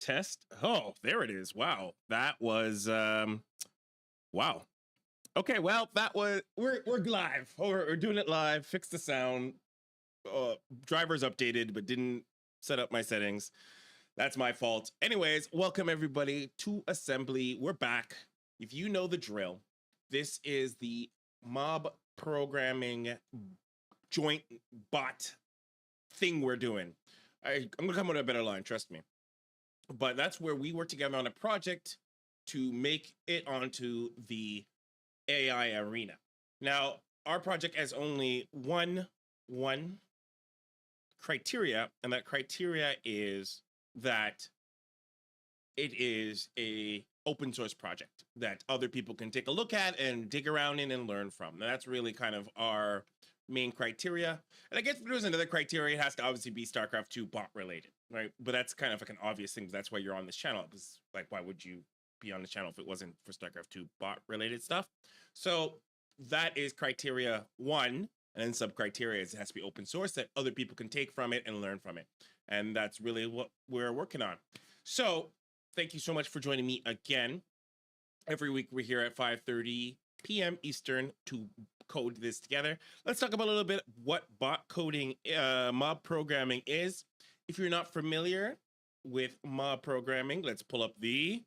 test. Oh, there it is. Wow. That was wow. Okay, well, that was we're live. We're doing it live. Fix the sound. Drivers updated, but didn't set up my settings. That's my fault. Anyways, welcome everybody to Assembly. We're back. If you know the drill, this is the mob programming joint bot thing we're doing. I'm gonna come with a better line, trust me. But that's where we work together on a project to make it onto the AI arena. Now, our project has only one criteria, and that criteria is that it is a open source project that other people can take a look at and dig around in and learn from. Now, that's really kind of our main criteria. And I guess if there's another criteria, it has to obviously be StarCraft 2 bot related, right? But that's kind of like an obvious thing. That's why you're on this channel. It's like, why would you be on the channel if it wasn't for StarCraft 2 bot related stuff? So that is criteria 1. And then sub criteria is it has to be open source that other people can take from it and learn from it. And that's really what we're working on. So thank you so much for joining me again. Every week we're here at 5:30 p.m. Eastern to code this together. Let's talk about a little bit what bot coding, mob programming is. If you're not familiar with mob programming, let's pull up the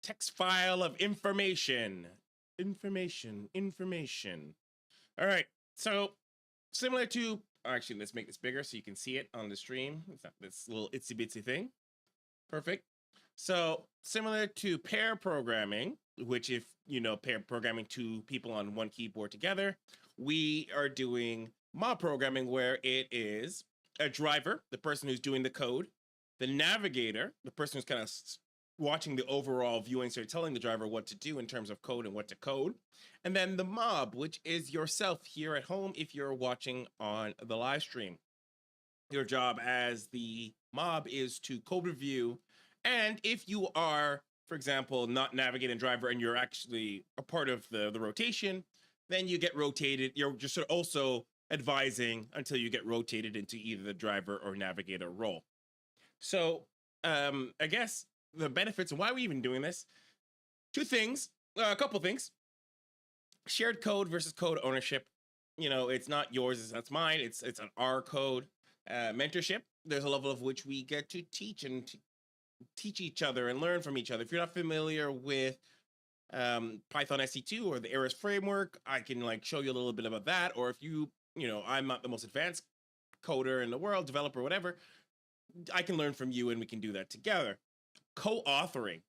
text file of information. All right, so similar to, actually, let's make this bigger so you can see it on the stream. It's not this little itsy bitsy thing. Perfect. So similar to pair programming, which if you know pair programming two people on one keyboard together, we are doing mob programming where it is a driver, the person who's doing the code, the navigator, the person who's kind of watching the overall viewing, so you're telling the driver what to do in terms of code and what to code. And then the mob, which is yourself here at home if you're watching on the live stream. Your job as the mob is to code review. And if you are, for example, not navigating driver and you're actually a part of the rotation, then you get rotated. You're just sort of also advising until you get rotated into either the driver or navigator role. So I guess the benefits and why are we even doing this? Two things, a couple things. Shared code versus code ownership. You know, it's not yours, it's mine. It's an our code. Mentorship. There's a level of which we get to teach and teach each other and learn from each other. If you're not familiar with Python SC2 or the Eris framework, I can like show you a little bit about that. Or if you know, I'm not the most advanced coder in the world, developer, whatever, I can learn from you and we can do that together. Co-authoring.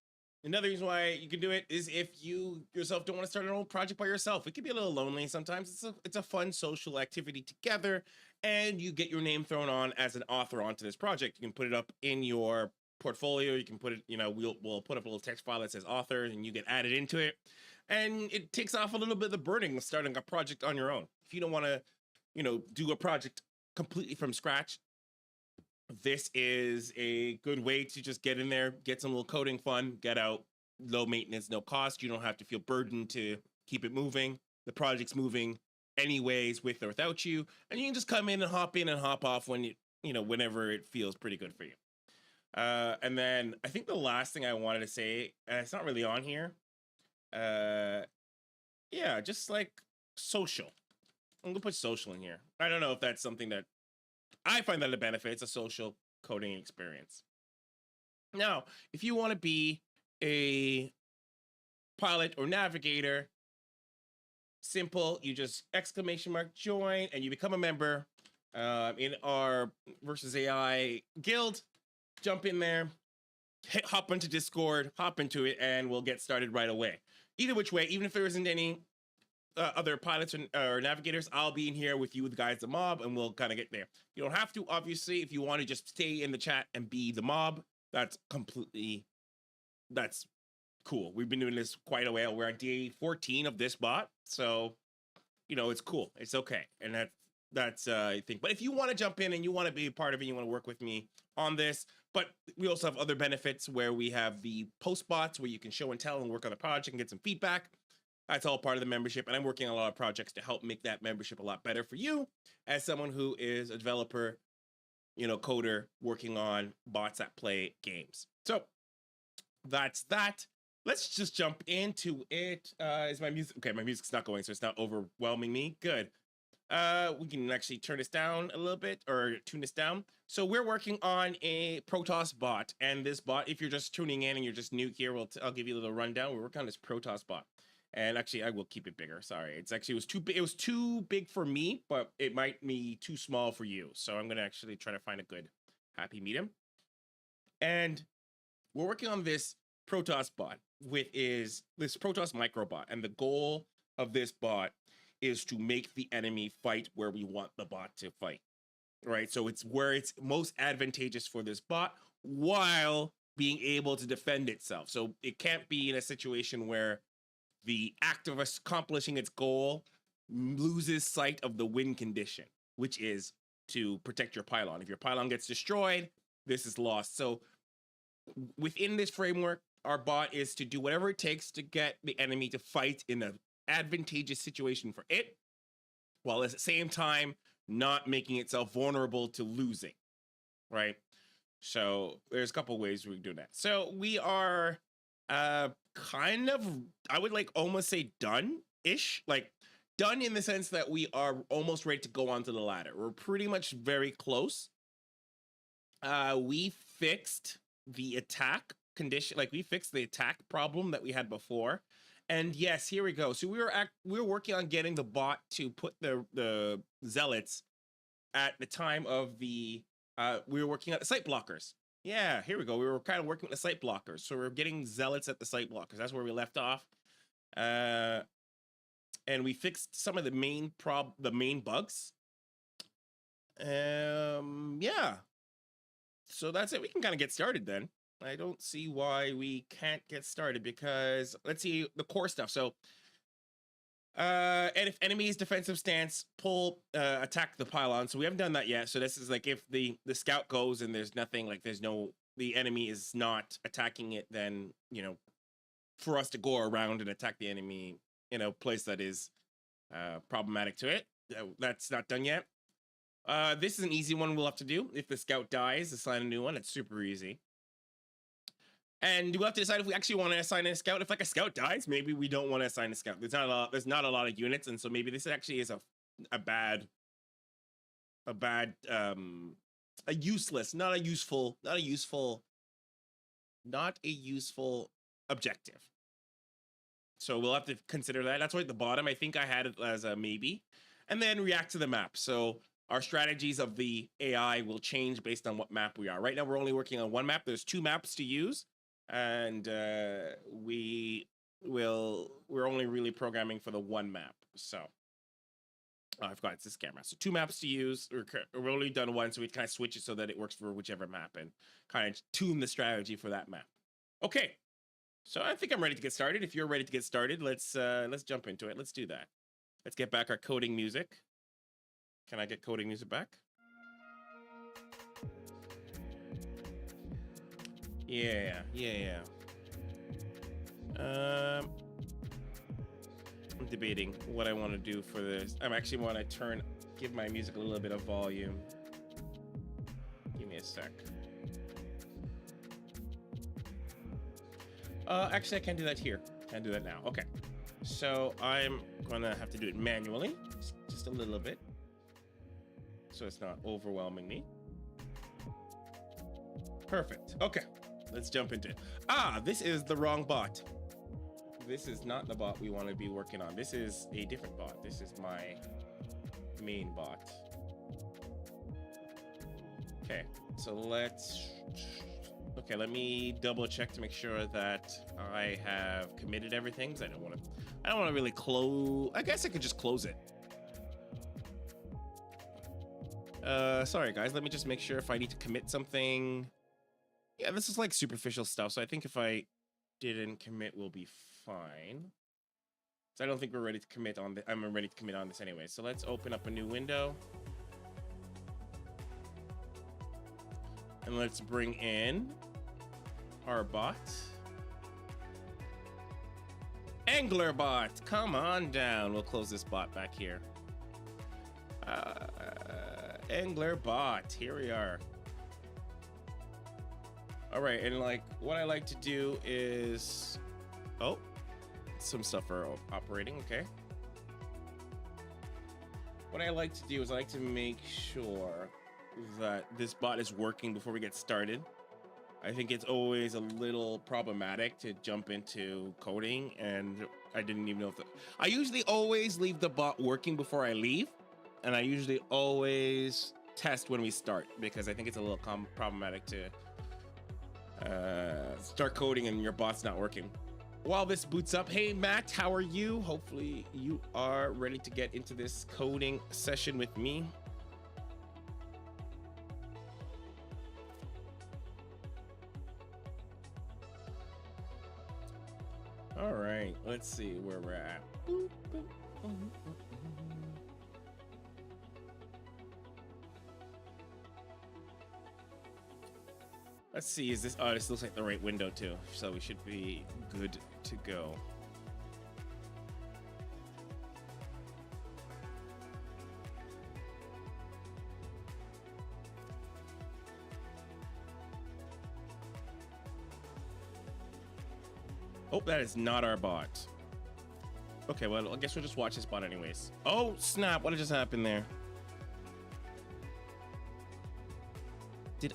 Another reason why you can do it is if you yourself don't want to start an old project by yourself. It can be a little lonely sometimes. It's a fun social activity together, and you get your name thrown on as an author onto this project. You can put it up in your portfolio. You can put it, you know, we'll put up a little text file that says author, and you get added into it. And it takes off a little bit of the burden of starting a project on your own. If you don't want to, you know, do a project completely from scratch, this is a good way to just get in there, get some little coding fun, get out, low maintenance, no cost. You don't have to feel burdened to keep it moving. The project's moving anyways, with or without you. And you can just come in and hop off when you know, whenever it feels pretty good for you. And then I think the last thing I wanted to say, and it's not really on here. Yeah, just like social. I'm gonna put social in here. I don't know if that's something that I find that a benefit. It's a social coding experience. Now, if you want to be a pilot or navigator, simple. You just !join and you become a member in our versus AI guild. Jump in there, hop into Discord, hop into it, and we'll get started right away. Either which way, even if there isn't any other pilots or navigators, I'll be in here with you, the guys, the mob, and we'll kind of get there. You don't have to, obviously. If you want to just stay in the chat and be the mob, that's cool. We've been doing this quite a while. We're on day 14 of this bot, so you know it's cool. It's okay, and that's I think. But if you want to jump in and you want to be a part of it, you want to work with me on this. But we also have other benefits where we have the post bots where you can show and tell and work on the project and get some feedback. That's all part of the membership, and I'm working on a lot of projects to help make that membership a lot better for you as someone who is a developer, coder working on bots that play games. So that's that. Let's just jump into it. Is my music okay? My music's not going, so it's not overwhelming me. Good. We can actually turn this down a little bit or tune this down. So we're working on a Protoss bot, and this bot, if you're just tuning in and you're just new here, I'll give you a little rundown. We're working on this Protoss bot, and actually I will keep it bigger. Sorry, it was too big. It was too big for me, but it might be too small for you. So I'm gonna actually try to find a good happy medium. And we're working on this Protoss bot, this Protoss microbot, and the goal of this bot is to make the enemy fight where we want the bot to fight, right? So it's where it's most advantageous for this bot while being able to defend itself. So it can't be in a situation where the act of accomplishing its goal loses sight of the win condition, which is to protect your pylon. If your pylon gets destroyed, this is lost. So within this framework, our bot is to do whatever it takes to get the enemy to fight in an advantageous situation for it, while at the same time not making itself vulnerable to losing, right? So there's a couple ways we can do that. So we are kind of, I would almost say done-ish, done in the sense that we are almost ready to go onto the ladder. We're pretty much very close. We fixed the attack condition, we fixed the attack problem that we had before. And yes, here we go. So we were working on getting the bot to put the zealots at the time of the we were working at the site blockers. Yeah, here we go. We were kind of working with the site blockers. So we're getting zealots at the site blockers. That's where we left off. And we fixed some of the main bugs. Yeah. So that's it. We can kind of get started then. I don't see why we can't get started, because let's see the core stuff. So, and if enemy's defensive stance, attack the pylon. So we haven't done that yet. So this is if the scout goes and there's nothing, the enemy is not attacking it, then, for us to go around and attack the enemy in a place that is problematic to it. That's not done yet. This is an easy one we'll have to do. If the scout dies, assign a new one. It's super easy. And we'll have to decide if we actually want to assign a scout. If a scout dies, maybe we don't want to assign a scout. There's not a lot of units, and so objective. So we'll have to consider that. That's why at the bottom, I think I had it as a maybe, and then react to the map. So our strategies of the AI will change based on what map we are. Right now, we're only working on one map. There's 2 maps to use. And we're only really programming for the one map. So I forgot it's this camera. So 2 maps to use. We're only done one, so we kind of switch it so that it works for whichever map and kind of tune the strategy for that map. Okay, so I think I'm ready to get started. If you're ready to get started, let's jump into it. Let's do that. Let's get back our coding music. Can I get coding music back? Yeah. I'm debating what I want to do for this. I actually want to give my music a little bit of volume. Give me a sec. Actually, I can't do that here. Can't do that now. Okay. So I'm gonna have to do it manually, just a little bit, so it's not overwhelming me. Perfect. Okay. Let's jump into it. This is the wrong bot. This is not the bot we want to be working on. This is a different bot. This is my main bot. Okay, so let me double check to make sure that I have committed everything. I don't want to really close. I guess I could just close it. Sorry guys, let me just make sure if I need to commit something. Yeah, this is superficial stuff, so I think if I didn't commit, we'll be fine. So I don't think we're ready to commit on this. I'm ready to commit on this anyway. So let's open up a new window. And let's bring in our bot. Angler bot, come on down. We'll close this bot back here. Angler bot, here we are. All right, and like what I like to do is, oh, some stuff are operating, okay. What I like to do is I like to make sure that this bot is working before we get started. I think it's always a little problematic to jump into coding, and I didn't even know if I usually always leave the bot working before I leave, and I usually always test when we start, because I think it's a little problematic to start coding and your bot's not working. While this boots up, hey Matt, how are you? Hopefully you are ready to get into this coding session with me. All right, let's see where we're at. Let's see, is this, oh, this looks like the right window too, so we should be good to go. Oh, that is not our bot. Okay, well, I guess we'll just watch this bot anyways. Oh, snap, what just happened there? Did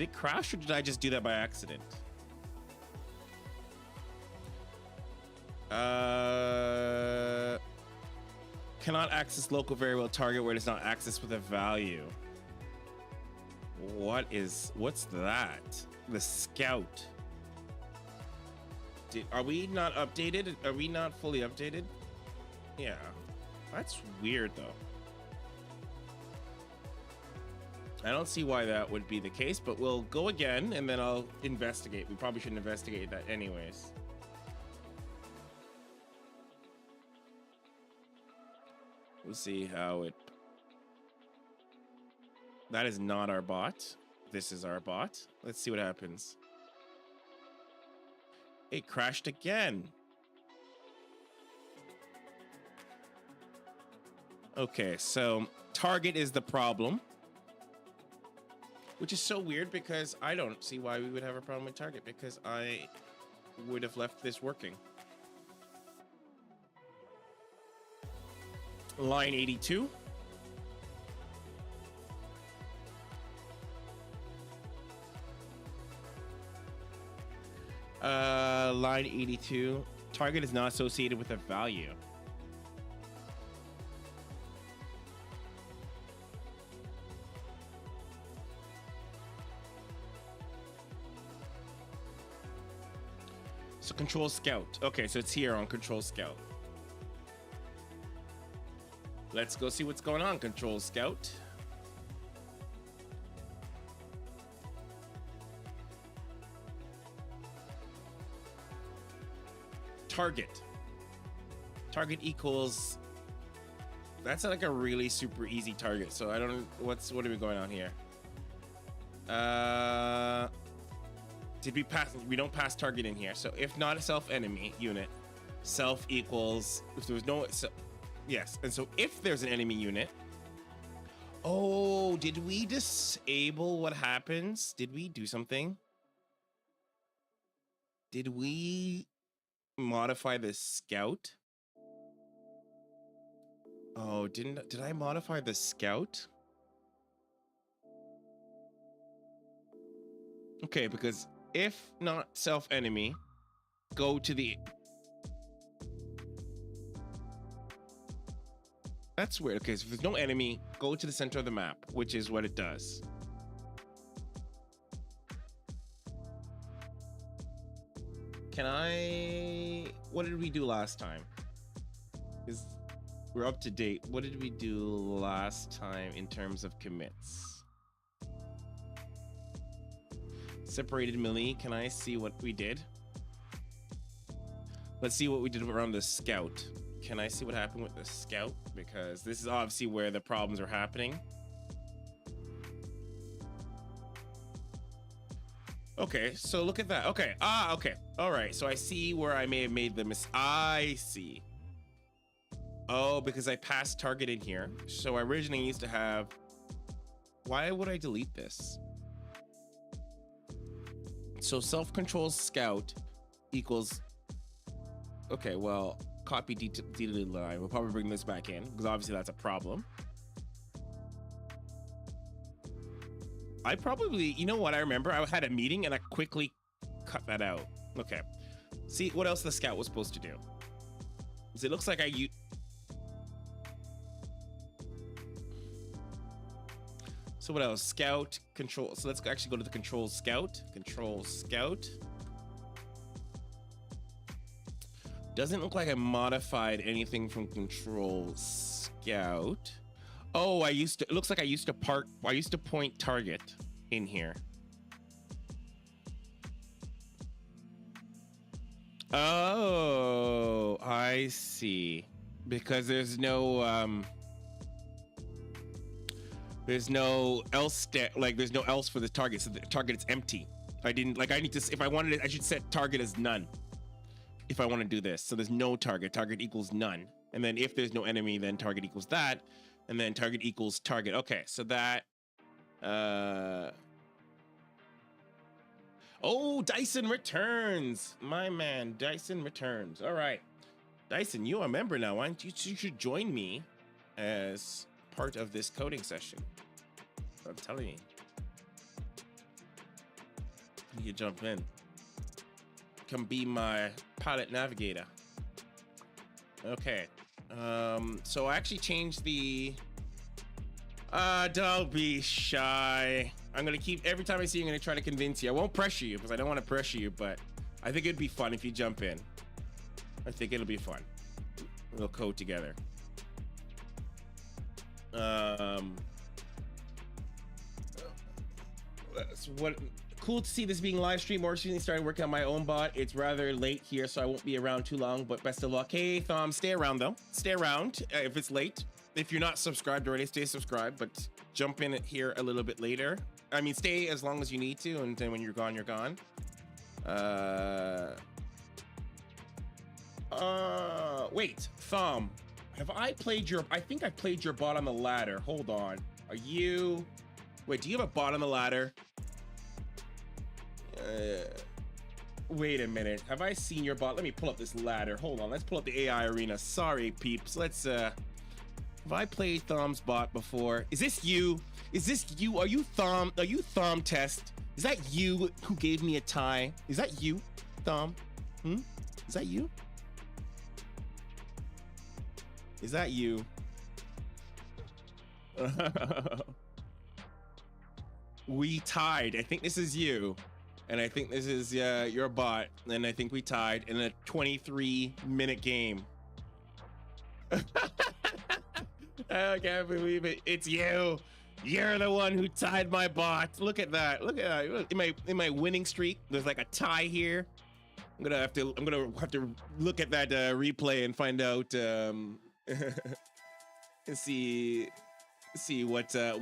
it crash, or did I just do that by accident? Cannot access local variable target where it is not accessed with a value. What's that? The scout. Are we not updated? Are we not fully updated? Yeah, that's weird though. I don't see why that would be the case, but we'll go again and then I'll investigate. We probably shouldn't investigate that anyways. We'll see how it... That is not our bot. This is our bot. Let's see what happens. It crashed again. Okay, so target is the problem. Which is so weird because I don't see why we would have a problem with target, because I would have left this working. Line 82. Line 82. Target is not associated with a value. So control scout. Okay, so it's here on control scout. Let's go see what's going on, control scout. Target. Target equals... That's like a really super easy target. So I don't... What are we going on here? Did we pass? We don't pass target in here. So if not a self enemy unit, self equals... If there was no... Yes. And so if there's an enemy unit... Oh, did we disable what happens? Did we do something? Did we modify the scout? Oh, did I modify the scout? Okay, because if not self enemy, go to the... That's weird. Okay, so if there's no enemy, go to the center of the map, which is what it does. Can I... What did we do last time? We're up to date. What did we do last time in terms of commits? Separated melee. Can I see what we did? Let's see what we did around the scout. Can I see what happened with the scout? Because this is obviously where the problems are happening. Okay, so look at that. Okay, okay. All right, so I see where I may have made the I see. Oh, because I passed target in here. So I originally used to have, why would I delete this? So self-control scout equals, okay, well, copy deleted line. We'll probably bring this back in because obviously that's a problem. I probably, you know what, I remember I had a meeting and I quickly cut that out. Okay. See what else the scout was supposed to do. Because it looks like so what else? Scout, control. So let's actually go to the control scout. Control scout. Doesn't look like I modified anything from control scout. Oh, it looks like I used to point target in here. Oh, I see. Because there's no else there's no else for the target, so the target is empty. I need to, if I wanted it, I should set target as none if I want to do this. So there's no target equals none, and then if there's no enemy, then target equals that, and then target equals target. Okay, so that oh, Dyson returns, my man. Dyson returns. All right, Dyson, you are a member now. Why don't you should join me as part of this coding session. I'm telling you, you jump in, come be my pilot navigator. Okay, so I actually changed the don't be shy. I'm gonna keep, every time I see you, I'm gonna try to convince you. I won't pressure you because I don't want to pressure you, but I think it'd be fun if you jump in. I think it'll be fun. We'll code together. What cool to see this being live streamed. More recently started working on my own bot. It's rather late here, so I won't be around too long, but best of luck. Hey Thom, stay around though. Stay around if it's late. If you're not subscribed already, stay subscribed, but jump in here a little bit later. I mean, stay as long as you need to, and then when you're gone, you're gone. Wait, Thom, I think I played your bot on the ladder. Hold on. Wait, do you have a bot on the ladder? Wait a minute. Have I seen your bot? Let me pull up this ladder. Hold on. Let's pull up the AI arena. Sorry, peeps. Let's, have I played Thom's bot before? Is this you? Is this you? Are you Thom? Are you Thom Test? Is that you who gave me a tie? Is that you, Thom? Is that you? Is that you? We tied. I think this is you. And I think this is your bot. And I think we tied in a 23-minute game. I can't believe it. It's you. You're the one who tied my bot. Look at that. Look at that. In my winning streak, there's like a tie here. I'm gonna have to look at that replay and find out and see what's up.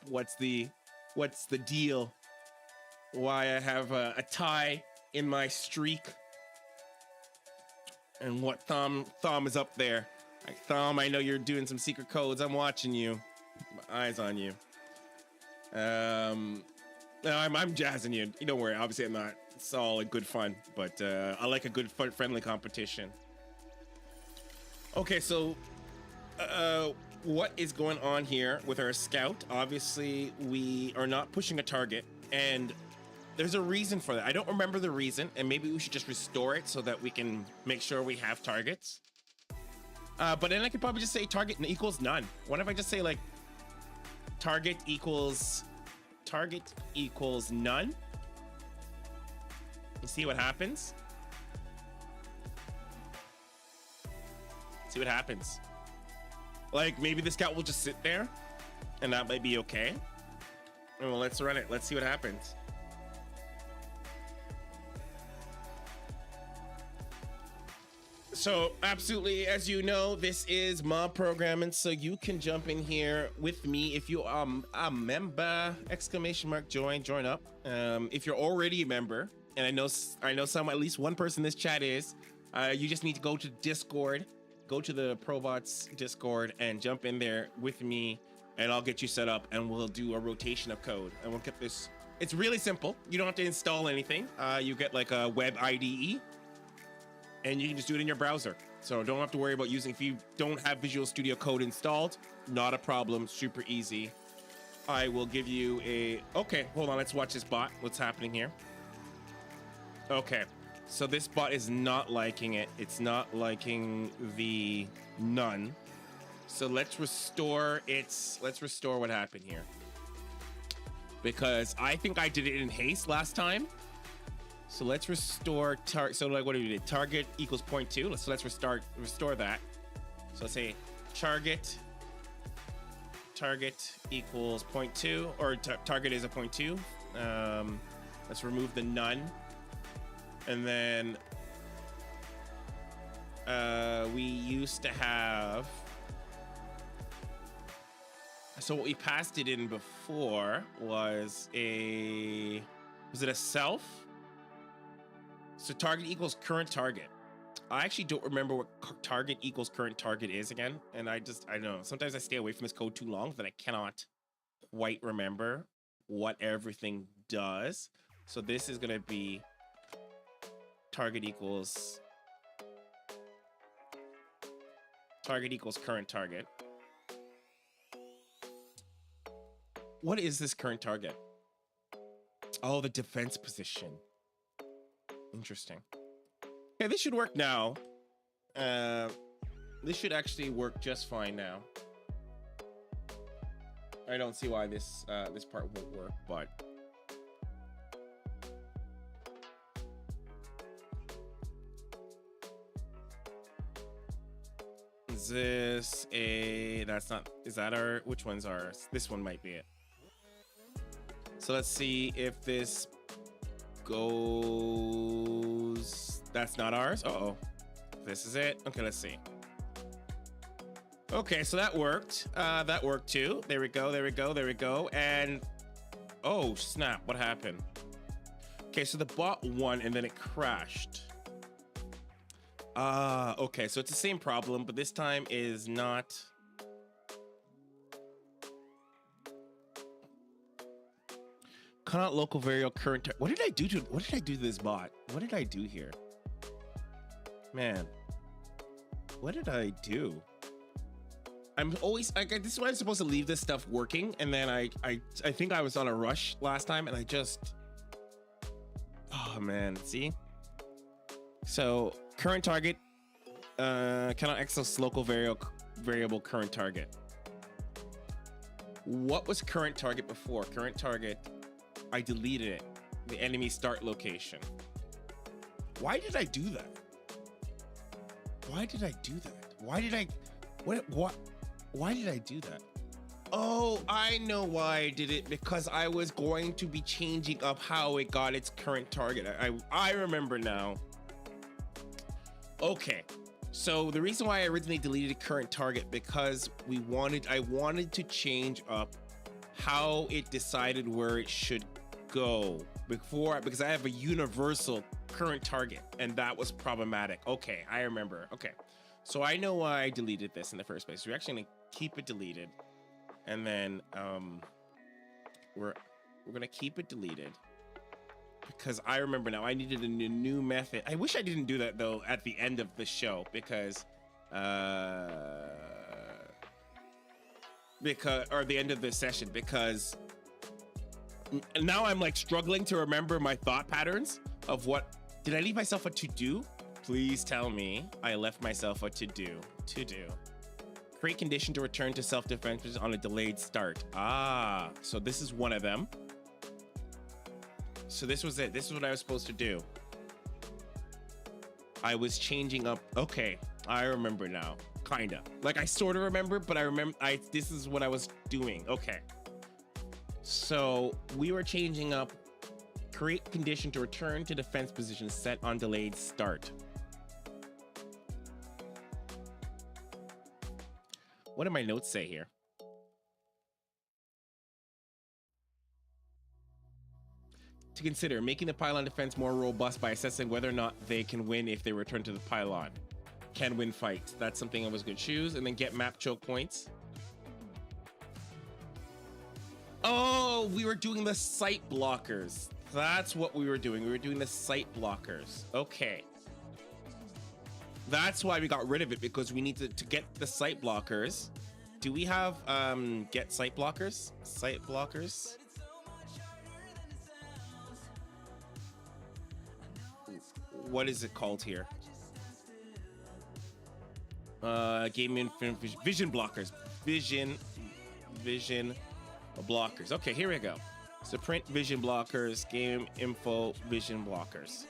What's the deal? Why I have a tie in my streak, and what Thom is up there. Like, Thom, I know you're doing some secret codes. I'm watching you. My eyes on you. No, I'm jazzing you. You don't worry. Obviously, I'm not. It's all in good fun, but I like a good friendly competition. Okay, so what is going on here with our scout? Obviously, we are not pushing a target, and there's a reason for that. I don't remember the reason, and maybe we should just restore it so that we can make sure we have targets. But then I could probably just say target equals none. What if I just say like target equals none? And see what happens. See what happens. Like maybe the scout will just sit there, and that might be okay. Well, let's run it. Let's see what happens. So absolutely, as you know, this is mob programming, so you can jump in here with me if you a member, exclamation mark join up. If you're already a member, and I know some, at least one person in this chat is, you just need to go to Discord, go to the Probots Discord and jump in there with me, and I'll get you set up and we'll do a rotation of code and we'll get this. It's really simple. You don't have to install anything. You get like a web IDE and you can just do it in your browser. So don't have to worry about using, if you don't have Visual Studio Code installed, not a problem, super easy. I will give you a, okay, hold on, let's watch this bot. What's happening here? Okay, so this bot is not liking it. It's not liking the none. So let's restore what happened here. Because I think I did it in haste last time. So let's restore so like what do we do? Target equals 0.2. So let's restore that. So let's say target equals 0.2, or target is a 0.2. Let's remove the none. And then we used to have, so what we passed it in before was it a self? So target equals current target. I actually don't remember what target equals current target is again. And I don't know. Sometimes I stay away from this code too long that I cannot quite remember what everything does. So this is going to be target equals current target. What is this current target? Oh, the defense position. Interesting. Okay, this should work now. This should actually work just fine now. I don't see why this part won't work, but is this a, that's not, is that our, which one's ours? This one might be it. So let's see if this goes, that's not ours. Uh-oh, this is it. Okay, let's see. Okay, so that worked. That worked too. There we go, there we go, there we go. And oh snap, what happened? Okay, so the bot won and then it crashed. Okay, so it's the same problem, but this time is not. Cannot local variable current. What did I do to this bot? What did I do here? Man, what did I do? I'm always like, this is why I'm supposed to leave this stuff working, and then I think I was on a rush last time, and I just, oh man, see. So current target cannot access local variable current target. What was current target before? Current target, I deleted it. The enemy start location. Why did I do that? Why did I do that? Why did I do that? Oh, I know why I did it, because I was going to be changing up how it got its current target. I remember now. Okay, so the reason why I originally deleted current target, because I wanted to change up how it decided where it should go before, because I have a universal current target, and that was problematic. Okay, I remember. Okay, so I know why I deleted this in the first place. We're actually gonna keep it deleted, and then we're gonna keep it deleted because I remember now I needed a new method. I wish I didn't do that though at the end of the show, because or the end of the session, because now I'm like struggling to remember my thought patterns of what did I leave myself a to-do? Please tell me I left myself a to-do. Create condition to return to self-defense on a delayed start. Ah, so this is one of them. So this was it. This is what I was supposed to do. I was changing up. Okay, I remember now. Kinda. Like I sort of remember, but I remember this is what I was doing. Okay. So we were changing up create condition to return to defense position set on delayed start. What do my notes say here? To consider making the pylon defense more robust by assessing whether or not they can win if they return to the pylon. Can win fights. That's something I was going to choose. And then get map choke points. Oh, we were doing the site blockers. That's what we were doing. We were doing the site blockers. Okay. That's why we got rid of it, because we need to get the site blockers. Do we have get site blockers? Site blockers? What is it called here? Game vision blockers. Vision blockers. Okay, here we go. So print vision blockers, game info vision blockers.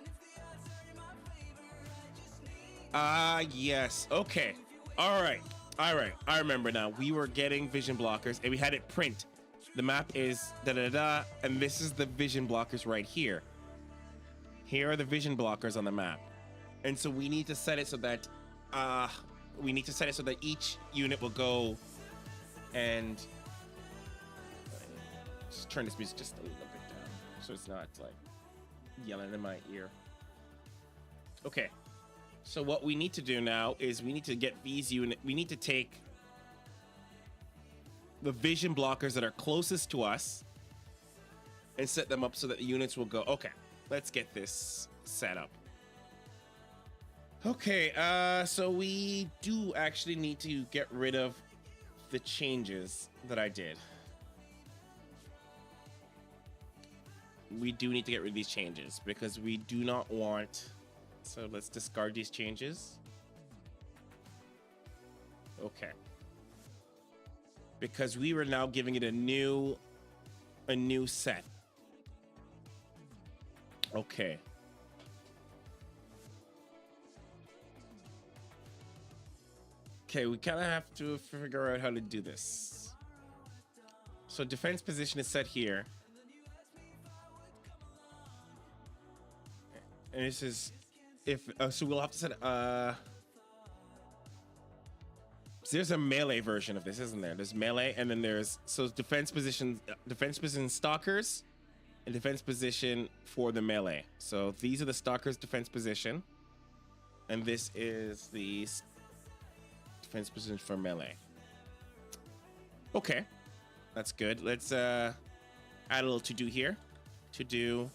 Yes. Okay. All right. I remember now. We were getting vision blockers and we had it print. The map is da-da-da, and this is the vision blockers right here. Here are the vision blockers on the map. And so we need to set it so that each unit will go and just turn this music just a little bit down so it's not like yelling in my ear. Okay. So what we need to do now is we need to get these units. We need to take the vision blockers that are closest to us and set them up so that the units will go. Okay, let's get this set up. Okay, so we do actually need to get rid of the changes that I did. We do need to get rid of these changes because we do not want... So let's discard these changes. Okay. Because we were now giving it a new set. Okay. Okay, we kind of have to figure out how to do this. So defense position is set here. And this is if so we'll have to set so there's a melee version of this, isn't there? There's melee, and then there's defense position stalkers and defense position for the melee. So these are the stalkers defense position, and this is the defense position for melee. Okay, that's good. Let's add a little to do here. To do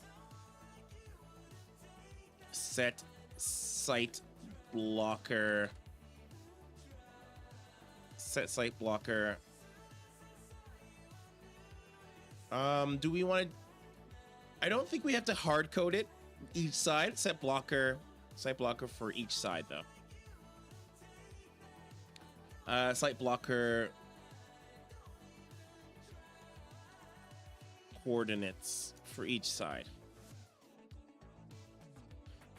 set site blocker. Set site blocker. Do we want to? I don't think we have to hard code it each side. Site blocker for each side though. Site blocker coordinates for each side.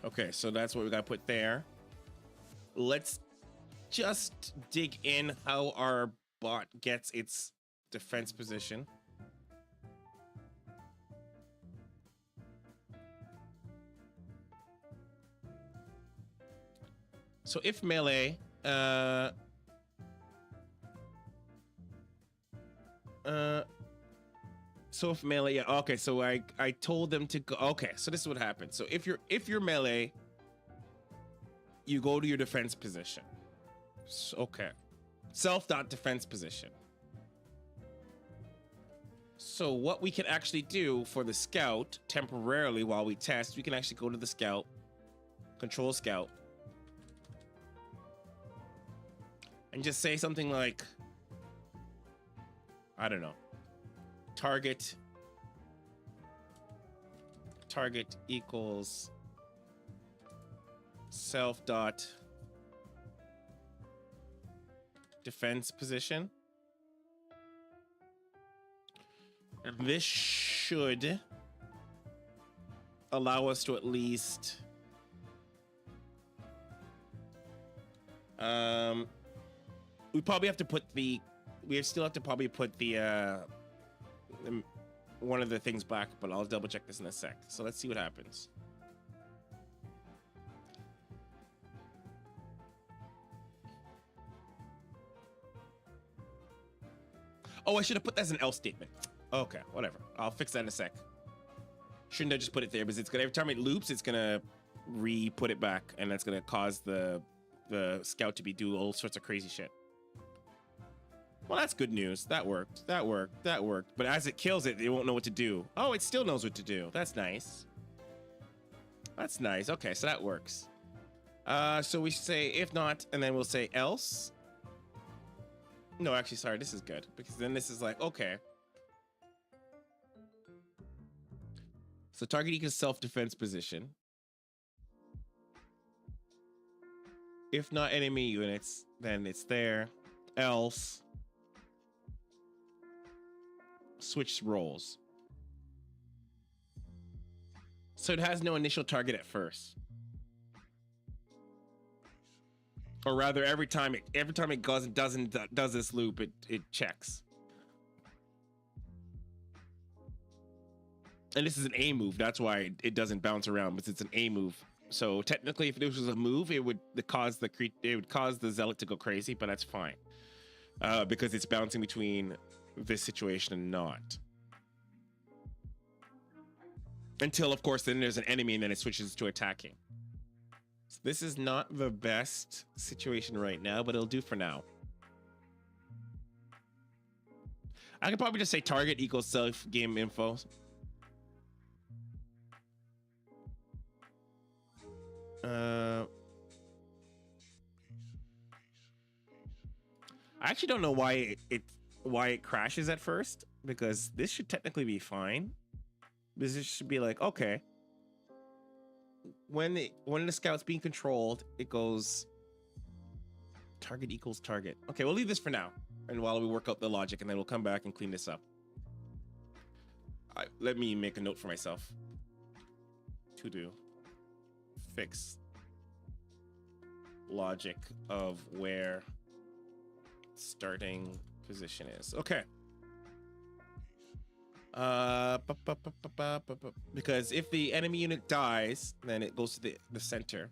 Okay, so that's what we got to put there. Let's just dig in how our bot gets its defense position. So if melee, so if melee, yeah, okay, so I told them to go. Okay, so this is what happens. So if you're melee, you go to your defense position. So, okay, self.defense position. So what we can actually do for the scout temporarily while we test, we can actually go to the scout, control scout, and just say something like, I don't know, target equals self dot defense position. And this should allow us to at least we probably have to put the still have to probably put the one of the things back, but I'll double check this in a sec. So let's see what happens. Oh, I should have put that as an else statement. Okay, whatever. I'll fix that in a sec. Shouldn't I just put it there? Because it's gonna, every time it loops, it's gonna re-put it back, and that's gonna cause the scout to be do all sorts of crazy shit. Well, that's good news. That worked. That worked. That worked. But as it kills it, it won't know what to do. Oh, it still knows what to do. That's nice. That's nice. Okay, so that works. So we say if not, and then we'll say else. No, actually, sorry, this is good, because then this is like, okay. So target equals self-defense position. If not enemy units, then it's there. Else. Switch roles. So it has no initial target at first. Or rather, every time it goes and does this loop, it checks. And this is an A move. That's why it doesn't bounce around, because it's an A move. So technically, if this was a move, it would cause the zealot to go crazy, but that's fine, because it's bouncing between this situation and not. Until, of course, then there's an enemy, and then it switches to attacking. So this is not the best situation right now, but it'll do for now. I could probably just say target equals self game info. I actually don't know why it crashes at first, because this should technically be fine. This should be like, okay, when the scout's being controlled, it goes target equals target. Okay, we'll leave this for now, and while we work out the logic, and then we'll come back and clean this up. Let me make a note for myself. To do. Fix logic of where starting position is. Okay. Because if the enemy unit dies, then it goes to the center.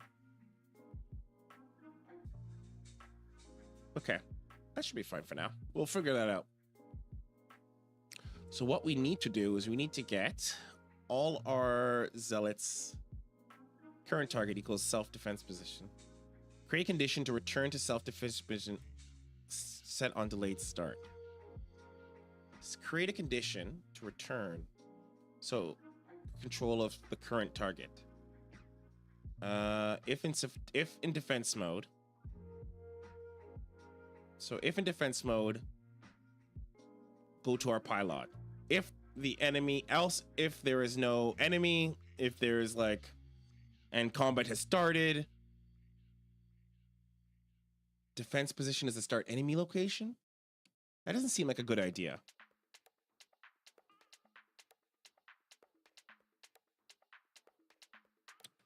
Okay, that should be fine for now. We'll figure that out. So what we need to do is we need to get all our zealots. Current target equals self-defense position. Create a condition to return to self-defense position set on delayed start. Create a condition to return. So control of the current target. If in defense mode. So if in defense mode, go to our pylon. If the enemy, else if there is no enemy, if there's like, and combat has started. Defense position is the start enemy location? That doesn't seem like a good idea.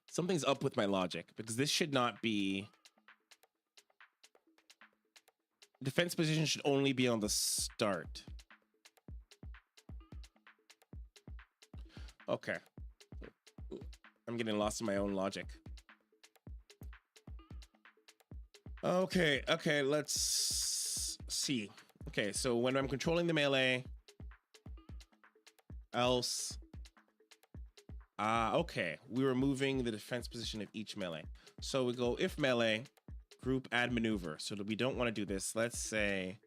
Something's up with my logic, because this should not be... Defense position should only be on the start. Okay. I'm getting lost in my own logic. Okay, let's see. Okay, so when I'm controlling the melee, else... okay, we were moving the defense position of each melee. So we go if melee, group add maneuver. So that we don't want to do this. Let's say...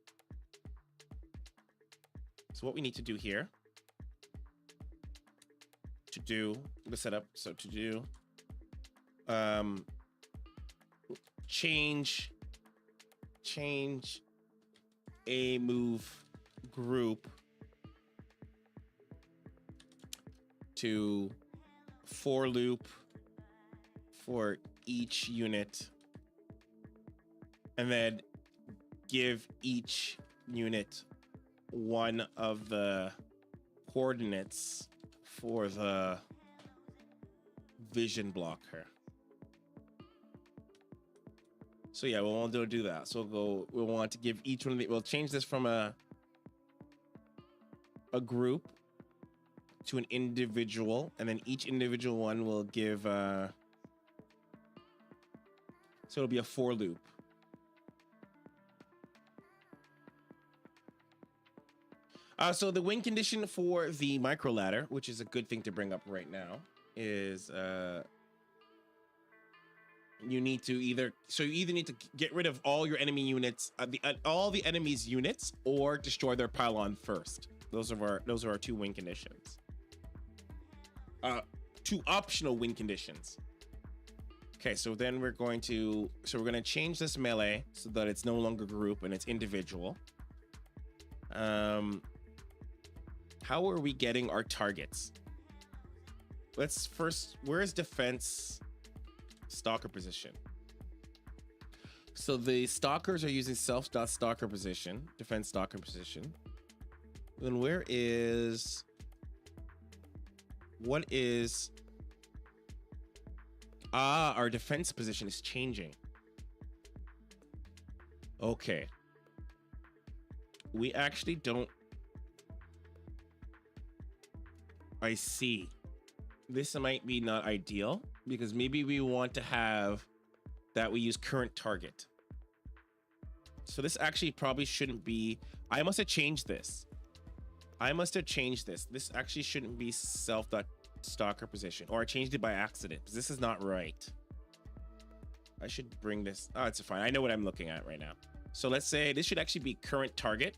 So what we need to do here, to do the setup, so to do change a move group to for loop for each unit, and then give each unit one of the coordinates for the vision blocker. So yeah, we'll want to do that. So we'll want to give each one of the, we'll change this from a group to an individual, and then each individual one will give so it'll be a for loop. So the win condition for the micro ladder, which is a good thing to bring up right now, is you need to either need to get rid of all your enemy units, all the enemy's units, or destroy their pylon first. Those are our two win conditions. Two optional win conditions. Okay, so then we're going to change this melee so that it's no longer group and it's individual. How are we getting our targets? Let's first, where is defense stalker position? So the stalkers are using self.stalker position, defense stalker position. Then what is our defense position is changing. Okay. We actually don't. I see. This might be not ideal because maybe we want to have that we use current target. So this actually probably shouldn't be. I must have changed this. This actually shouldn't be self.stalker position, or I changed it by accident because this is not right. I should bring this. Oh, it's fine. I know what I'm looking at right now. So let's say this should actually be current target.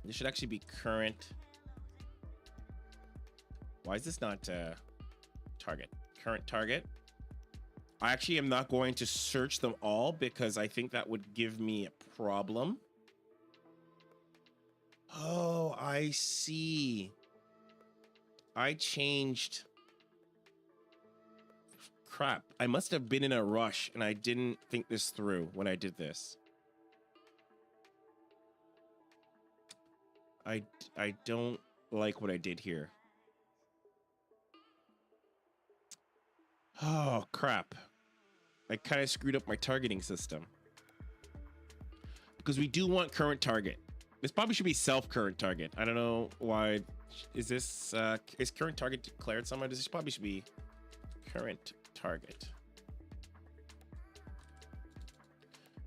This should actually be current. Why is this not target? Current target. I actually am not going to search them all because I think that would give me a problem. Oh, I see. I changed. Crap. I must have been in a rush and I didn't think this through when I did this. I don't like what I did here. Oh, crap. I kind of screwed up my targeting system. Because we do want current target. This probably should be self-current target. I don't know why. Is this, is current target declared somewhere? This probably should be current target.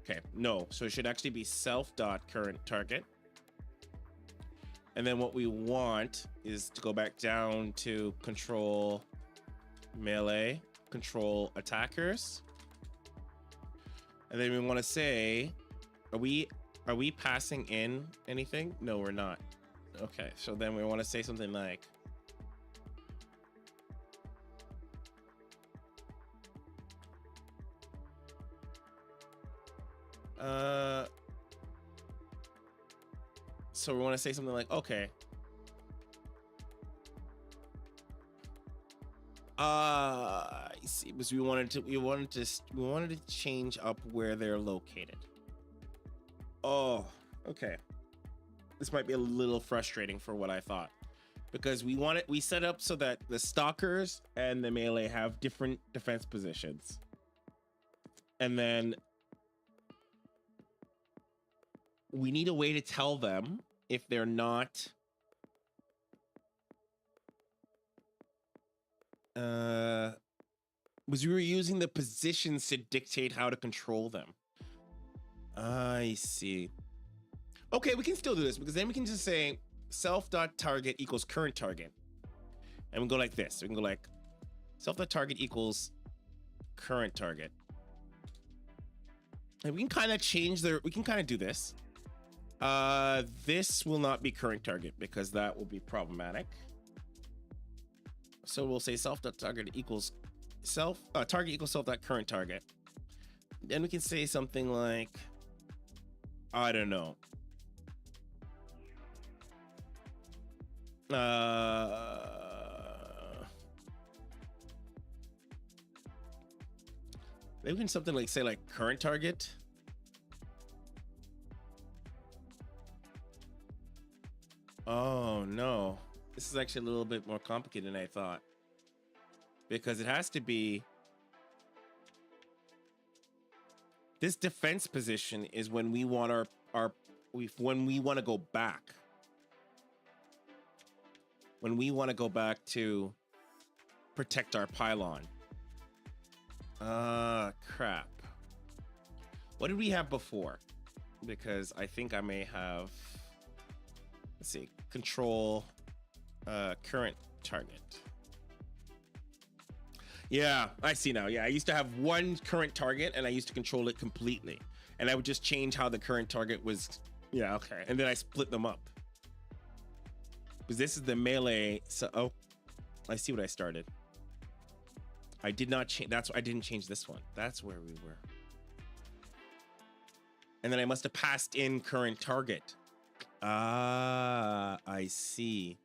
Okay, no. So it should actually be self.current target. And then what we want is to go back down to control melee, control attackers. And then we want to say, are we passing in anything? No, we're not. Okay, so then we want to say something like so we want to say something like, okay, I see, because we wanted to change up where they're located. Oh, okay. This might be a little frustrating for what I thought, because we set up so that the stalkers and the melee have different defense positions, and then we need a way to tell them if they're not because we were using the positions to dictate how to control them. I see. Okay, we can still do this because then we can just say self.target equals current target. And we go like this. We can go like self.target equals current target. And we can kind of do this. This will not be current target because that will be problematic. So we'll say self.target equals target equals self.current target. Then we can say something like, I don't know. Maybe we can something like say like current target. Oh no. This is actually a little bit more complicated than I thought. Because it has to be this defense position is when we want when we want to go back. When we want to go back to protect our pylon. Crap. What did we have before? Because I think I may have let's see, control current target. Yeah, I see now. Yeah, I used to have one current target and I used to control it completely. And I would just change how the current target was. Yeah, okay. And then I split them up. Because this is the melee. So, oh, I see what I started. I did not change. I didn't change this one. That's where we were. And then I must have passed in current target. Ah, I see.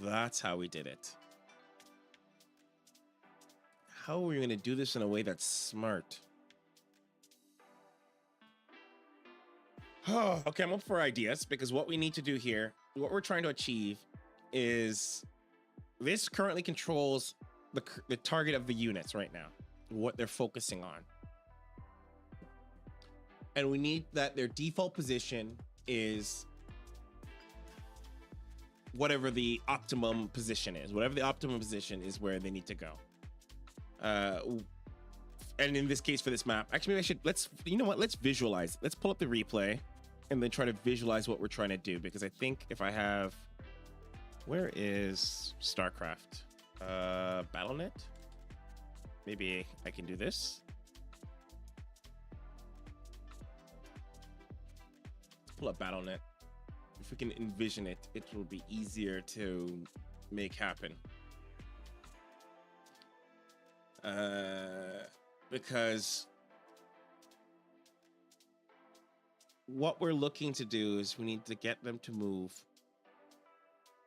That's how we did it. How are we going to do this in a way that's smart? Okay, I'm up for ideas, because what we need to do here, what we're trying to achieve is this currently controls the target of the units right now, what they're focusing on. And we need that their default position is whatever the optimum position is. Whatever the optimum position is where they need to go. And in this case for this map, actually maybe you know what, let's visualize. Let's pull up the replay and then try to visualize what we're trying to do, because I think if I have, where is StarCraft? BattleNet? Maybe I can do this. Let's pull up BattleNet. If we can envision it, it will be easier to make happen. Because what we're looking to do is we need to get them to move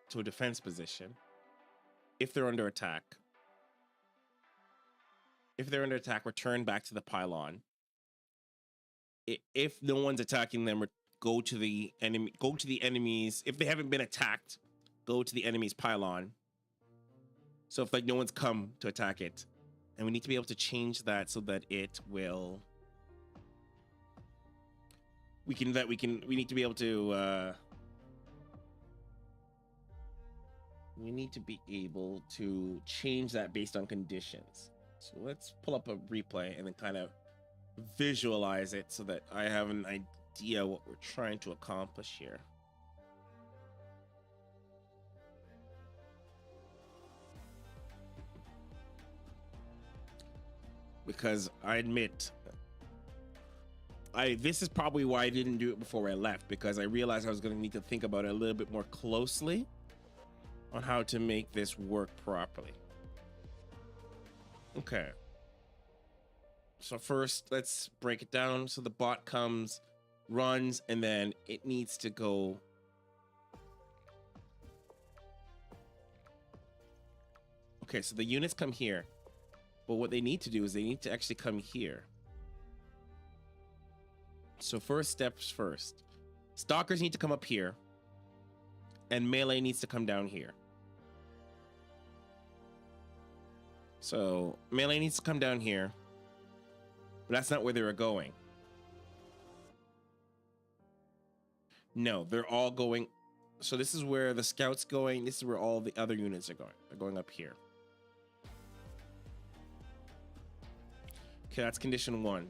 to a defense position if they're under attack. If they're under attack, return back to the pylon. If no one's attacking them, go to the enemies. If they haven't been attacked, go to the enemy's pylon. So if like no one's come to attack it, and we need to be able to change that so that it will. We need to be able to. We need to be able to change that based on conditions. So let's pull up a replay and then kind of visualize it so that I have an idea what we're trying to accomplish here. Because I admit, this is probably why I didn't do it before I left, because I realized I was going to need to think about it a little bit more closely on how to make this work properly. Okay. So first, let's break it down. So the bot comes, runs, and then it needs to go. Okay, so the units come here. But what they need to do is they need to actually come here. So first steps first. Stalkers need to come up here. And melee needs to come down here. So melee needs to come down here. But that's not where they were going. No, they're all going. So this is where the scout's going. This is where all the other units are going. They're going up here. Okay, that's condition 1.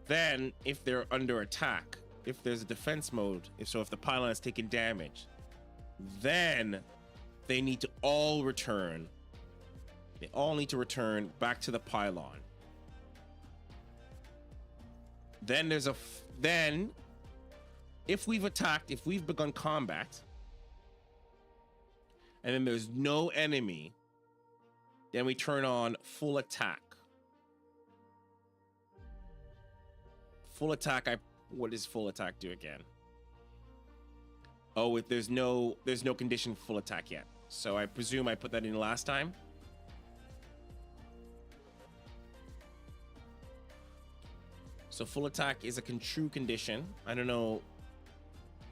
Then, if they're under attack, if there's a defense mode, if the pylon is taking damage, then they need to all return. They all need to return back to the pylon. Then then, if we've attacked, if we've begun combat, and then there's no enemy, then we turn on full attack. Full attack, what does full attack do again? Oh, there's no condition for full attack yet. So I presume I put that in last time. So full attack is a true condition. I don't know.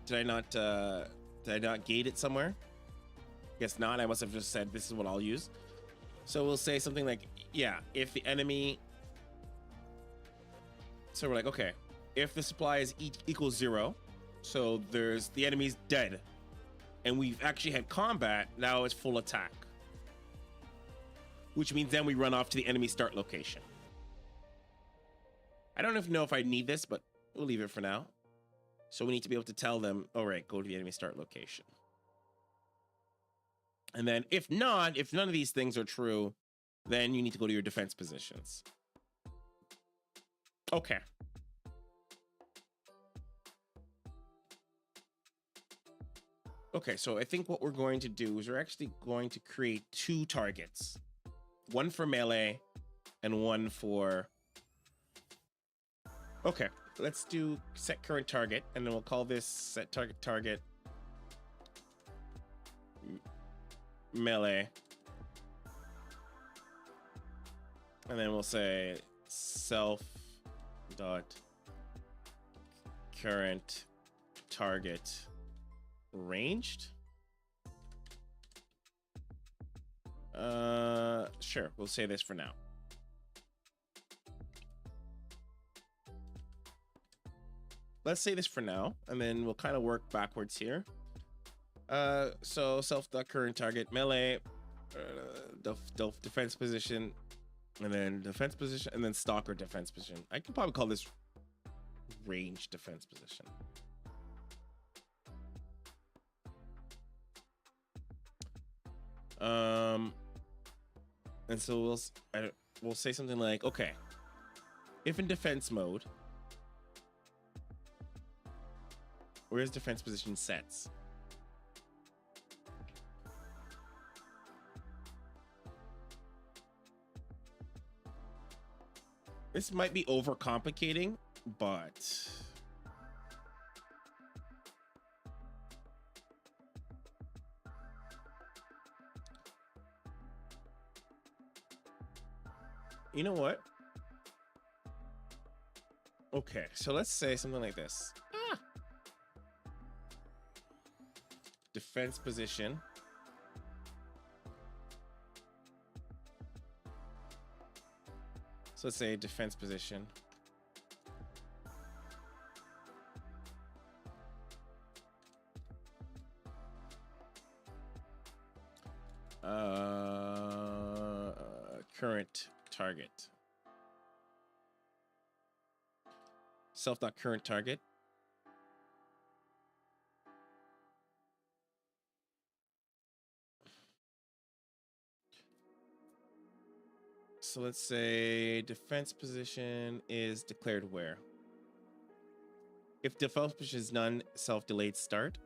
Did I not gate it somewhere? Guess not. I must have just said this is what I'll use. So we'll say something like, yeah, if the enemy. So we're like, okay, if the supply is equals 0, so the enemy's dead, and we've actually had combat, now it's full attack. Which means then we run off to the enemy start location. I don't know if I need this, but we'll leave it for now. So we need to be able to tell them, all right, go to the enemy start location. And then if not, if none of these things are true, then you need to go to your defense positions. Okay. Okay, so I think what we're going to do is we're actually going to create 2 targets. One for melee and one for... Okay, let's do set current target, and then we'll call this set target melee. And then we'll say self dot current target ranged. Sure, we'll say this for now. Let's say this for now, and then we'll kind of work backwards here. So self.current target melee, defense position, and then defense position, and then stalker defense position. I could probably call this range defense position. And so we'll say something like, okay, if in defense mode, where's defense position sets? This might be overcomplicating, but you know what? Okay, so let's say something like this. Defense position. So let's say defense position. Current target. Self.current target. So let's say defense position is declared where? If defense position is none, self-delayed start.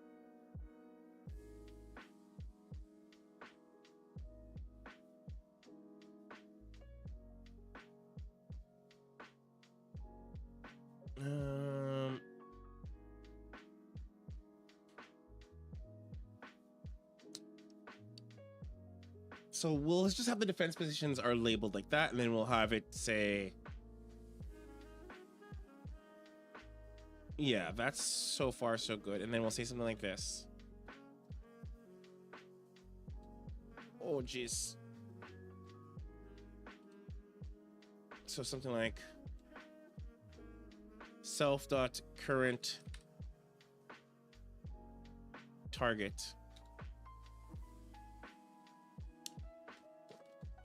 So we'll just have the defense positions are labeled like that, and then we'll have it say, yeah, that's so far so good. And then we'll say something like this. Oh, geez. So something like self.current target.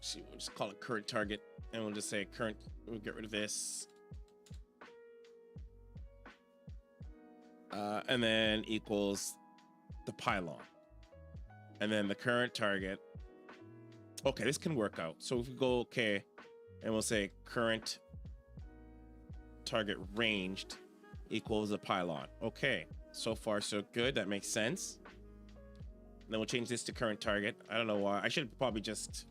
See, we'll just call it current target, and we'll just say current. We'll get rid of this, and then equals the pylon, and then the current target. Okay, this can work out. So if we go okay, and we'll say current target ranged equals the pylon. Okay, so far so good. That makes sense. And then we'll change this to current target. I don't know why. I should probably just.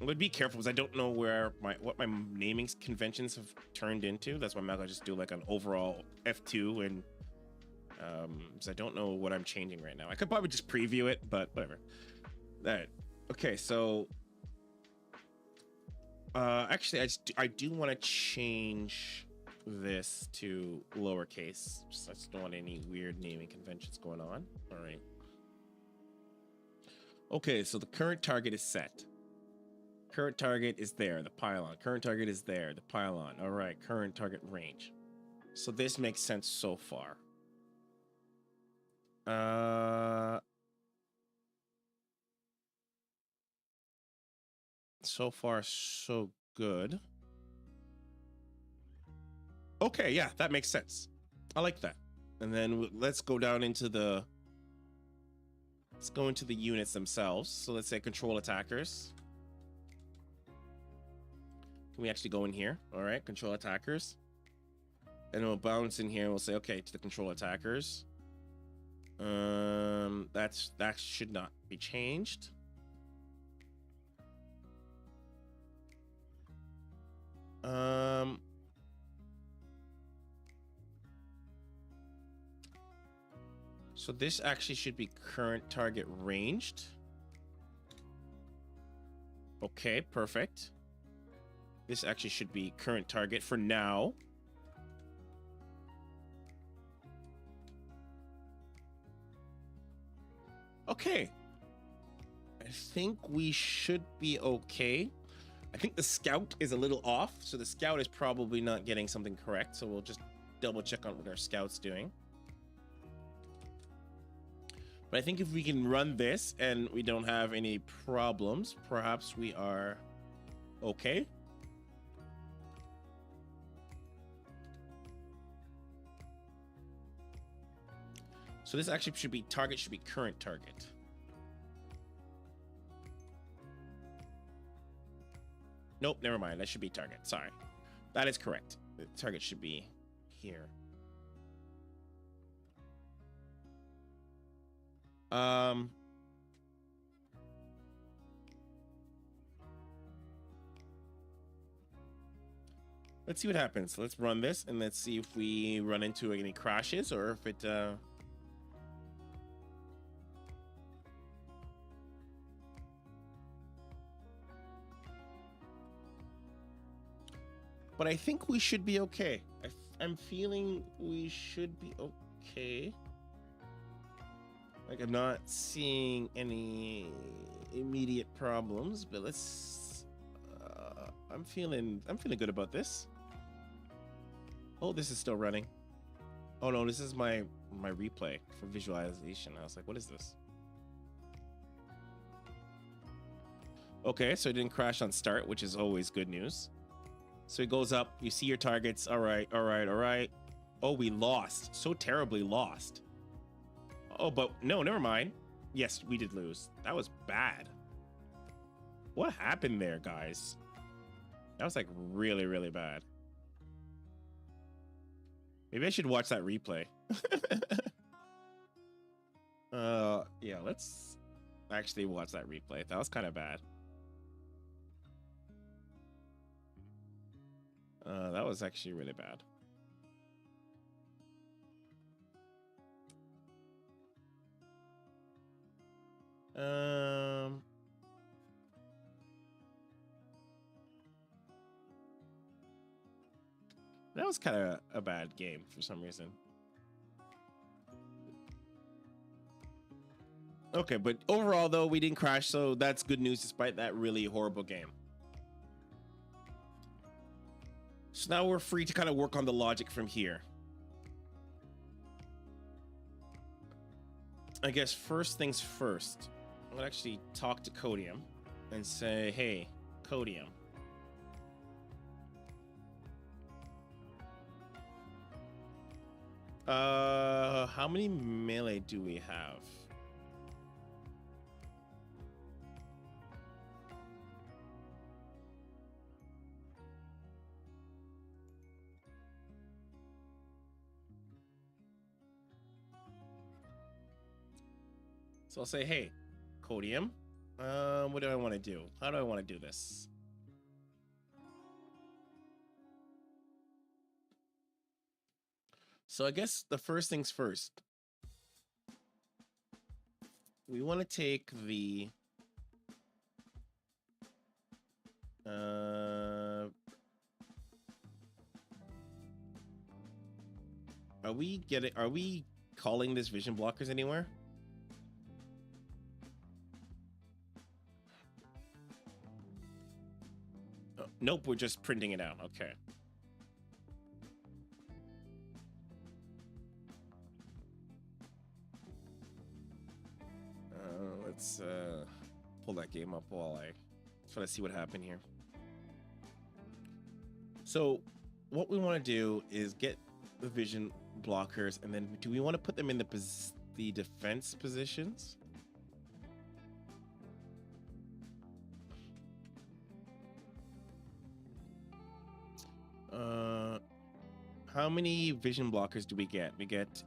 I'm gonna be careful because I don't know where what my naming conventions have turned into. That's why I'm not gonna just do like an overall F2 and because I don't know what I'm changing right now. I could probably just preview it, but whatever. All right. Okay, so actually I do want to change this to lowercase. I just don't want any weird naming conventions going on. All right. Okay, so the current target is set. Current target is there, the pylon. Current target is there, the pylon. All right, current target range. So this makes sense so far. So far, so good. Okay, yeah, that makes sense. I like that. And then let's go down into the, let's go into the units themselves. So let's say control attackers. Can we actually go in here? All right, control attackers. And we'll bounce in here and we'll say, okay, to the control attackers. That should not be changed. So this actually should be current target ranged. Okay, perfect. This actually should be current target for now. Okay. I think we should be okay. I think the scout is a little off, so the scout is probably not getting something correct, so we'll just double check on what our scout's doing. But I think if we can run this and we don't have any problems, perhaps we are okay. So this actually should be target, should be current target. Nope, never mind. That should be target. Sorry. That is correct. The target should be here. Let's see what happens. Let's run this and let's see if we run into any crashes or if it but I think we should be okay. I'm feeling we should be okay. Like, I'm not seeing any immediate problems, but let's I'm feeling good about this. Oh, this is still running. Oh no, this is my replay for visualization. I was like, what is this? Okay, so it didn't crash on start, which is always good news. So it goes up, you see your targets. All right. Oh, we lost. So terribly lost. Oh, but no, never mind. Yes, we did lose. That was bad. What happened there, guys? That was like really, really bad. Maybe I should watch that replay. Yeah, let's actually watch that replay. That was kind of bad. That was actually really bad. That was kind of a bad game for some reason. Okay, but overall though, we didn't crash, so that's good news despite that really horrible game. So now we're free to kind of work on the logic from here. I guess first things first, I'll actually talk to Codium and say, hey, Codium. How many melee do we have? So I'll say, hey, Codium, what do I want to do? How do I want to do this? So I guess the first things first. We want to take the are we calling this vision blockers anywhere? Oh, nope, we're just printing it out. Okay. Let's pull that game up while I try to see what happened here. So what we want to do is get the vision blockers, and then do we want to put them in the defense positions? How many vision blockers do we get? We get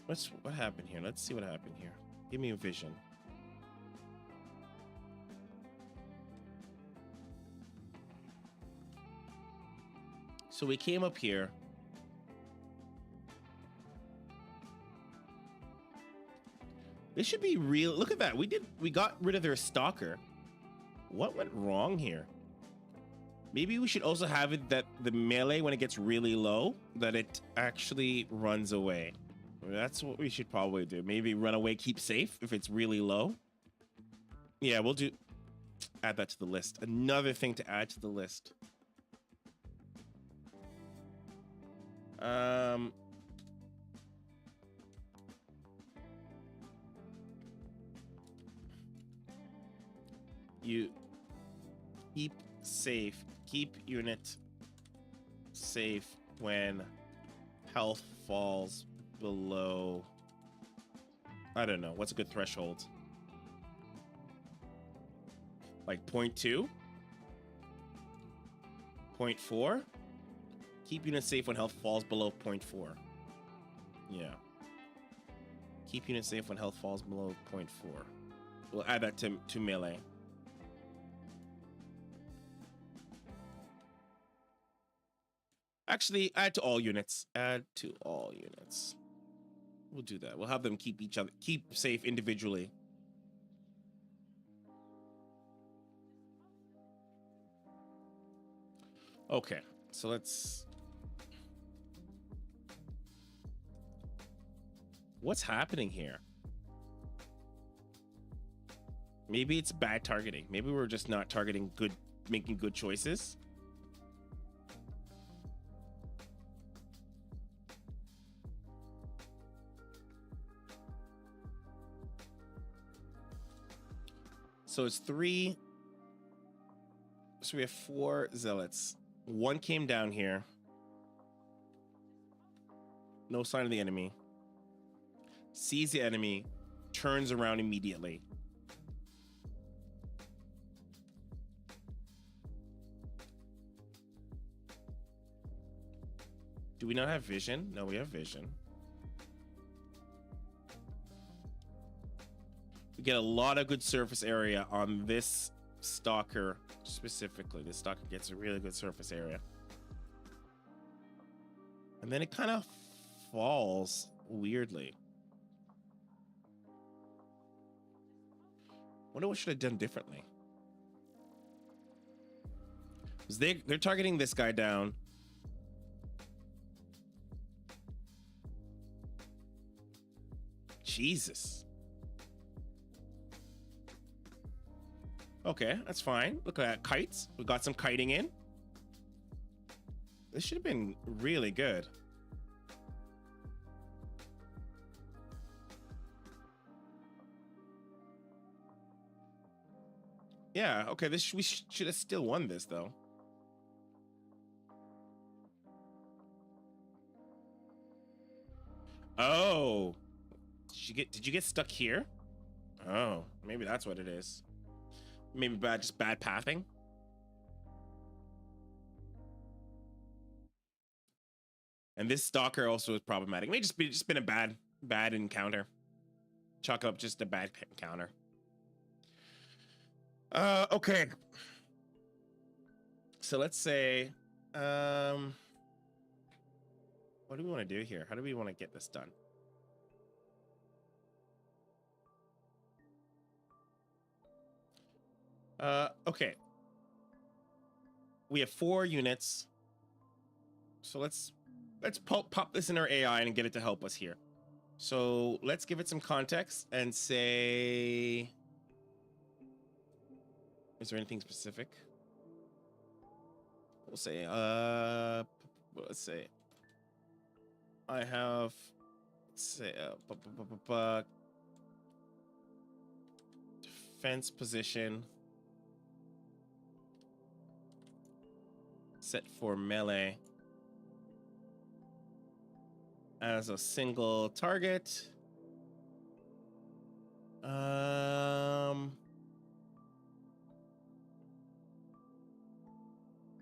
what happened here? Let's see what happened here. Give me a vision. So we came up here. This should be real. Look at that. We got rid of their stalker. What went wrong here? Maybe we should also have it that the melee, when it gets really low, that it actually runs away. That's what we should probably do. Maybe run away, keep safe if it's really low. Yeah, we'll add that to the list. Another thing to add to the list. You keep safe. Keep unit safe when health falls below. I don't know. What's a good threshold? Like 0.2? 0.4? Keep unit safe when health falls below 0.4. Yeah. Keep unit safe when health falls below 0.4. We'll add that to melee. Actually, add to all units. Add to all units. We'll do that. We'll have them keep safe individually. Okay, so let's... What's happening here? Maybe it's bad targeting. Maybe we're just not targeting good, making good choices. So it's 3. So we have 4 zealots. 1 came down here. No sign of the enemy. Sees the enemy. Turns around immediately. Do we not have vision? No, we have vision. We get a lot of good surface area on this stalker specifically. This stalker gets a really good surface area. And then it kind of falls weirdly. Wonder what should have done differently. Because they're targeting this guy down. Jesus. Okay, that's fine. Look at that. Kites. We got some kiting in. This should have been really good. Yeah, okay, we should have still won this, though. Oh. Did you get stuck here? Oh, maybe that's what it is. Maybe just bad pathing. And this stalker also is problematic. May just been a bad encounter. Chalk up just a bad encounter. Okay. So let's say, what do we want to do here? How do we want to get this done? Okay. We have 4 units. So let's pop this in our AI and get it to help us here. So let's give it some context and say, is there anything specific? We'll say, let's say I have, let's say, defense position. set for melee as a single target.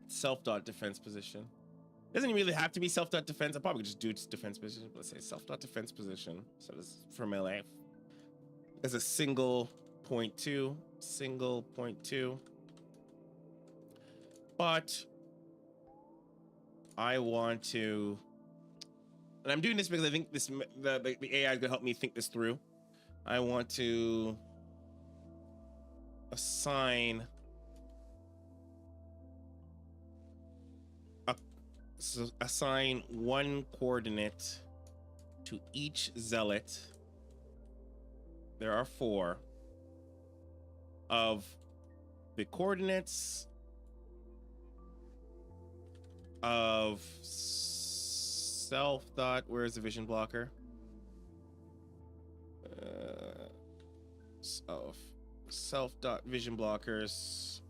Self-dot defense position. Doesn't really have to be self-dot defense. I'll probably just do its defense position. Let's say self-dot defense position. So this is for melee. As a single point two. But I want to, and I'm doing this because I think this the AI is gonna help me think this through. I want to assign one coordinate to each zealot. There are 4 of the coordinates of self dot. Where's the vision blocker? Of self dot vision blockers,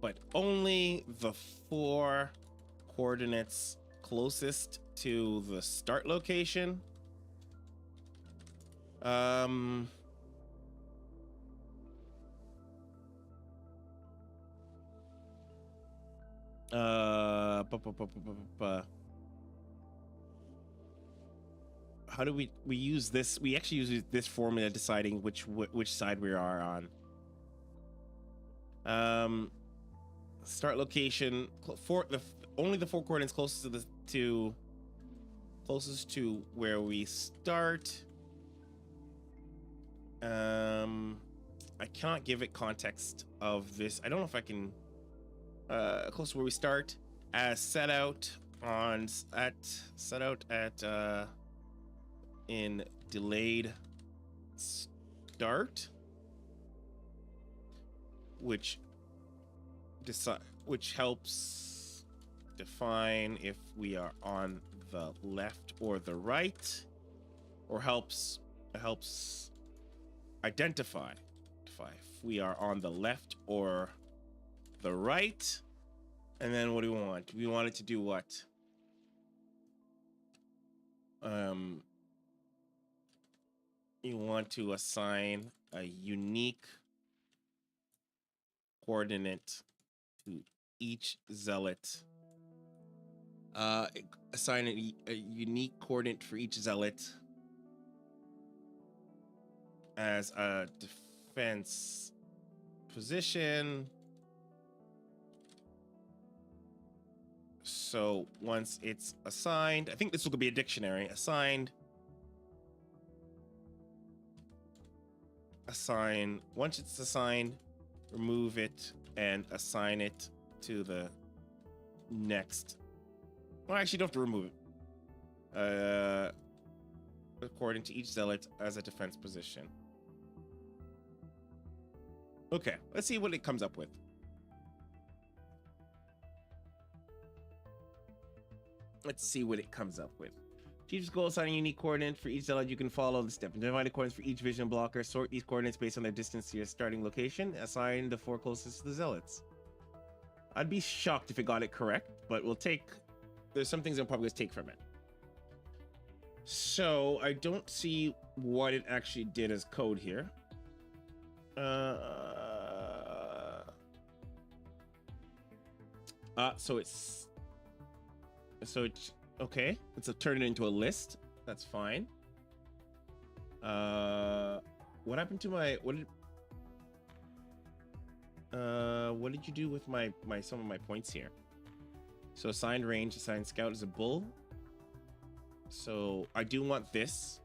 but only the 4 coordinates closest to the start location. How do we use this? We actually use this formula deciding which side we are on. Start location for only the 4 coordinates closest to where we start. I cannot give it context of this. I don't know if I can. Close to where we start, as set out at in delayed start, which helps define if we are on the left or the right, or helps identify if we are on the left or the right. And then what do we want? We want it to do what? You want to assign a unique coordinate to each zealot. Assign a unique coordinate for each zealot as a defense position. So once it's assigned, I think this will be a dictionary. Assign. Once it's assigned, remove it and assign it to the next. Well, actually, you don't have to remove it. According to each zealot as a defense position. Okay, let's see what it comes up with. Chief's goal: assign a unique coordinate for each zealot. You can follow the step. Divide the coordinates for each vision blocker. Sort these coordinates based on their distance to your starting location. Assign the 4 closest to the zealots. I'd be shocked if it got it correct, but we'll take. There's some things I'll probably just take from it. So I don't see what it actually did as code here. So it's okay. It's turn it into a list. That's fine. What happened to my what did you do with my some of my points here? So assigned range, assigned scout is a bull. So I do want this.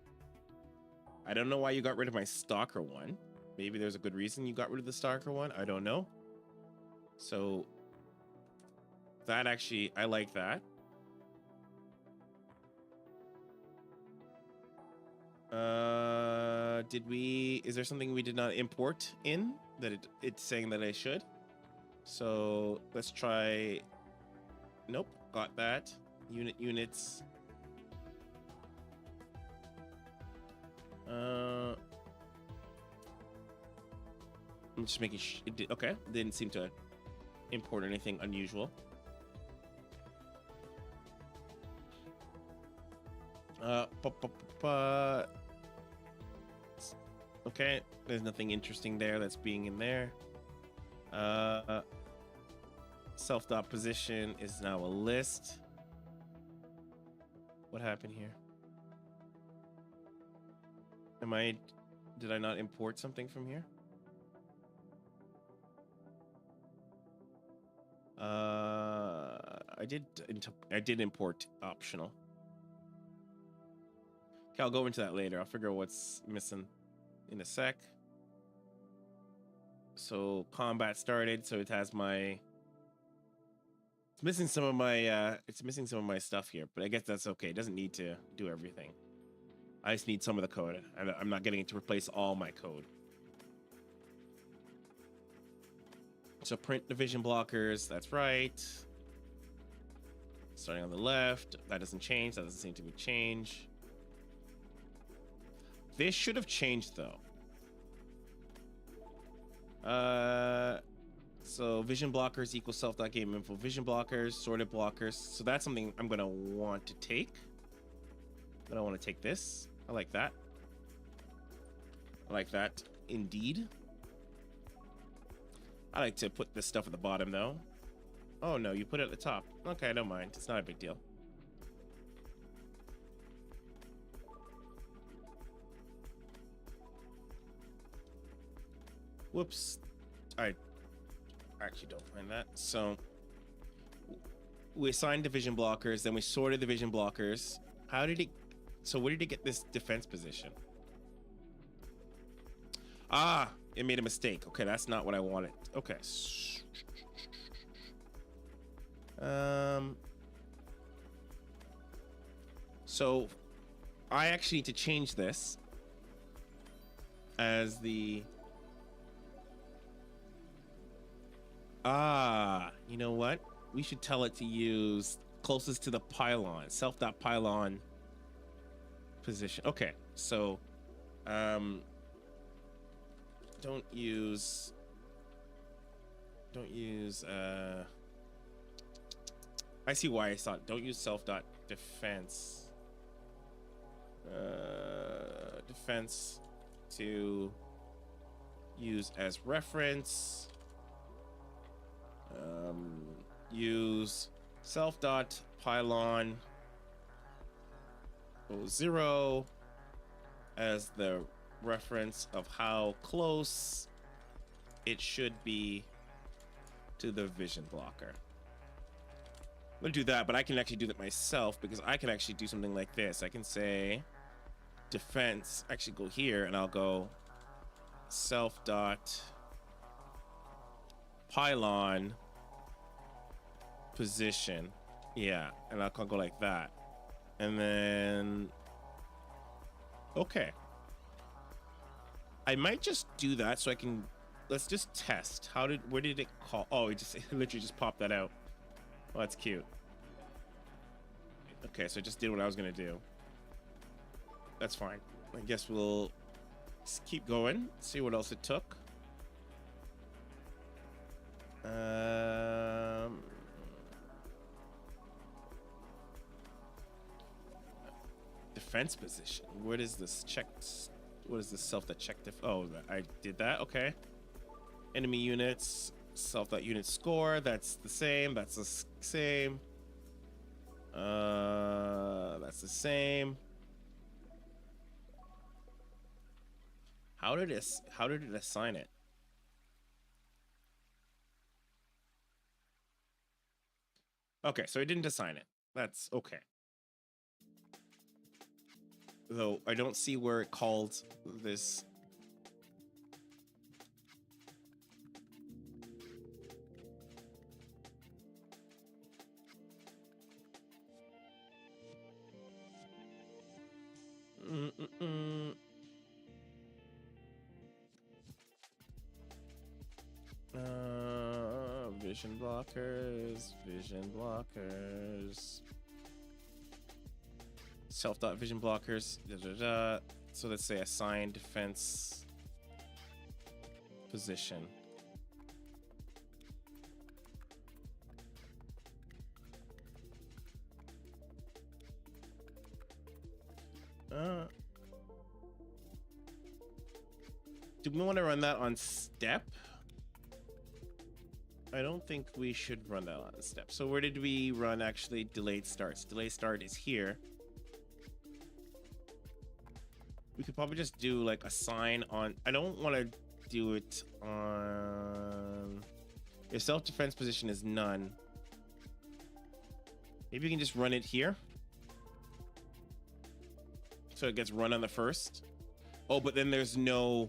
I don't know why you got rid of my stalker one. Maybe there's a good reason you got rid of the stalker one. I don't know. So that actually, I like that. Is there something we did not import in that it's saying that I should? So let's try. Nope, got that. Units. I'm just making okay, didn't seem to import anything unusual. Okay, there's nothing interesting there that's being in there. Self dot position is now a list. What happened here? Did I not import something from here? I did import optional. Okay, I'll go into that later. I'll figure out what's missing in a sec. So combat started, so it has my it's missing some of my stuff here, but I guess that's okay. It doesn't need to do everything. I just need some of the code. I'm not getting it to replace all my code. So print division blockers, that's right. Starting on the left, that doesn't change. That doesn't seem to be change. This should have changed though. So vision blockers equals self.game info. Vision blockers, sorted blockers. So that's something I'm gonna want to take. I want to take this. I like that. I like that indeed. I like to put this stuff at the bottom though. Oh no, you put it at the top. Okay, I don't mind. It's not a big deal. Whoops. I actually don't mind that. So we assigned division blockers, then we sorted division blockers. How did it... So where did it get this defense position? Ah, it made a mistake. Okay, that's not what I wanted. Okay. So I actually need to change this as the... Ah, you know what? We should tell it to use closest to the pylon, self.pylon position. Okay, so don't use I see why I thought don't use self.defense defense to use as reference. Use self.pylon 0 as the reference of how close it should be to the vision blocker. I'm gonna do that, but I can actually do that myself because I can actually do something like this. I can say defense, actually go here and I'll go self.pylon position. Yeah, and I'll go like that. And then okay. I might just do that so I can let's just test. Where did it call? Oh, it literally just popped that out. Oh, that's cute. Okay, so I just did what I was gonna do. That's fine. I guess we'll just keep going, see what else it took. Defense position. What is this checked? What is this self-that-checked? Oh, I did that. Okay. Enemy units, self-that-unit score. That's the same. That's the same. That's the same. How did it assign it? Okay, so it didn't assign it. That's okay. Though I don't see where it called this. Vision blockers. Self.vision blockers. So let's say assign defense position. Do we want to run that on step? I don't think we should run that on step. So where did we run actually delayed starts? Delayed start is here. We could probably just do like a sign on. I don't want to do it on. If self-defense position is none, maybe you can just run it here. So it gets run on the first. Oh, but then there's no.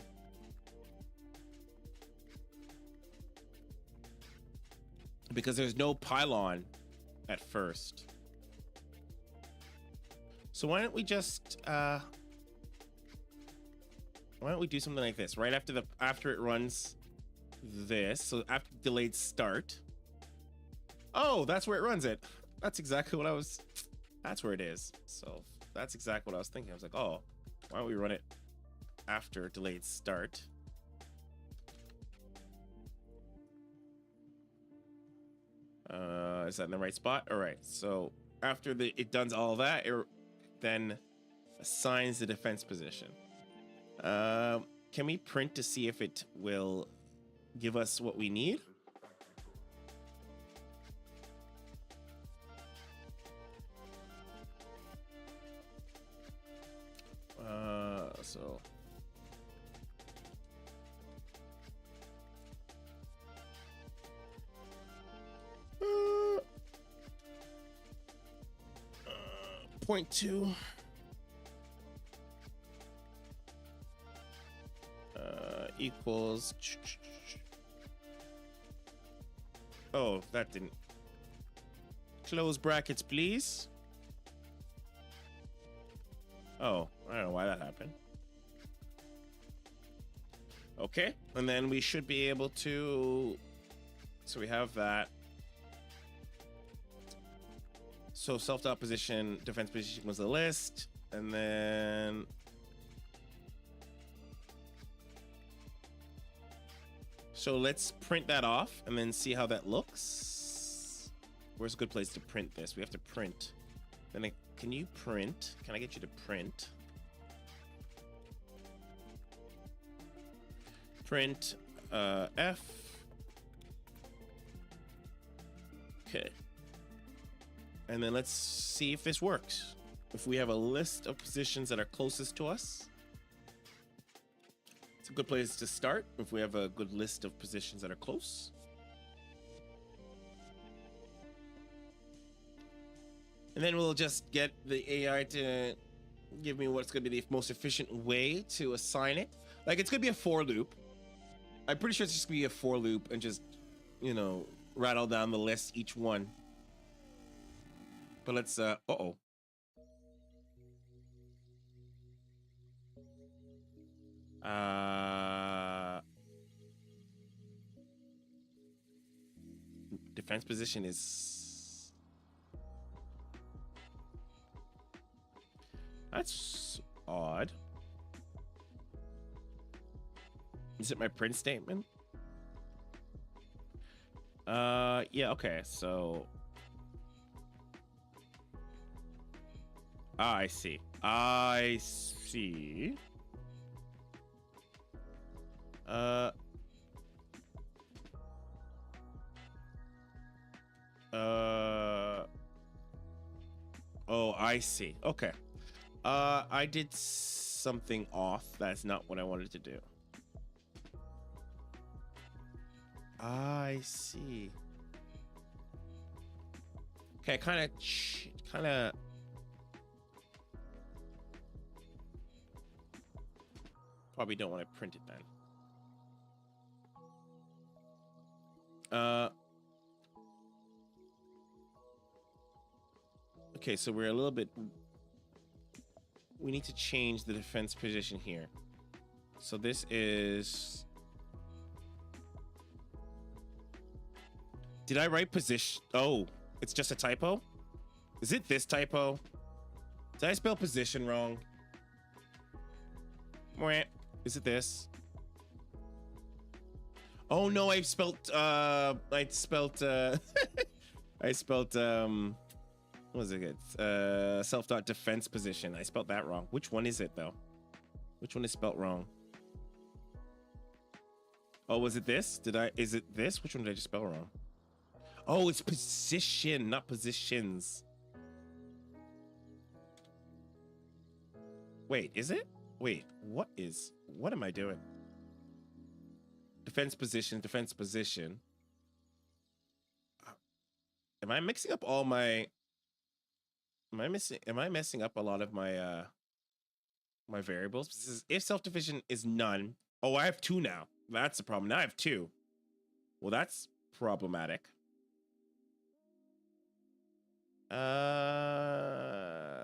Because there's no pylon at first. So why don't we just why don't we do something like this right after it runs this, so after delayed start. Oh, that's where it runs it. That's exactly what that's where it is. So that's exactly what I was thinking. I was like, oh, why don't we run it after delayed start? Is that in the right spot? All right. So after it does all that, it then assigns the defense position. Can we print to see if it will give us what we need? So. Point 2. Equals. Oh, that didn't. Close brackets, please. Oh, I don't know why that happened. Okay, and then we should be able to. So we have that. So self-dot position, defense position was the list, and then so let's print that off and then see how that looks. Where's a good place to print this? We have to print. Then can you print? Can I get you to print? Print F. Okay. And then let's see if this works. If we have a list of positions that are closest to us, it's a good place to start. If we have a good list of positions that are close. And then we'll just get the AI to give me what's going to be the most efficient way to assign it. Like, it's going to be a for loop. I'm pretty sure it's just going to be a for loop and just, you know, rattle down the list, each one. But let's, uh-oh. Defense position is... That's odd. Is it my print statement? Yeah, okay, so... I see. I see. Oh, I see. Okay. I did something off. That's not what I wanted to do. I see. Okay, kind of. Probably don't want to print it then. Okay, so we're a little bit. We need to change the defense position here. So this is. Did I write position? Oh, it's just a typo? Is it this typo? Did I spell position wrong? Is it this? Oh no, I spelt I spelt I spelt what was it? Self dot defense position. I spelt that wrong. Which one is it though? Which one is spelt wrong? Oh, was it this? Is it this? Which one did I just spell wrong? Oh, it's position, not positions. Wait, is it? Wait, what am I doing? Defense position, defense position. Am I mixing up all my... Am I messing up a lot of my my variables? This is, if self-division is none. Oh, I have 2 now. That's the problem. Now I have 2. Well, that's problematic.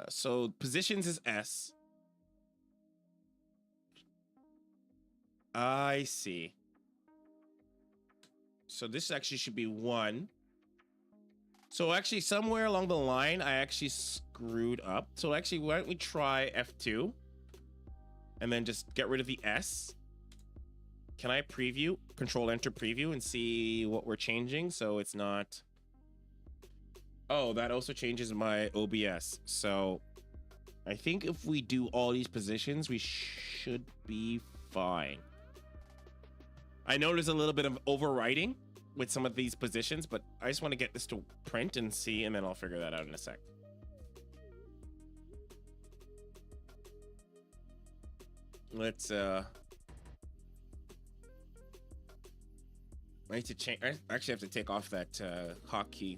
So positions is S. I see. So this actually should be 1. So actually somewhere along the line, I actually screwed up. So actually, why don't we try F2 and then just get rid of the S. Can I preview, control enter preview and see what we're changing? So it's not, oh, that also changes my OBS. So I think if we do all these positions, we should be fine. I know there's a little bit of overwriting with some of these positions, but I just want to get this to print and see, and then I'll figure that out in a sec. Let's I need to change. I actually have to take off that hotkey.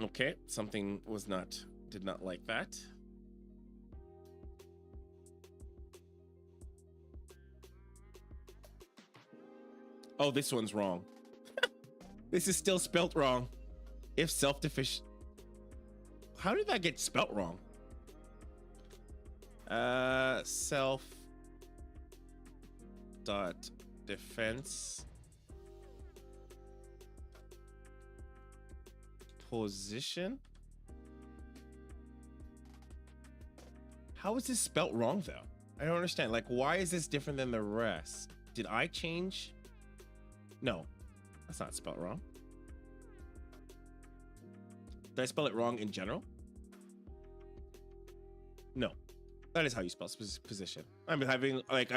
Okay, something did not like that. Oh, this one's wrong. This is still spelt wrong. If self-deficient. How did that get spelt wrong? Self dot defense position. How is this spelt wrong though? I don't understand. Like, why is this different than the rest? Did I change? No, that's not spelt wrong. Did I spell it wrong in general? No, that is how you spell position. I'm having like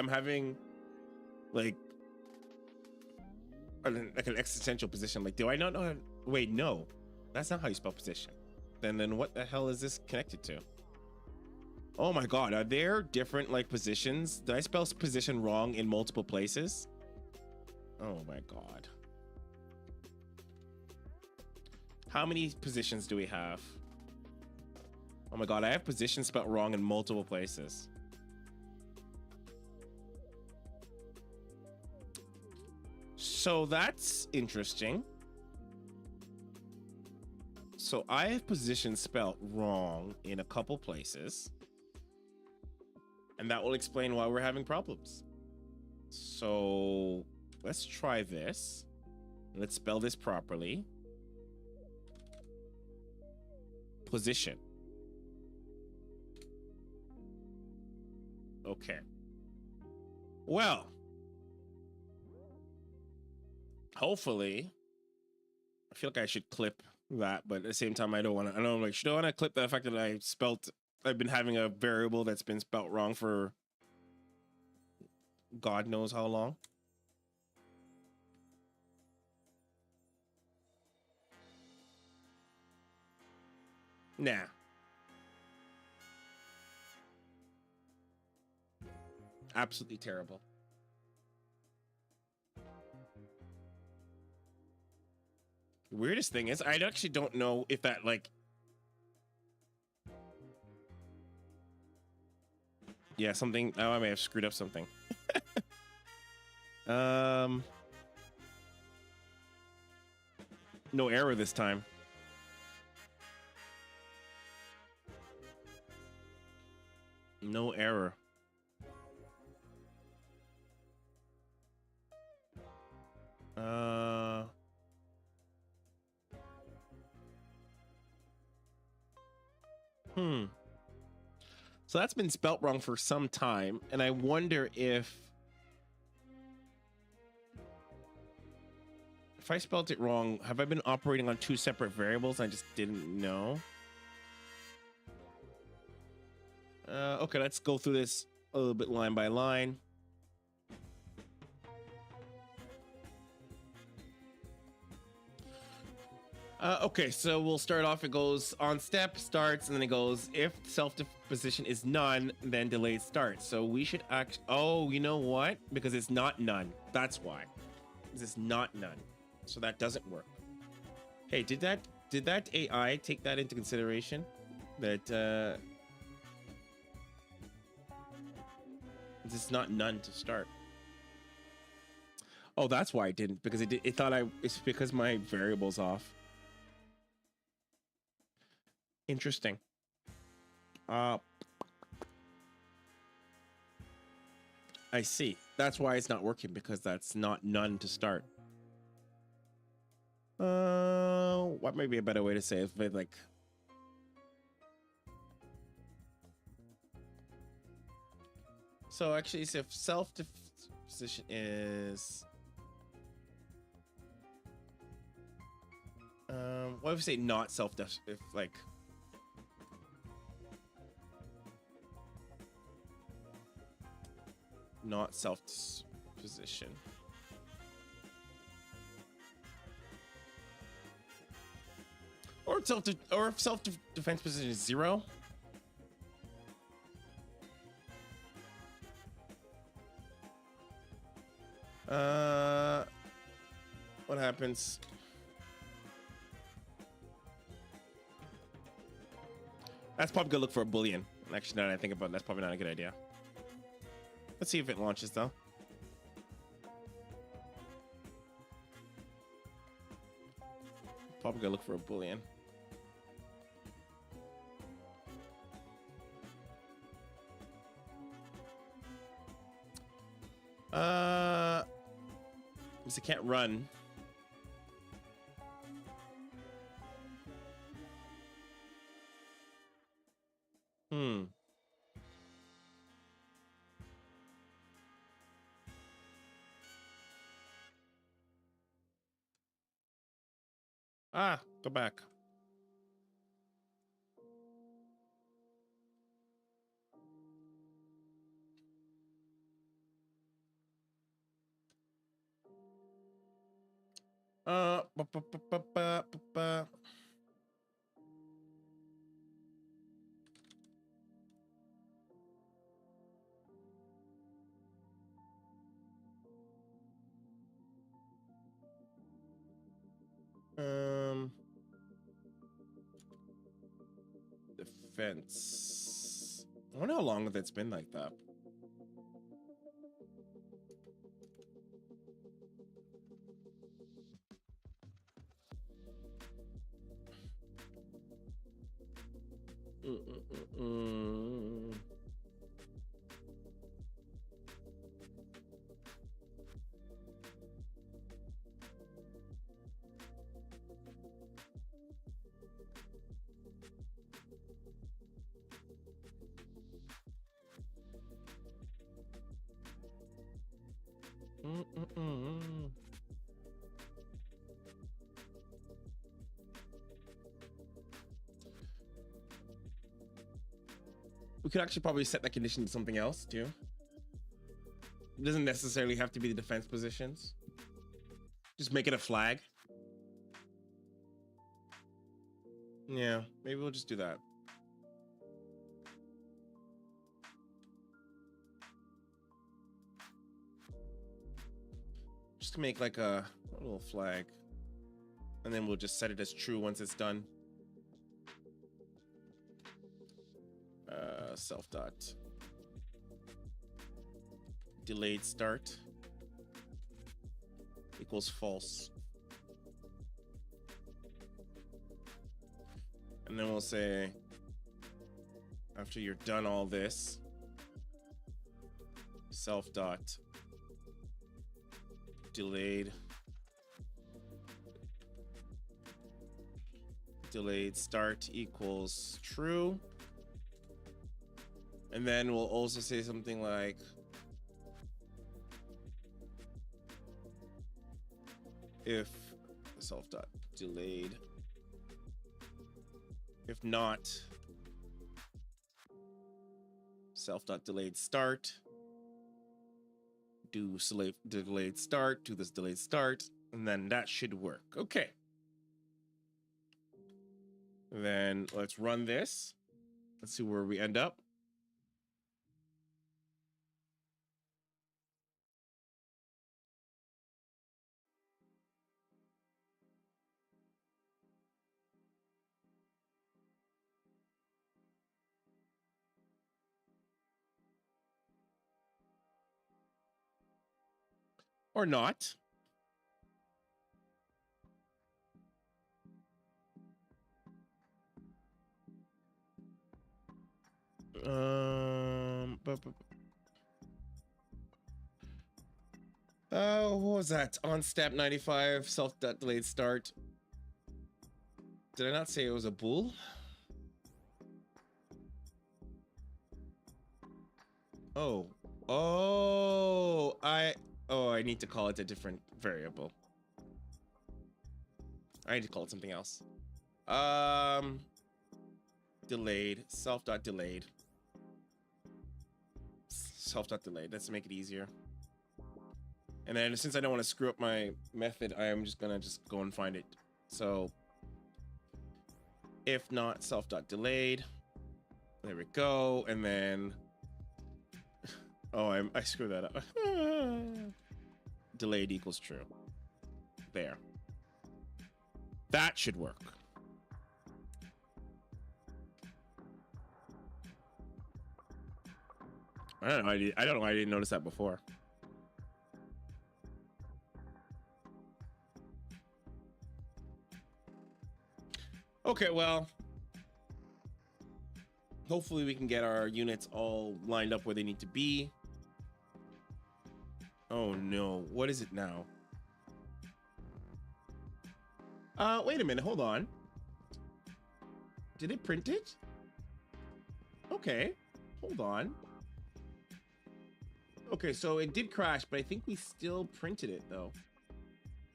an existential position. Like, do I not know how, wait, no, that's not how you spell position. Then what the hell is this connected to? Oh my God, are there different like positions? Did I spell position wrong in multiple places? Oh my God. How many positions do we have? Oh my God, I have position spelled wrong in multiple places. So that's interesting. So I have position spelled wrong in a couple places. And that will explain why we're having problems. So let's try this. Let's spell this properly. Position. Okay. Well, hopefully, I feel like I should clip that, but at the same time, I don't want to clip the fact that I've been having a variable that's been spelt wrong for God knows how long. Nah. Absolutely terrible. The weirdest thing is, I actually don't know if that, like... Yeah, something... Oh, I may have screwed up something. No error this time. No error. So that's been spelt wrong for some time, and I wonder if I spelled it wrong, have I been operating on two separate variables? I just didn't know. Okay, let's go through this a little bit line by line. Okay, so we'll start off. It goes on step, starts, and then it goes if self-position is none, then delayed start. So we should act. Oh, you know what? Because it's not none. That's why. This is not none. So that doesn't work. Hey, did that AI take that into consideration? That this is not none to start. Oh, that's why I didn't, because it thought it's because my variable's off. Interesting. I see. That's why it's not working, because that's not none to start. What may be a better way to say it? If like, so actually, so if self-position is, what if we say not self-def? If like, not self-position. Or if self-defense position is 0. What happens? That's probably gonna look for a Boolean. Actually, now that I think about it, that's probably not a good idea. Let's see if it launches though. Probably gonna look for a Boolean. Because it can't run. Go back. Defense. I wonder how long that's been like that. We could actually probably set that condition to something else too. It doesn't necessarily have to be the defense positions. Just make it a flag. Yeah, maybe we'll just do that. Just to make like a little flag. And then we'll just set it as true once it's done. Self dot delayed start equals false. And then we'll say, after you're done all this, self dot delayed start equals true. And then we'll also say something like, if self dot delayed, if not self dot delayed start, do delayed start, do this delayed start, and then that should work. Okay. Then let's run this. Let's see where we end up. Or not. What was that? On step 95, self-delayed start. Did I not say it was a bool? Oh. I need to call it a different variable. I need to call it something else. Delayed, self.delayed. Self.delayed, let's make it easier. And then since I don't want to screw up my method, I am just gonna go and find it. So if not self.delayed, there we go. And then, oh, I screwed that up. Delayed equals true. There. That should work. I don't know why I didn't notice that before. Okay, well, hopefully we can get our units all lined up where they need to be. Oh no, what is it now? Wait a minute, hold on. Did it print it? Okay, hold on. Okay, so it did crash, but I think we still printed it though.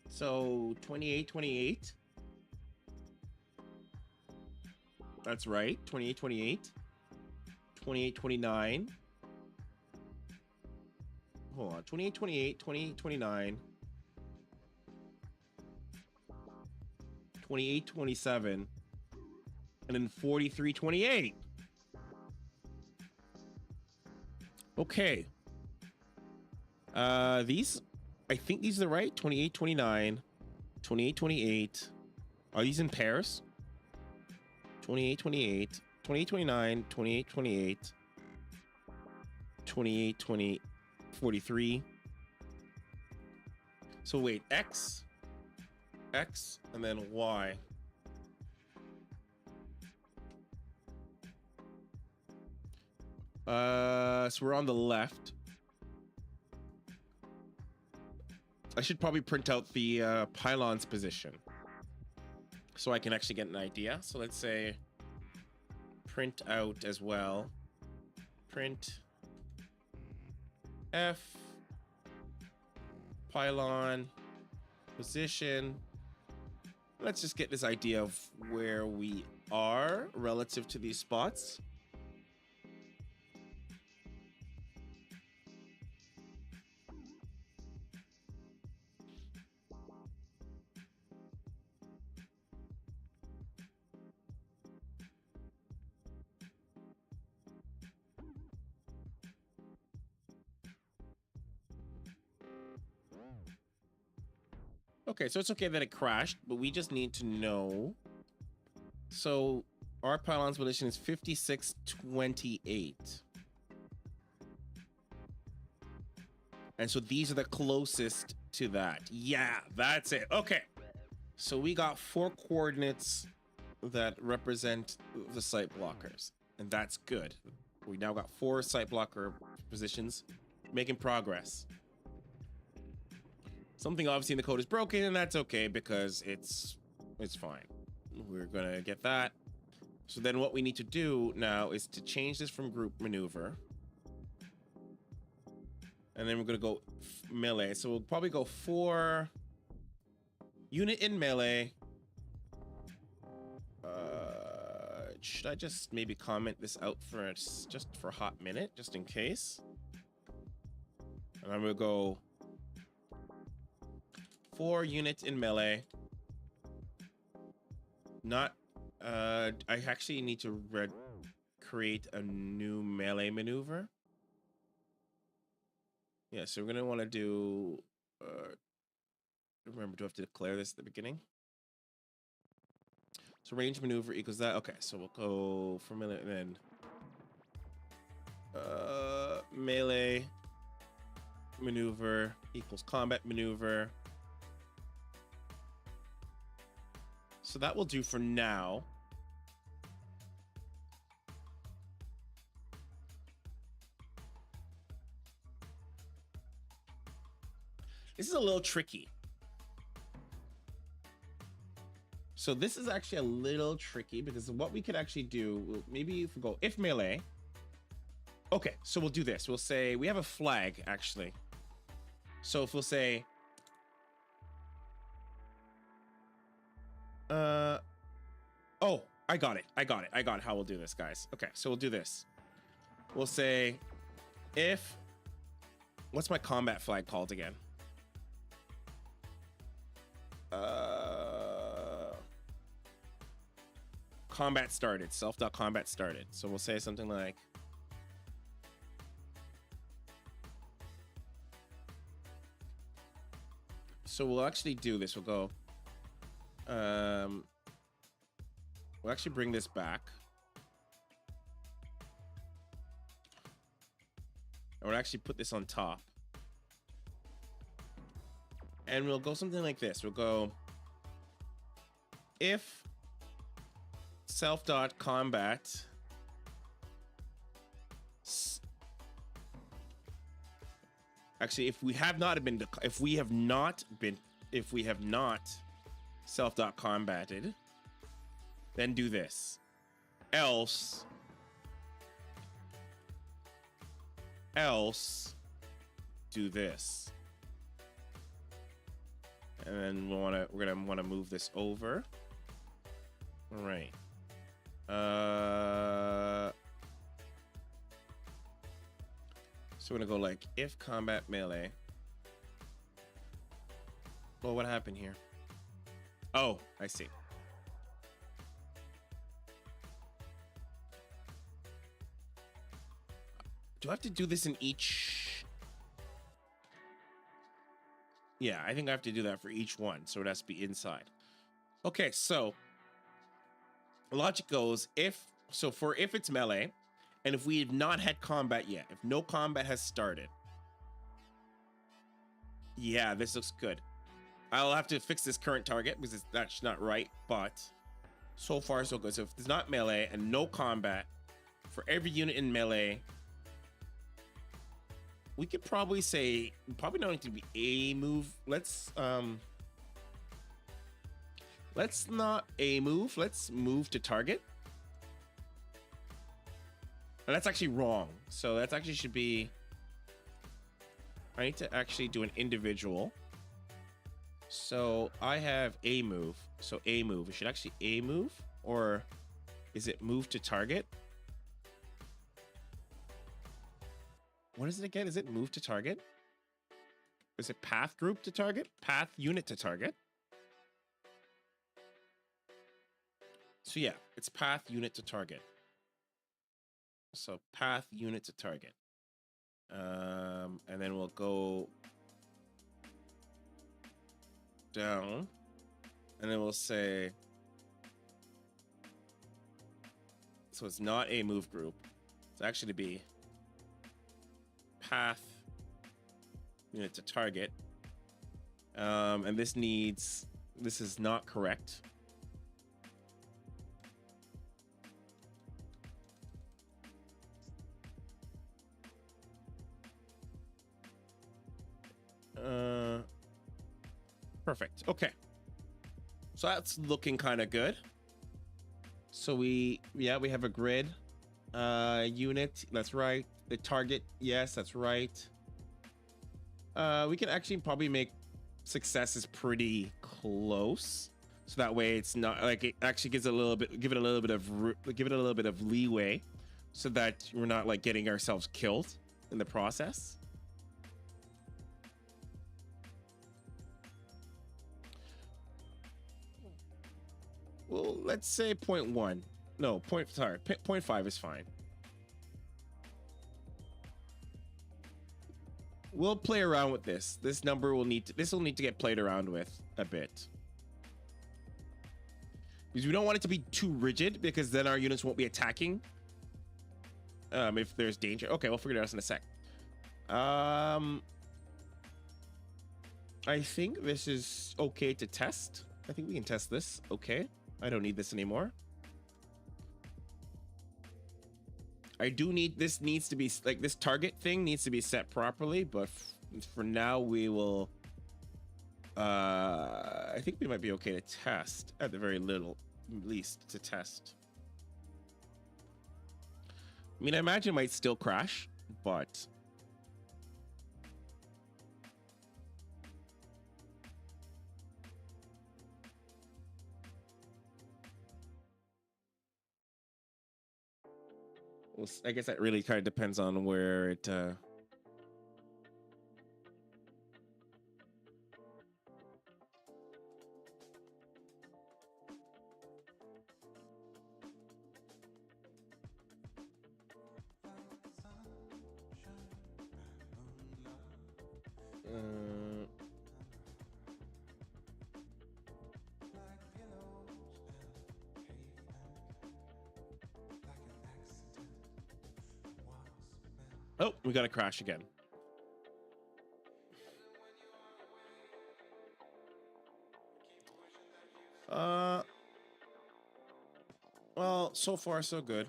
So 2828. That's right, 2828. 2829. Hold on, 2828, 2829. 2827. And then 4328. Okay. These, I think these are the right. 2829, 2828. Are these in pairs? 2828, 2829, 2828, 2820, 43. So wait, X, and then Y. So we're on the left. I should probably print out the pylon's position so I can actually get an idea. So let's say print out as well. Print F pylon position. Let's just get this idea of where we are relative to these spots. Okay, so it's okay that it crashed, but we just need to know. So our pylon's position is 5628. And so these are the closest to that. Yeah, that's it. Okay. So we got 4 coordinates that represent the site blockers, and that's good. We now got 4 site blocker positions, making progress. Something obviously in the code is broken, and that's okay because it's fine. We're gonna get that. So then what we need to do now is to change this from group maneuver. And then we're going to go melee. So we'll probably go 4 unit in melee. Should I just maybe comment this out for just for a hot minute, just in case? And I'm going to go 4 units in melee. Not, I actually need to create a new melee maneuver. Yeah, so we're going to want to do, remember, do I have to declare this at the beginning? So range maneuver equals that. Okay, so we'll go for melee and then melee maneuver equals combat maneuver. So that will do for now. This is a little tricky. So this is actually a little tricky because what we could actually do, maybe if we go if melee. Okay, so we'll do this. We'll say we have a flag actually. So if we'll say, oh, I got it. I got how we'll do this, guys. Okay, so we'll do this. We'll say if, what's my combat flag called again? Combat started, self.combat started. So we'll say something like, so we'll actually do this. We'll go, we'll actually bring this back. And we'll actually put this on top. And we'll go something like this. We'll go if self.combat actually if we have not self.combated, then do this. Else do this. And then we're gonna want to move this over. All right. So we're gonna go like if combat melee. Well, what happened here? Oh, I see. Do I have to do this in each? Yeah, I think I have to do that for each one. So it has to be inside. Okay, so logic goes if it's melee, and if we have not had combat yet, if no combat has started. Yeah, this looks good. I'll have to fix this current target because that's not right, but so far so good. So if it's not melee and no combat, for every unit in melee, we could probably say, probably not need to be a move. Let's not a move. Let's move to target. And that's actually wrong. So that's actually should be, I need to actually do an individual. So I have a move. So a move. It should actually a move, or is it move to target? What is it again? Is it move to target? Is it path group to target? Path unit to target? So yeah, it's path unit to target. So path unit to target. And then we'll go down, and then we'll say, so it's not a move group. It's actually to be path unit to target. And this is not correct. Perfect. Okay. So that's looking kind of good. So we have a grid unit. That's right. The target. Yes, that's right. We can actually probably make successes pretty close. So that way it's not like it actually gives a little bit, give it a little bit of leeway so that we're not like getting ourselves killed in the process. Well, let's say 0.1. No, 0.5 is fine. We'll play around with this. This number will need to, this will need to get played around with a bit. Because we don't want it to be too rigid, because then our units won't be attacking. If there's danger. Okay, we'll figure it out in a sec. I think this is okay to test. I think we can test this. Okay. I don't need this anymore. I do need, this needs to be, like, this target thing needs to be set properly, but for now we will, I think we might be okay to test, at the very least to test. I mean, I imagine it might still crash, but well, I guess that really kind of depends on where it oh, we got to crash again. Well, so far so good.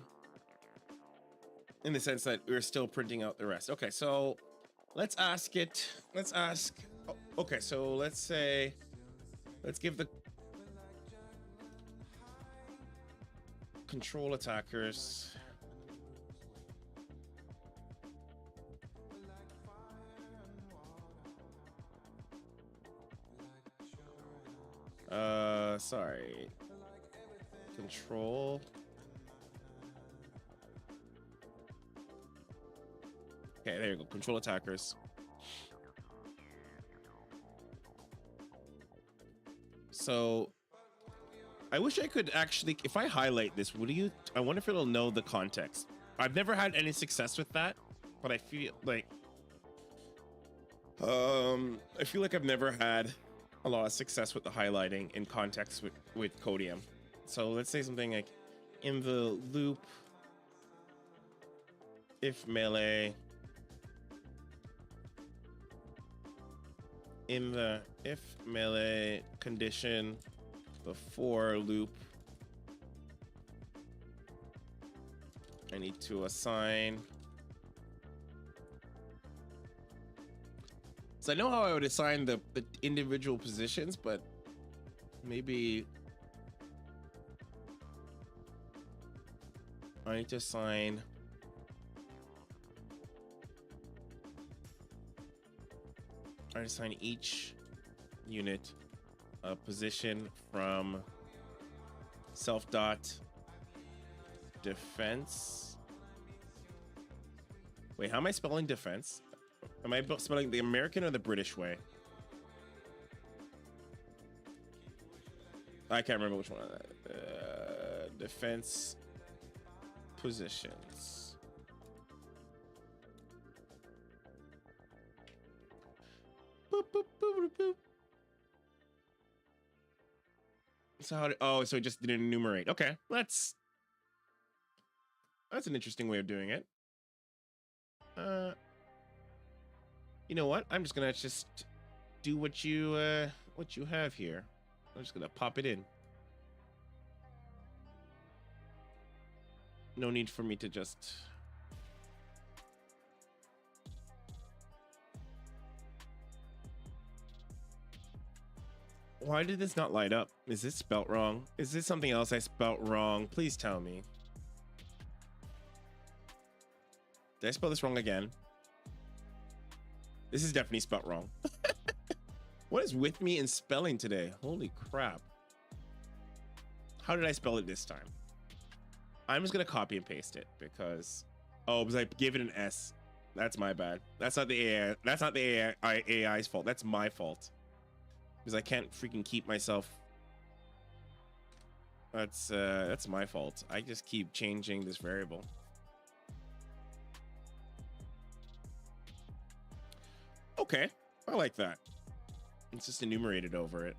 In the sense that we're still printing out the rest. Okay, so let's ask it. Let's ask. Oh, okay, so let's say, let's give the control attackers sorry, control. Okay, there you go. Control attackers. So I wish I could actually, if I highlight this, I wonder if it'll know the context. I've never had any success with that, but I feel like I've never had a lot of success with the highlighting in context with Codium. So let's say something like in the loop, if melee, in the if melee condition before loop, I need to assign. So I know how I would assign the individual positions, but maybe I need to assign each unit a position from self dot defense. Wait, how am I spelling defense? Am I spelling the American or the British way? I can't remember which one. Defense positions. Boop, boop, boop, boop, boop. So so it just didn't enumerate. Okay, that's an interesting way of doing it. You know what? I'm just gonna do what you have here. I'm just gonna pop it in. No need for me to just. Why did this not light up? Is this spelt wrong? Is this something else I spelt wrong? Please tell me. Did I spell this wrong again? This is definitely spelt wrong. What is with me in spelling today? Holy crap. How did I spell it this time? I'm just gonna copy and paste it because, oh, because I gave it an S. That's my bad. That's not the AI. That's not the AI's fault. That's my fault. Because I can't freaking keep myself. That's my fault. I just keep changing this variable. Okay, I like that. It's just enumerated over it.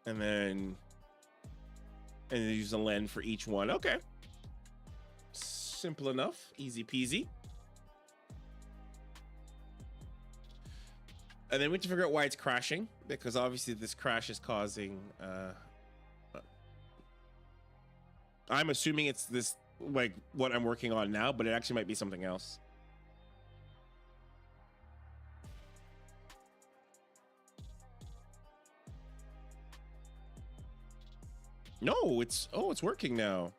And then use a len for each one. Okay. Simple enough. Easy peasy. And then we have to figure out why it's crashing, because obviously this crash is causing I'm assuming it's this, like what I'm working on now, but it actually might be something else. No, it's working now.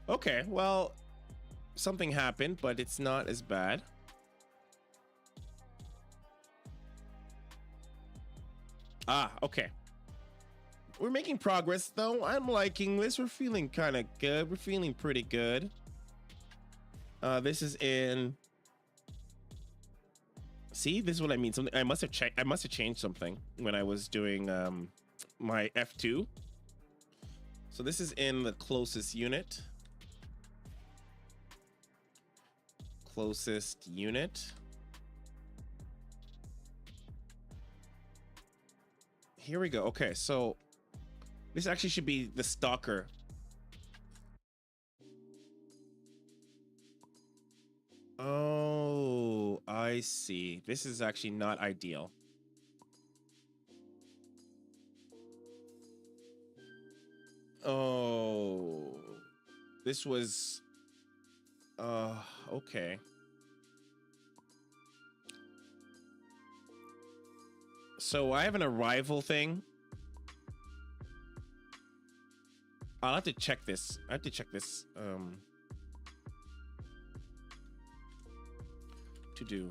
Okay, well, something happened, but it's not as bad. Ah, okay. We're making progress, though. I'm liking this. We're feeling kind of good. We're feeling pretty good. This is in. See, this is what I mean. Something I must have checked. I must have changed something when I was doing my F2. So this is in the closest unit. Closest unit. Here we go. Okay, so this actually should be the stalker. Oh, I see. This is actually not ideal. Oh, this was okay. So I have an arrival thing. I'll have to check this. I have to check this to do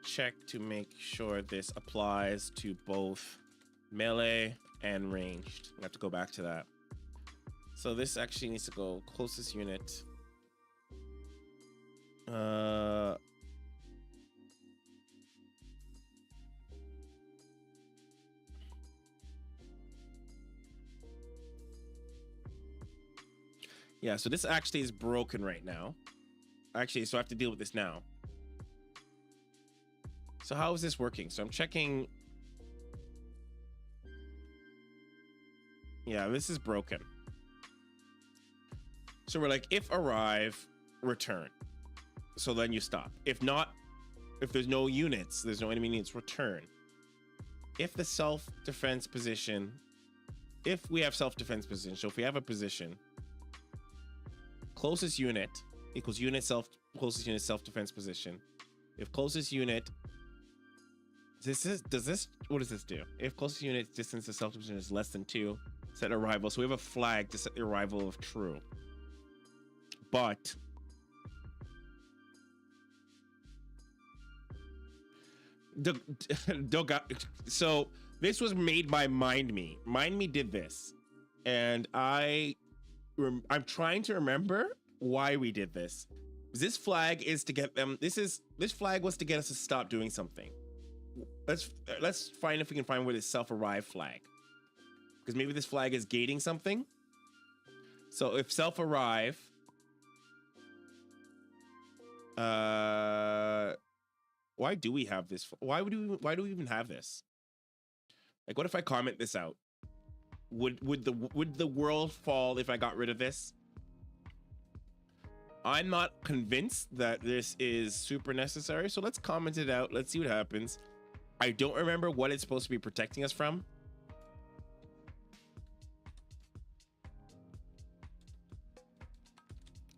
check to make sure this applies to both melee and ranged. I have to go back to that. So this actually needs to go closest unit. Yeah, so this actually is broken right now. Actually, so I have to deal with this now. So how is this working? So I'm checking. Yeah, this is broken. So we're like, if arrive, return. So then you stop. If not, if there's no units, there's no enemy units, return. If the self-defense position, if we have self-defense position, so if we have a position, closest unit equals closest unit self-defense position. If closest unit, what does this do? If closest unit distance to self-defense is less than 2, set arrival. So we have a flag to set the arrival of true. But so this was made by MindMe. MindMe did this, and I'm trying to remember why we did this. This flag is to get them. This flag was to get us to stop doing something. Let's find if we can find where this self-arrive flag, because maybe this flag is gating something. So if self-arrive, why do we have this? Why do we even have this? Like, what if I comment this out? Would the world fall if I got rid of this? I'm not convinced that this is super necessary, so let's comment it out. Let's see what happens. I don't remember what it's supposed to be protecting us from.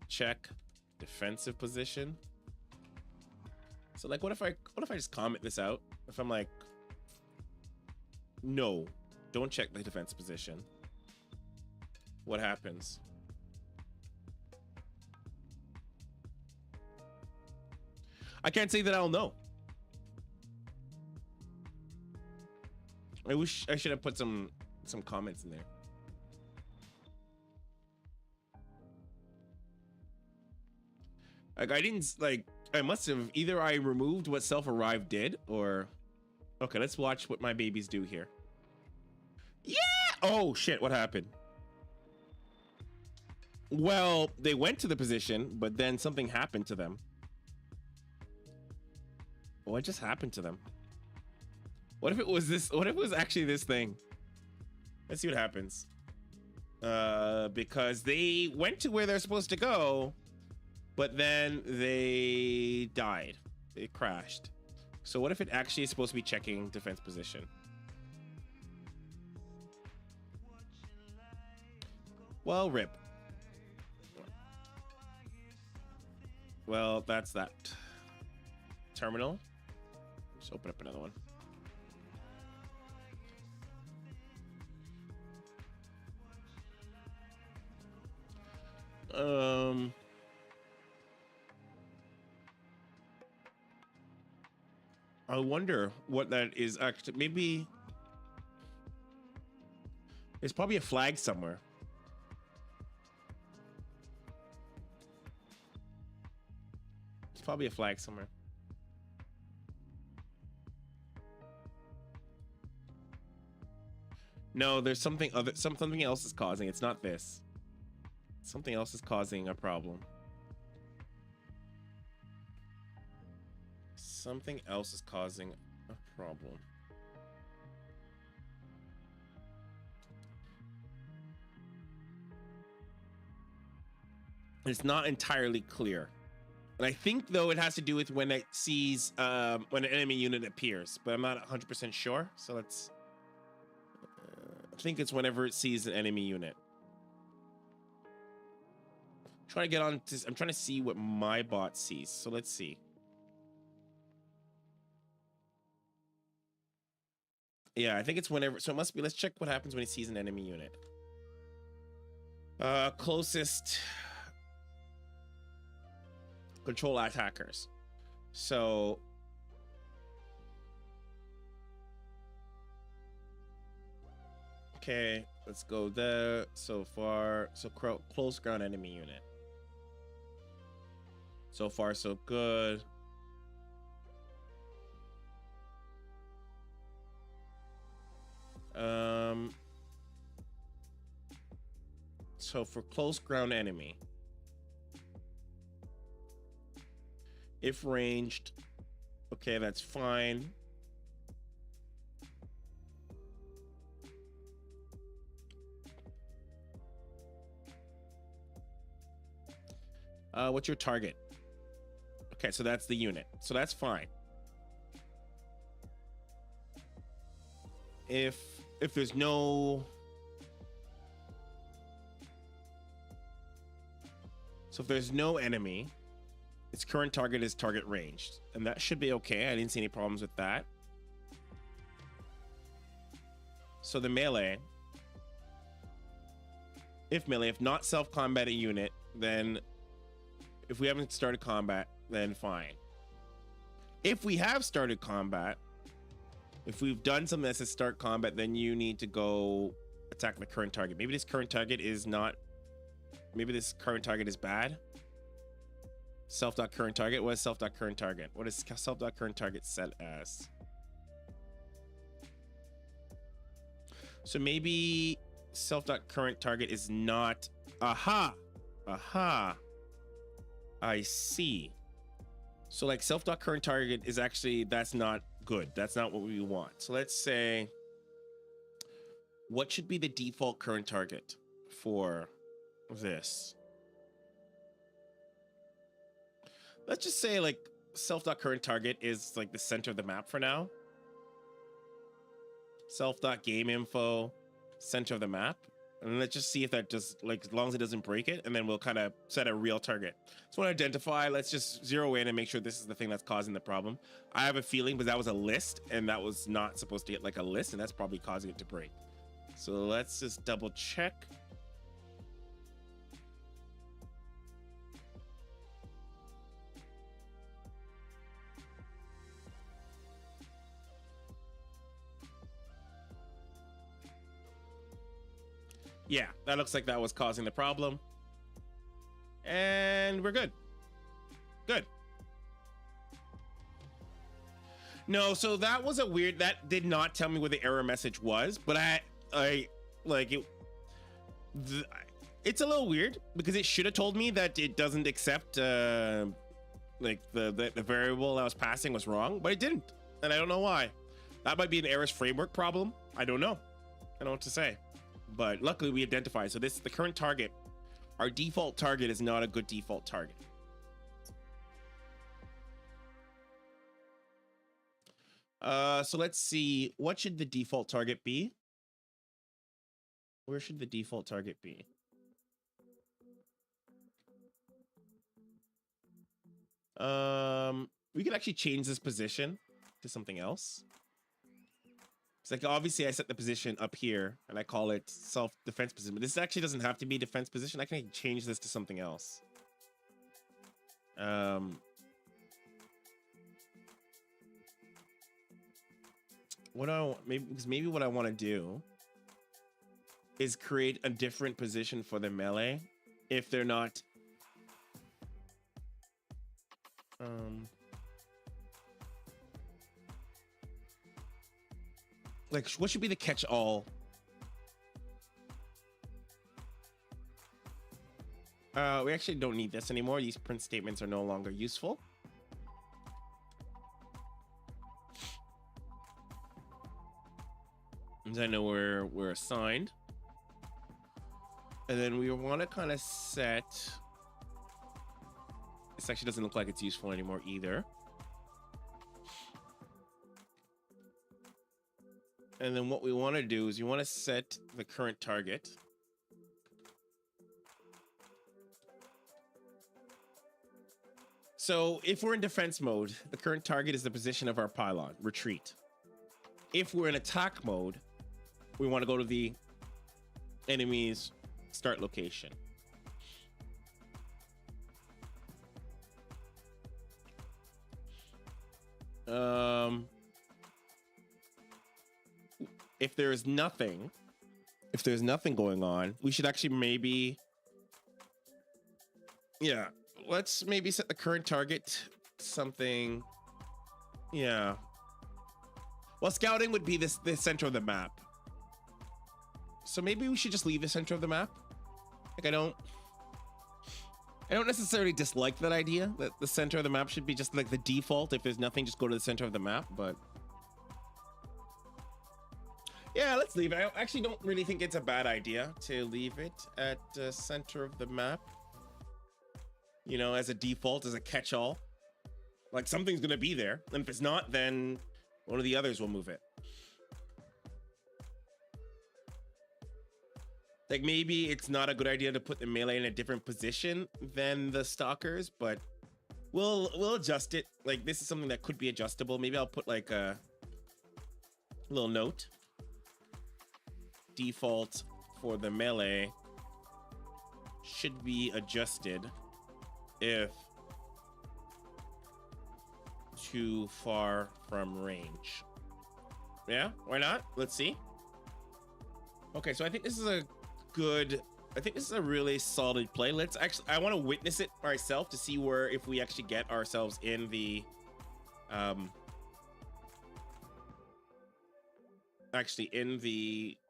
Check defensive position. So like, what if I just comment this out? If I'm like, no, don't check the defense position. What happens? I can't say that I'll know. I wish I should have put some comments in there. Like I didn't like. I must have either I removed what self-arrive did or. Okay, let's watch what my babies do here. Yeah! Oh shit! What happened? Well, they went to the position, but then something happened to them. What just happened to them? What if it was this? What if it was actually this thing? Let's see what happens. Because they went to where they're supposed to go, but then they died. They crashed. So what if it actually is supposed to be checking defense position? Well, rip. Well, that's that. Terminal. Just open up another one. I wonder what that is actually. Maybe there's probably a flag somewhere. There's probably a flag somewhere. No, there's something other. Something else is causing. It's not this. Something else is causing a problem. Something else is causing a problem. It's not entirely clear. And I think, though, it has to do with when it sees when an enemy unit appears, but I'm not 100% sure. So let's. I think it's whenever it sees an enemy unit. Trying to get on to, I'm trying to see what my bot sees. So let's see. Yeah, I think it's whenever. So it must be. Let's check what happens when it sees an enemy unit. Closest control attackers. So okay, let's go there. So far, so close ground enemy unit. So far, so good. So for close ground enemy, if ranged, okay, that's fine. What's your target? Okay, so that's the unit. So that's fine. If there's no, so if there's no enemy, its current target is target ranged, and that should be okay. I didn't see any problems with that. So the melee, if not self-combated unit, then if we haven't started combat, then fine. If we have started combat, if we've done something that says start combat, then you need to go attack the current target. Maybe this current target is not, maybe this current target is bad. Self.current target. What is self.current target? What is self.current target set as? So maybe self.current target is not. Aha. I see. So like self.current target is actually, that's not good. That's not what we want. So let's say, what should be the default current target for this? Let's just say like self.current target is like the center of the map for now. Self.game info, center of the map. And let's just see if that just, like, as long as it doesn't break it, and then we'll kind of set a real target. So want to identify, let's just zero in and make sure this is the thing that's causing the problem. I have a feeling, but that was a list, and that was not supposed to get like a list, and that's probably causing it to break. So let's just double check. Yeah, that looks like that was causing the problem. And we're good. Good. No, so that was a weird, that did not tell me what the error message was, but I like it. It's a little weird because it should have told me that it doesn't accept like the variable I was passing was wrong, but it didn't. And I don't know why. That might be an errors framework problem. I don't know. I don't know what to say. But luckily we identified. So this is the current target. Our default target is not a good default target. So let's see. What should the default target be? Where should the default target be? We could actually change this position to something else. It's like, obviously I set the position up here and I call it self-defense position, but this actually doesn't have to be defense position. I can change this to something else. Maybe what I want to do is create a different position for the melee if they're not like, what should be the catch-all? We actually don't need this anymore. These print statements are no longer useful. As I know we're assigned. And then we want to kind of set... This actually doesn't look like it's useful anymore either. And then what we want to do is you want to set the current target. So if we're in defense mode, the current target is the position of our pylon, retreat. If we're in attack mode, we want to go to the enemy's start location. If there's nothing going on, we should actually maybe, yeah, let's maybe set the current target something. Yeah. Well, scouting would be the center of the map. So maybe we should just leave the center of the map. Like, I don't necessarily dislike that idea that the center of the map should be just like the default. If there's nothing, just go to the center of the map. But yeah, let's leave it. I actually don't really think it's a bad idea to leave it at the center of the map. You know, as a default, as a catch-all. Like, something's gonna be there. And if it's not, then one of the others will move it. Like, maybe it's not a good idea to put the melee in a different position than the stalkers, but we'll adjust it. Like, this is something that could be adjustable. Maybe I'll put like a little note. Default for the melee should be adjusted if too far from range. Yeah, why not? Let's see. Okay, so I think this is a really solid play. Let's actually, I want to witness it myself to see if we actually get ourselves in the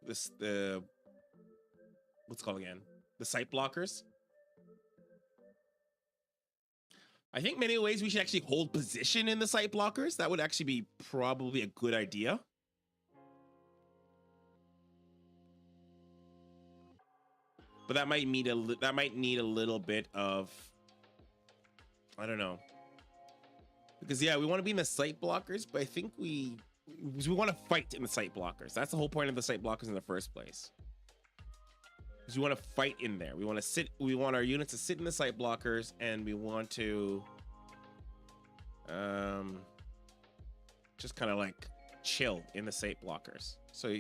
what's it called again? The sight blockers. I think many ways we should actually hold position in the sight blockers. That would actually be probably a good idea. But that might need a little bit of, I don't know. Because yeah, we want to be in the sight blockers, but I think we want to fight in the sight blockers. That's the whole point of the sight blockers in the first place. because we want to fight in there. We want to sit. We want our units to sit in the site blockers, and we want to just kind of like chill in the site blockers. So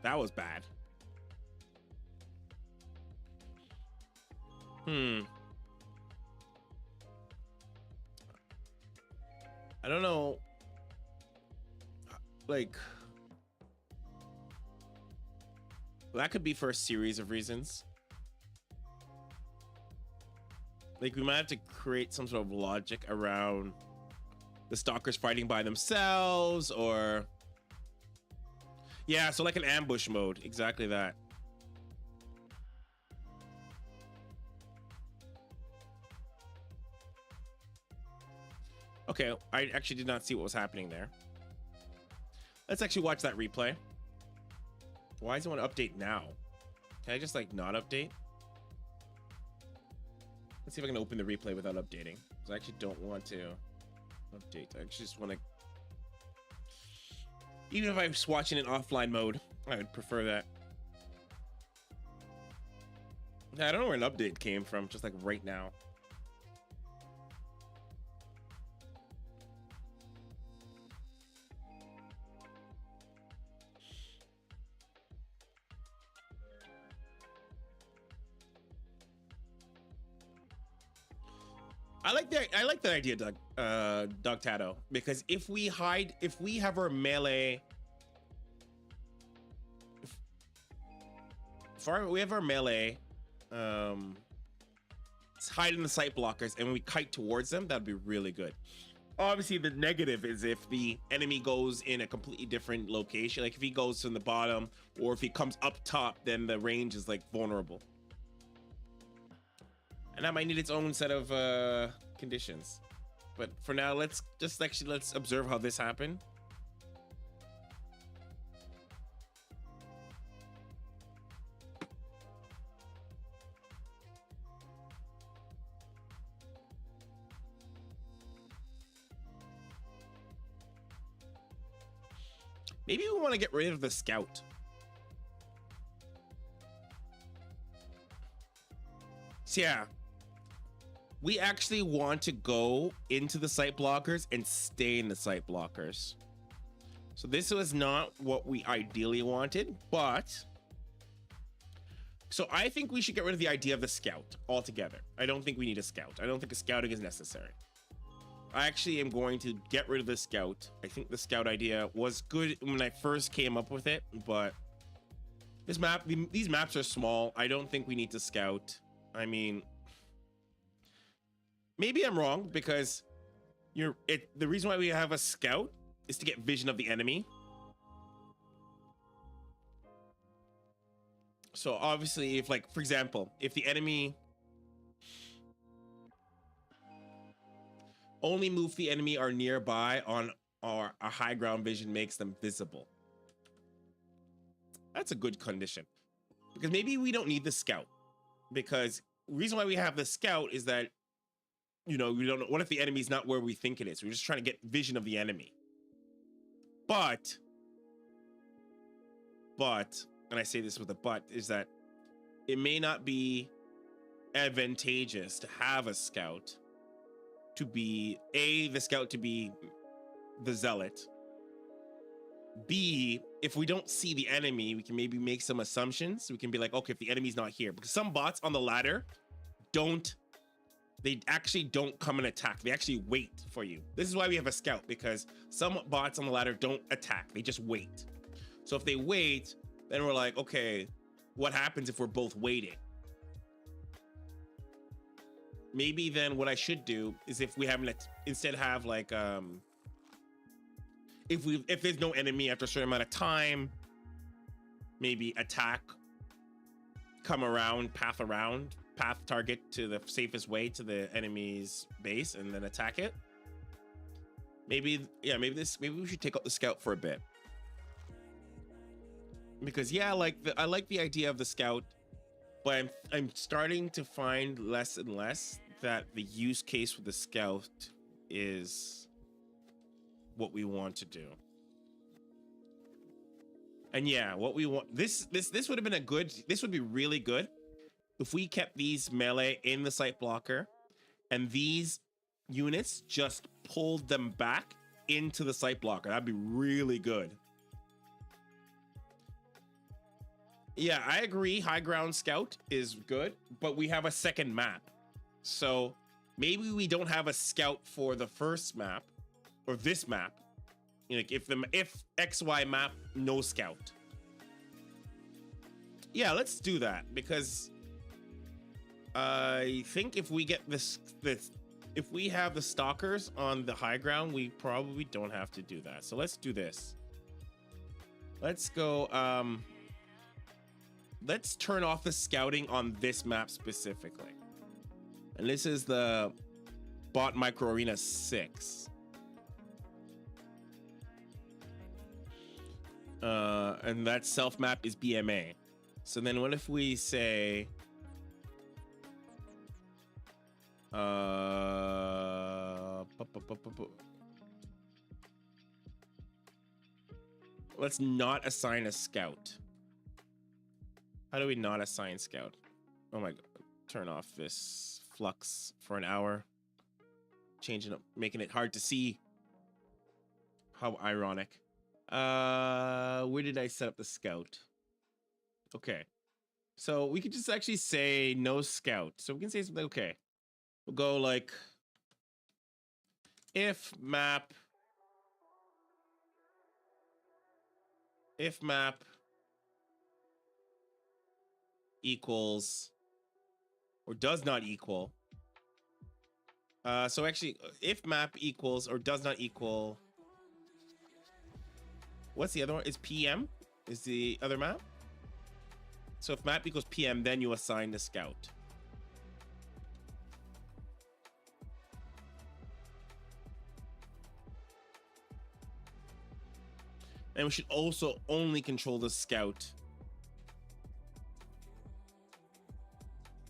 that was bad. I don't know. Like, that could be for a series of reasons. Like, we might have to create some sort of logic around the stalkers fighting by themselves, or yeah, so like an ambush mode, exactly that. Okay, I actually did not see what was happening there. Let's actually watch that replay. Why does it want to update now? Can I just like not update? Let's see if I can open the replay without updating, because I actually don't want to update. I actually just want to, even if I was watching in offline mode, I would prefer that. I don't know where an update came from, just like right now. I like that idea, Doug Tato, because if we have our melee, we have our melee, hide in the site blockers, and when we kite towards them, that'd be really good. Obviously, the negative is if the enemy goes in a completely different location, like if he goes from the bottom or if he comes up top, then the range is like vulnerable. And that might need its own set of conditions. But for now, let's observe how this happened. Maybe we want to get rid of the scout. So yeah. We actually want to go into the site blockers and stay in the site blockers. So this was not what we ideally wanted, but so I think we should get rid of the idea of the scout altogether. I don't think we need a scout. I don't think a scouting is necessary. I actually am going to get rid of the scout. I think the scout idea was good when I first came up with it, but this map, these maps are small. I don't think we need to scout. I mean, maybe I'm wrong, because the reason why we have a scout is to get vision of the enemy. So obviously, if like, for example, if the enemy only move the enemy are nearby on our high ground vision makes them visible. That's a good condition, because maybe we don't need the scout, because the reason why we have the scout is that, you know, we don't know, what if the enemy's not where we think it is? We're just trying to get vision of the enemy. But, and I say this with a but, is that it may not be advantageous to have a scout to be, the scout to be the zealot. B, if we don't see the enemy, we can maybe make some assumptions. We can be like, okay, if the enemy's not here, because some bots on the ladder they actually don't come and attack. They actually wait for you. This is why we have a scout, because some bots on the ladder don't attack. They just wait. So if they wait, then we're like, okay, what happens if we're both waiting? Maybe then what I should do is, if we haven't, instead have like, if there's no enemy after a certain amount of time, maybe attack, come around, path target to the safest way to the enemy's base, and then attack it. Maybe, yeah, maybe we should take out the scout for a bit, because yeah, I like the idea of the scout, but I'm starting to find less and less that the use case for the scout is what we want to do. And yeah, what we want, this would have been a good, this would be really good if we kept these melee in the site blocker and these units just pulled them back into the site blocker. That'd be really good. Yeah, I agree. High ground scout is good, but we have a second map. So maybe we don't have a scout for the first map or this map. You know, if XY map, no scout. Yeah, let's do that, because I think if we get this, if we have the stalkers on the high ground, we probably don't have to do that. So let's do this. Let's go, let's turn off the scouting on this map specifically. And this is the Bot Micro Arena 6. And that self map is BMA. So then what if we say, let's not assign a scout. How do we not assign scout? Oh my God, turn off this flux for an hour. Changing up, making it hard to see. How ironic. Where did I set up the scout? Okay. So we could just actually say no scout. So we can say something, okay. We'll go like if map equals or does not equal. So actually if map equals or does not equal, what's the other one? Is PM is the other map? So if map equals PM, then you assign the scout. And we should also only control the scout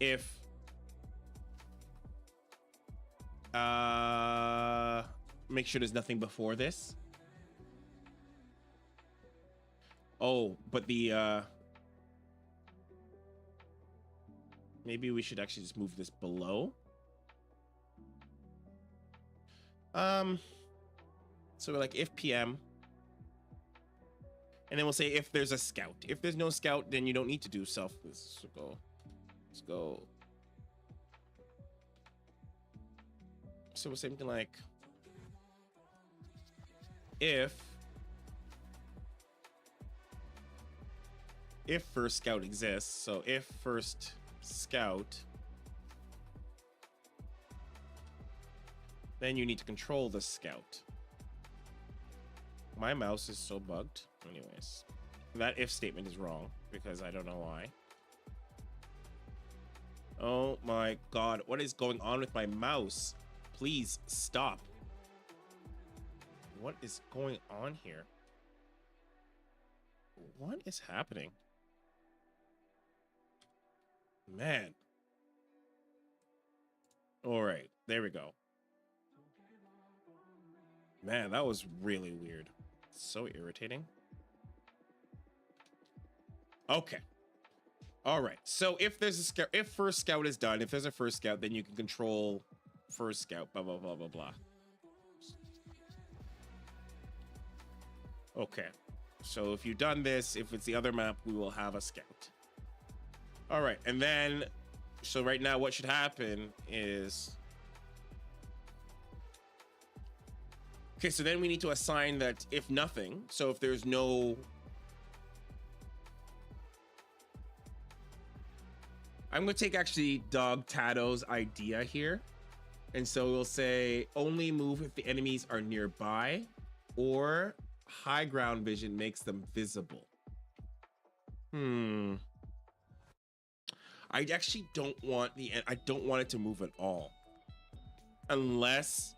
if make sure there's nothing before this. Oh, but the maybe we should actually just move this below. So we're like if PM, and then we'll say if there's a scout. If there's no scout, then you don't need to do self. Let's go. So we'll say something like if first scout exists. So if first scout, then you need to control the scout. My mouse is so bugged. Anyways, that if statement is wrong because I don't know why. Oh my God, what is going on with my mouse? Please stop. What is going on here? What is happening? Man. All right, there we go. Man, that was really weird. So irritating. Okay. All right. So if there's a scout, if first scout is done, if there's a first scout, then you can control first scout, blah, blah, blah, blah, blah. Okay. So if you've done this, if it's the other map, we will have a scout. All right. And then, so right now what should happen is, okay, so then we need to assign that if nothing. So if there's no, I'm going to take actually Dog Tato's idea here. And so we'll say only move if the enemies are nearby or high ground vision makes them visible. I actually don't want I don't want it to move at all. Unless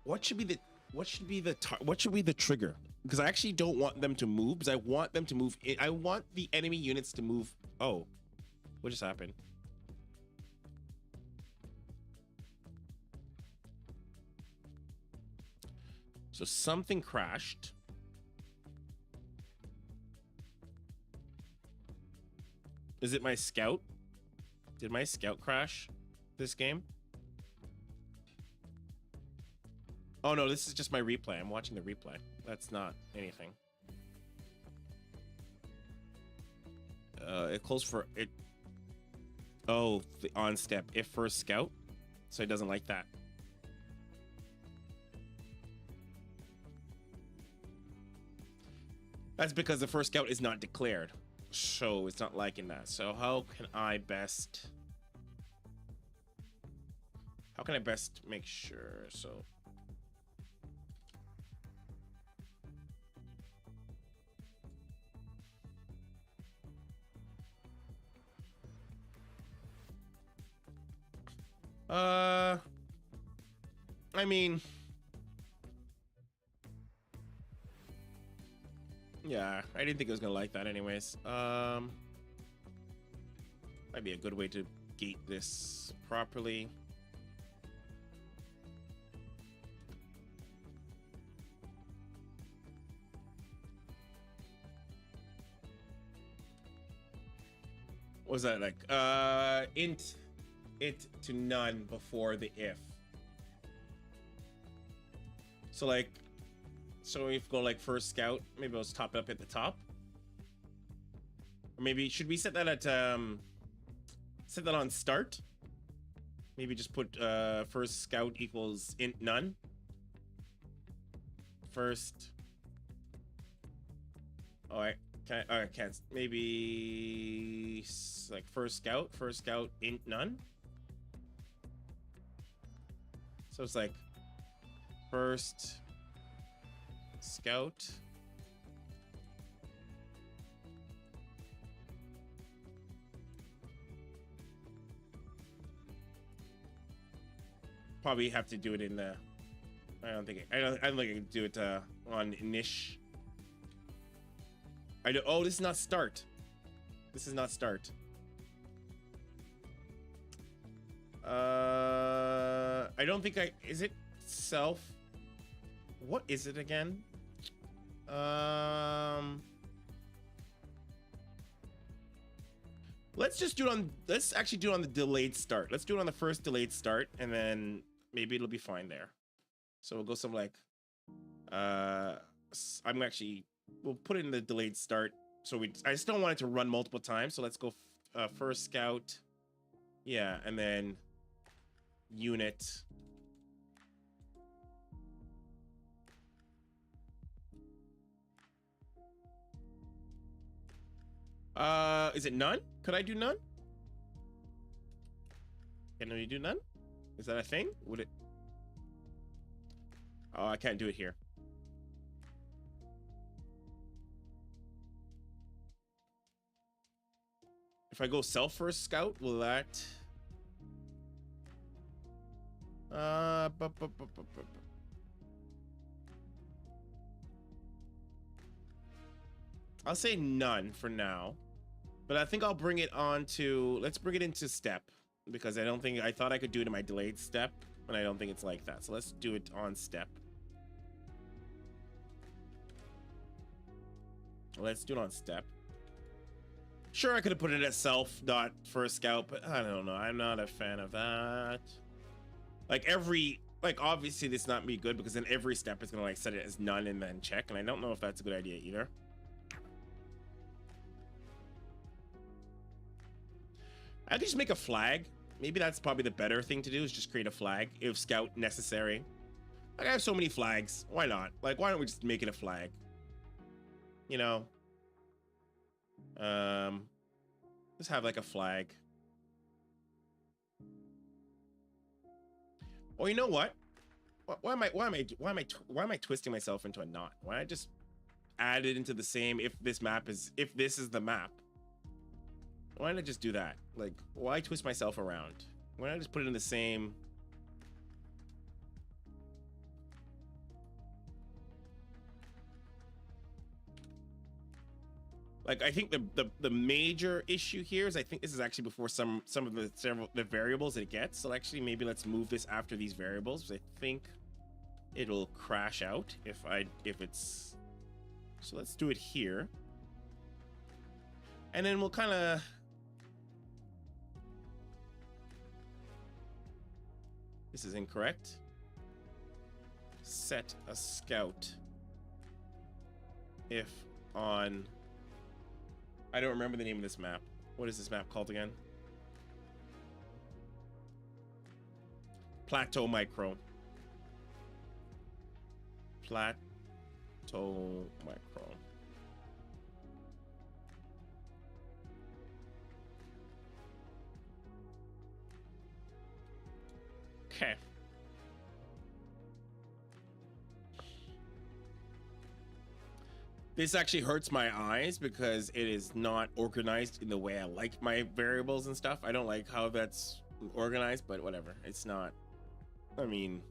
what should be the trigger? Because I actually don't want them to move, because I want them to move. I want the enemy units to move. Oh, what just happened? So something crashed. Is it my scout? Did my scout crash this game? Oh no, this is just my replay. I'm watching the replay. That's not anything. It calls for it. Oh, the on step if first scout. So it doesn't like that. That's because the first scout is not declared. So it's not liking that. So how can I best make sure? So I mean, yeah, I didn't think it was gonna like that anyways. Might be a good way to gate this properly. What was that like? Int it to none before the if. So like, so if go like first scout, maybe let's top it up at the top. Or maybe should we set that at set that on start? Maybe just put first scout equals int none. First. All right. I can't. Maybe like first scout int none. So it's like first scout probably have to do it in the I don't think I can do it on niche. Oh, this is not start. This is not start. I don't think is it self? What is it again? Let's just do it on, let's actually do it on the delayed start. Let's do it on the first delayed start and then maybe it'll be fine there. So we'll go something like, we'll put it in the delayed start. So I just don't want it to run multiple times. So let's go first scout. Yeah, and then unit. Is it none? Could I do none? Can you do none? Is that a thing? Would it? Oh, I can't do it here. If I go self first scout, will that? I'll say none for now, but I think I'll bring it on to, let's bring it into step because I thought I could do it in my delayed step, and I don't think it's like that. So let's do it on step. Let's do it on step. Sure, I could have put it as self dot first scout, but I don't know. I'm not a fan of that. Like obviously this not be good because then every step is gonna like set it as none and then check, and I don't know if that's a good idea either. I could just make a flag. Maybe that's probably the better thing to do, is just create a flag if scout necessary. Like, I have so many flags. Why not? Like, why don't we just make it a flag? You know? Just have like a flag. Or you know what? Why am I twisting myself into a knot? Why don't I just add it into the same if this is the map? Why don't I just do that? Like, why twist myself around? Why don't I just put it in the same? Like, I think the major issue here is I think this is actually before some of the variables it gets. So actually, maybe let's move this after these variables. I think it'll crash out if it's. So let's do it here. And then we'll kind of. This is incorrect. Set a scout if on. I don't remember the name of this map. What is this map called again? Plateau Micro. Plateau Micro. Okay. This actually hurts my eyes because it is not organized in the way I like my variables and stuff. I don't like how that's organized, but whatever. It's not. I mean,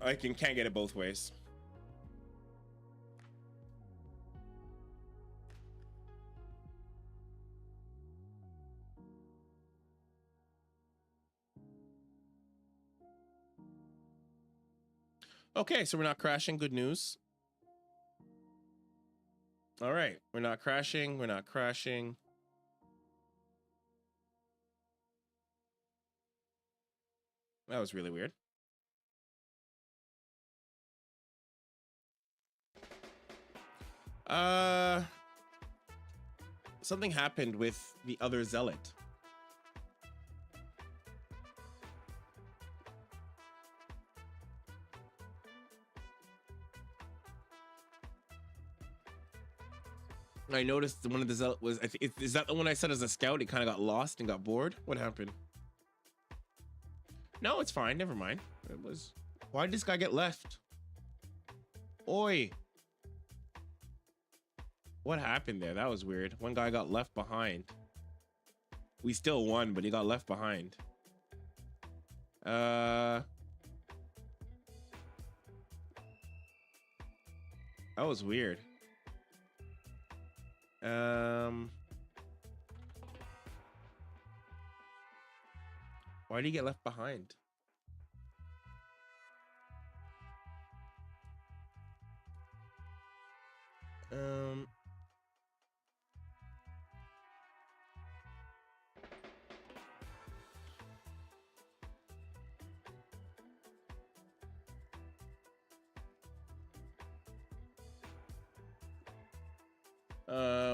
I can't get it both ways. Okay, so we're not crashing. Good news. All right, we're not crashing. We're not crashing. That was really weird. Something happened with the other zealot. I noticed one of the zealot was. Is that the one I said as a scout? It kind of got lost and got bored. What happened? No, it's fine. Never mind. It was. Why did this guy get left? Oi. What happened there? That was weird. One guy got left behind. We still won, but he got left behind. That was weird. Why did he get left behind?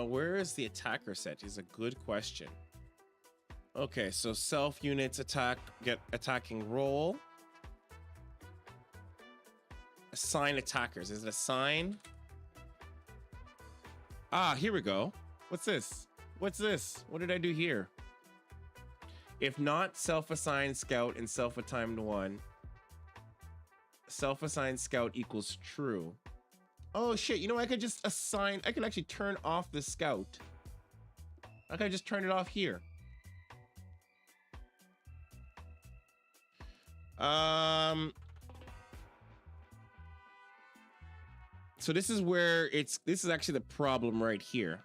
Where is the attacker set is a good question. Okay, so self units get attacking role. Assign attackers. Is it assign? Ah, here we go. What's this? What's this? What did I do here? If not self-assigned scout and self-assigned one, self-assigned scout equals true. Oh shit, you know, I could just assign, I could actually turn off the scout. I could just turn it off here. So this is where this is actually the problem right here.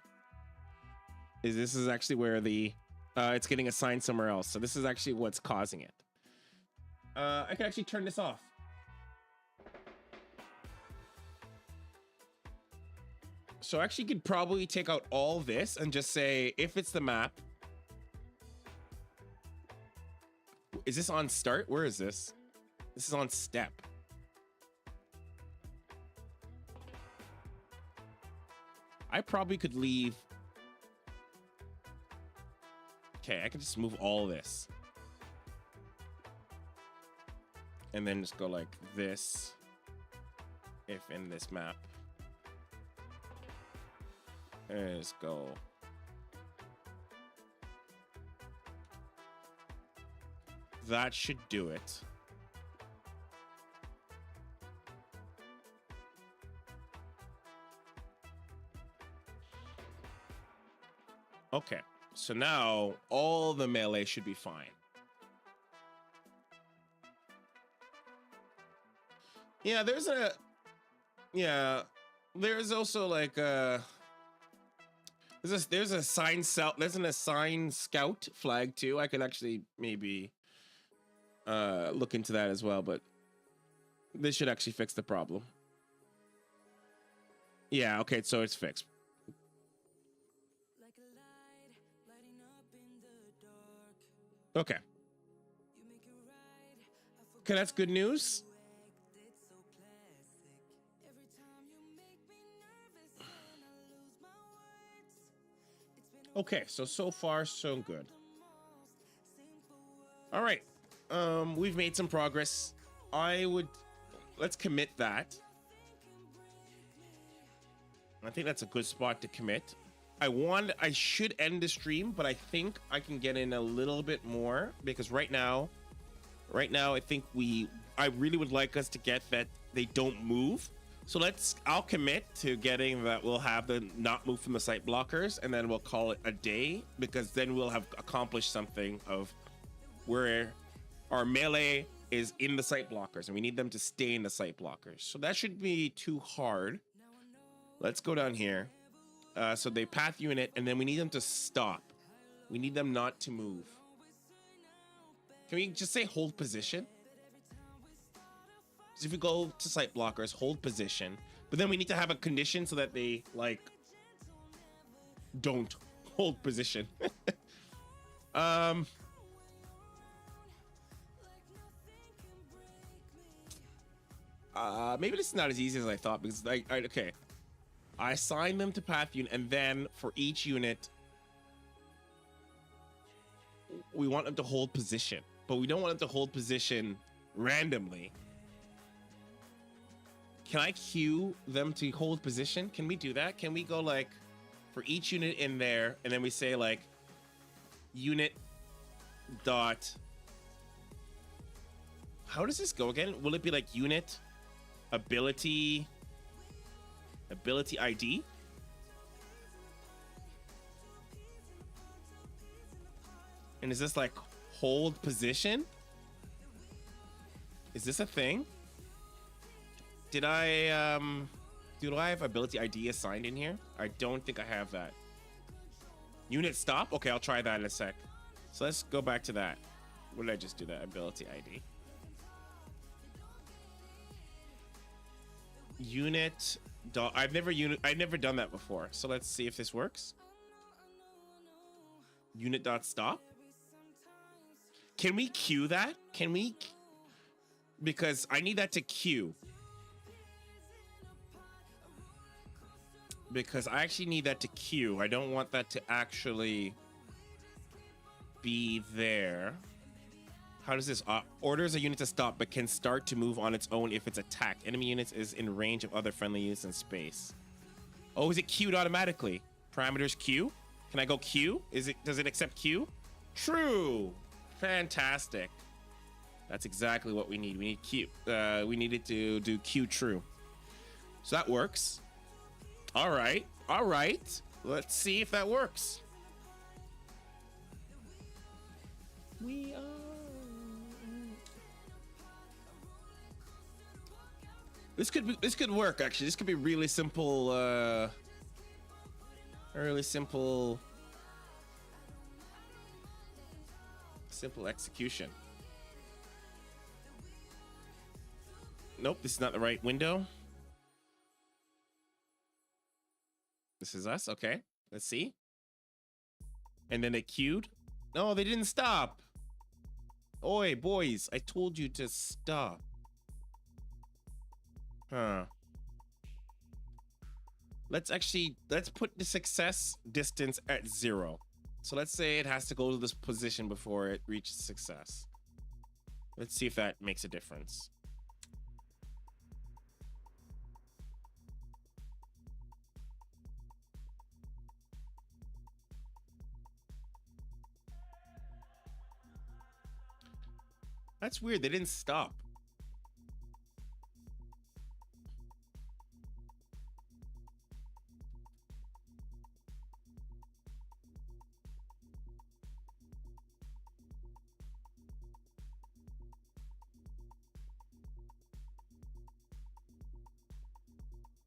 This is actually where the it's getting assigned somewhere else. So this is actually what's causing it. I can actually turn this off. So actually you could probably take out all this and just say, if it's the map. Is this on start? Where is this? This is on step. I probably could leave. Okay, I can just move all this. And then just go like this. If in this map. And just go. That should do it. Okay, so now all the melee should be fine. Yeah, there's also like there's a there's an assigned scout flag too. I could actually maybe look into that as well, but This should actually fix the problem. Yeah, okay, so it's fixed. Okay. Okay, that's good news. Okay, so far so good. All right. We've made some progress. Let's commit that. I think that's a good spot to commit. I should end the stream, but I think I can get in a little bit more because right now I think I really would like us to get that they don't move. So I'll commit to getting that we'll have the not move from the site blockers, and then we'll call it a day, because then we'll have accomplished something of where our melee is in the site blockers and we need them to stay in the site blockers. So that shouldn't be too hard. Let's go down here. So they path unit, and then we need them to stop. We need them not to move. Can we just say hold position? So if we go to site blockers, hold position, but then we need to have a condition so that they like don't hold position. Maybe this is not as easy as I thought, because okay, I assign them to path unit, and then for each unit we want them to hold position, but we don't want them to hold position randomly. Can I queue them to hold position? Can we do that? Can we go like for each unit in there, and then we say like unit dot, how does this go again? Will it be like unit ability ID? And is this like hold position? Is this a thing? Do I have ability ID assigned in here? I don't think I have that. Unit stop? Okay, I'll try that in a sec. So let's go back to that. What did I just do? That ability ID. Unit dot, I've never done that before. So let's see if this works. Unit dot stop. Can we queue that? Can we? Because I need that to queue. Because I actually need that to queue. I don't want that to actually be there. How does this orders a unit to stop, but can start to move on its own if it's attacked. Enemy units is in range of other friendly units in space. Oh, is it queued automatically? Parameters queue? Can I go queue? Does it accept queue? True. Fantastic. That's exactly what we need. We need queue. We needed to do queue true. So that works. All right. All right. Let's see if that works. We are. This could work actually. This could be really simple. Really simple execution. Nope, this is not the right window. This is us. Okay, let's see. And then they queued. No, they didn't stop. Oi, boys, I told you to stop. Huh. Let's put the success distance at 0. So let's say it has to go to this position before it reaches success. Let's see if that makes a difference. That's weird. They didn't stop.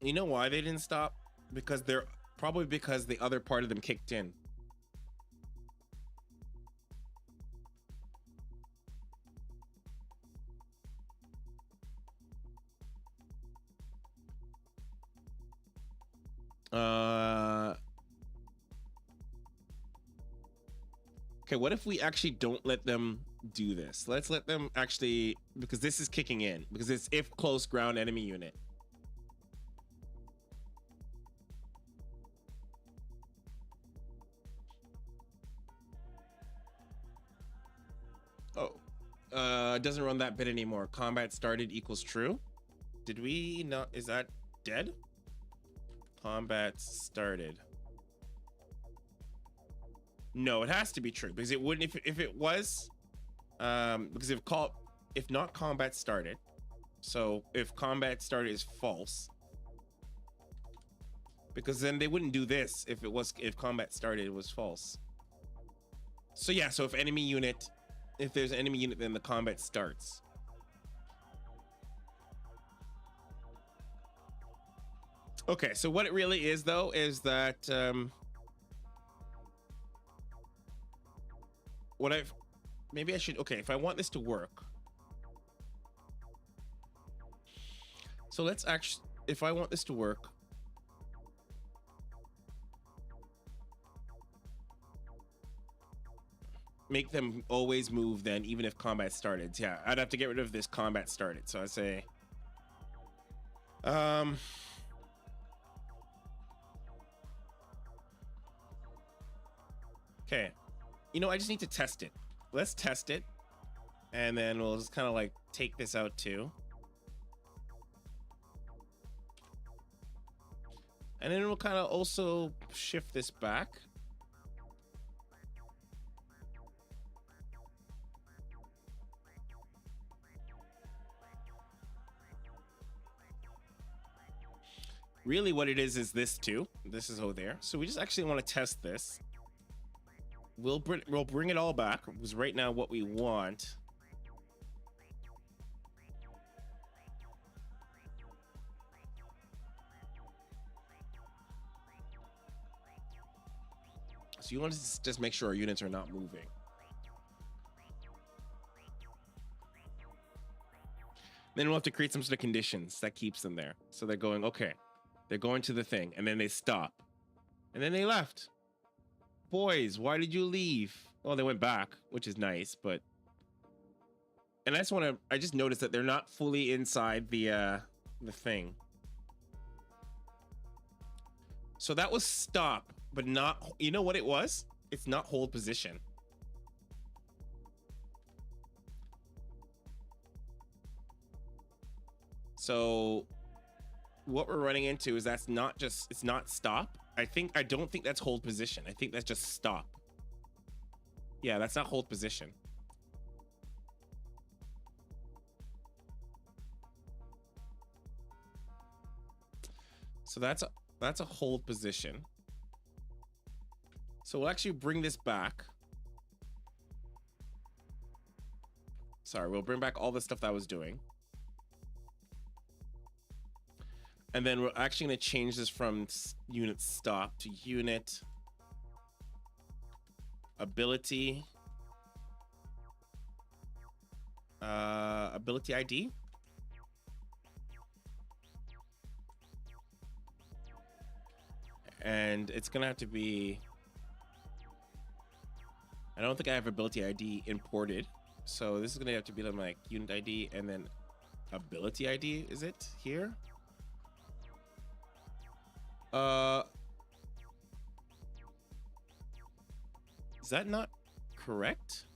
You know why they didn't stop? Because probably because the other part of them kicked in. Okay, what if we actually don't let them do this? Let's let them actually, because this is kicking in, because it's if close ground enemy unit. Oh, it doesn't run that bit anymore. Combat started equals true. Did we not? Is that dead? Combat started. No, it has to be true because it wouldn't if it was, because if not combat started. So if combat started is false, because then they wouldn't do this if combat started it was false. So yeah, so if there's an enemy unit, then the combat starts. Okay, so what it really is though is that maybe I should, okay, if I want this to work. So let's actually, if I want this to work, make them always move then, even if combat started. Yeah, I'd have to get rid of this combat started. So I say, okay, you know, I just need to test it. Let's test it, and then we'll just kind of like take this out too. And then we'll kind of also shift this back. Really what it is this too. This is over there. So we just actually want to test this. We'll bring it all back, because right now what we want so you want to just make sure our units are not moving. Then we'll have to create some sort of conditions that keeps them there. So they're going, okay, they're going to the thing, and then they stop. And then they left. Boys, why did you leave? Well, they went back, which is nice, but... And I just noticed that they're not fully inside the thing. So that was stop, but not, you know what it was? It's not hold position. So what we're running into is it's not stop. I don't think that's hold position. I think that's just stop. Yeah, that's not hold position. So that's a hold position. So we'll actually bring this back. Sorry, we'll bring back all the stuff that I was doing. And then we're actually going to change this from unit stop to unit ability ability ID. And it's going to have to be, I don't think I have ability ID imported. So this is going to have to be like unit ID and then ability ID. Is it here? Is that not correct?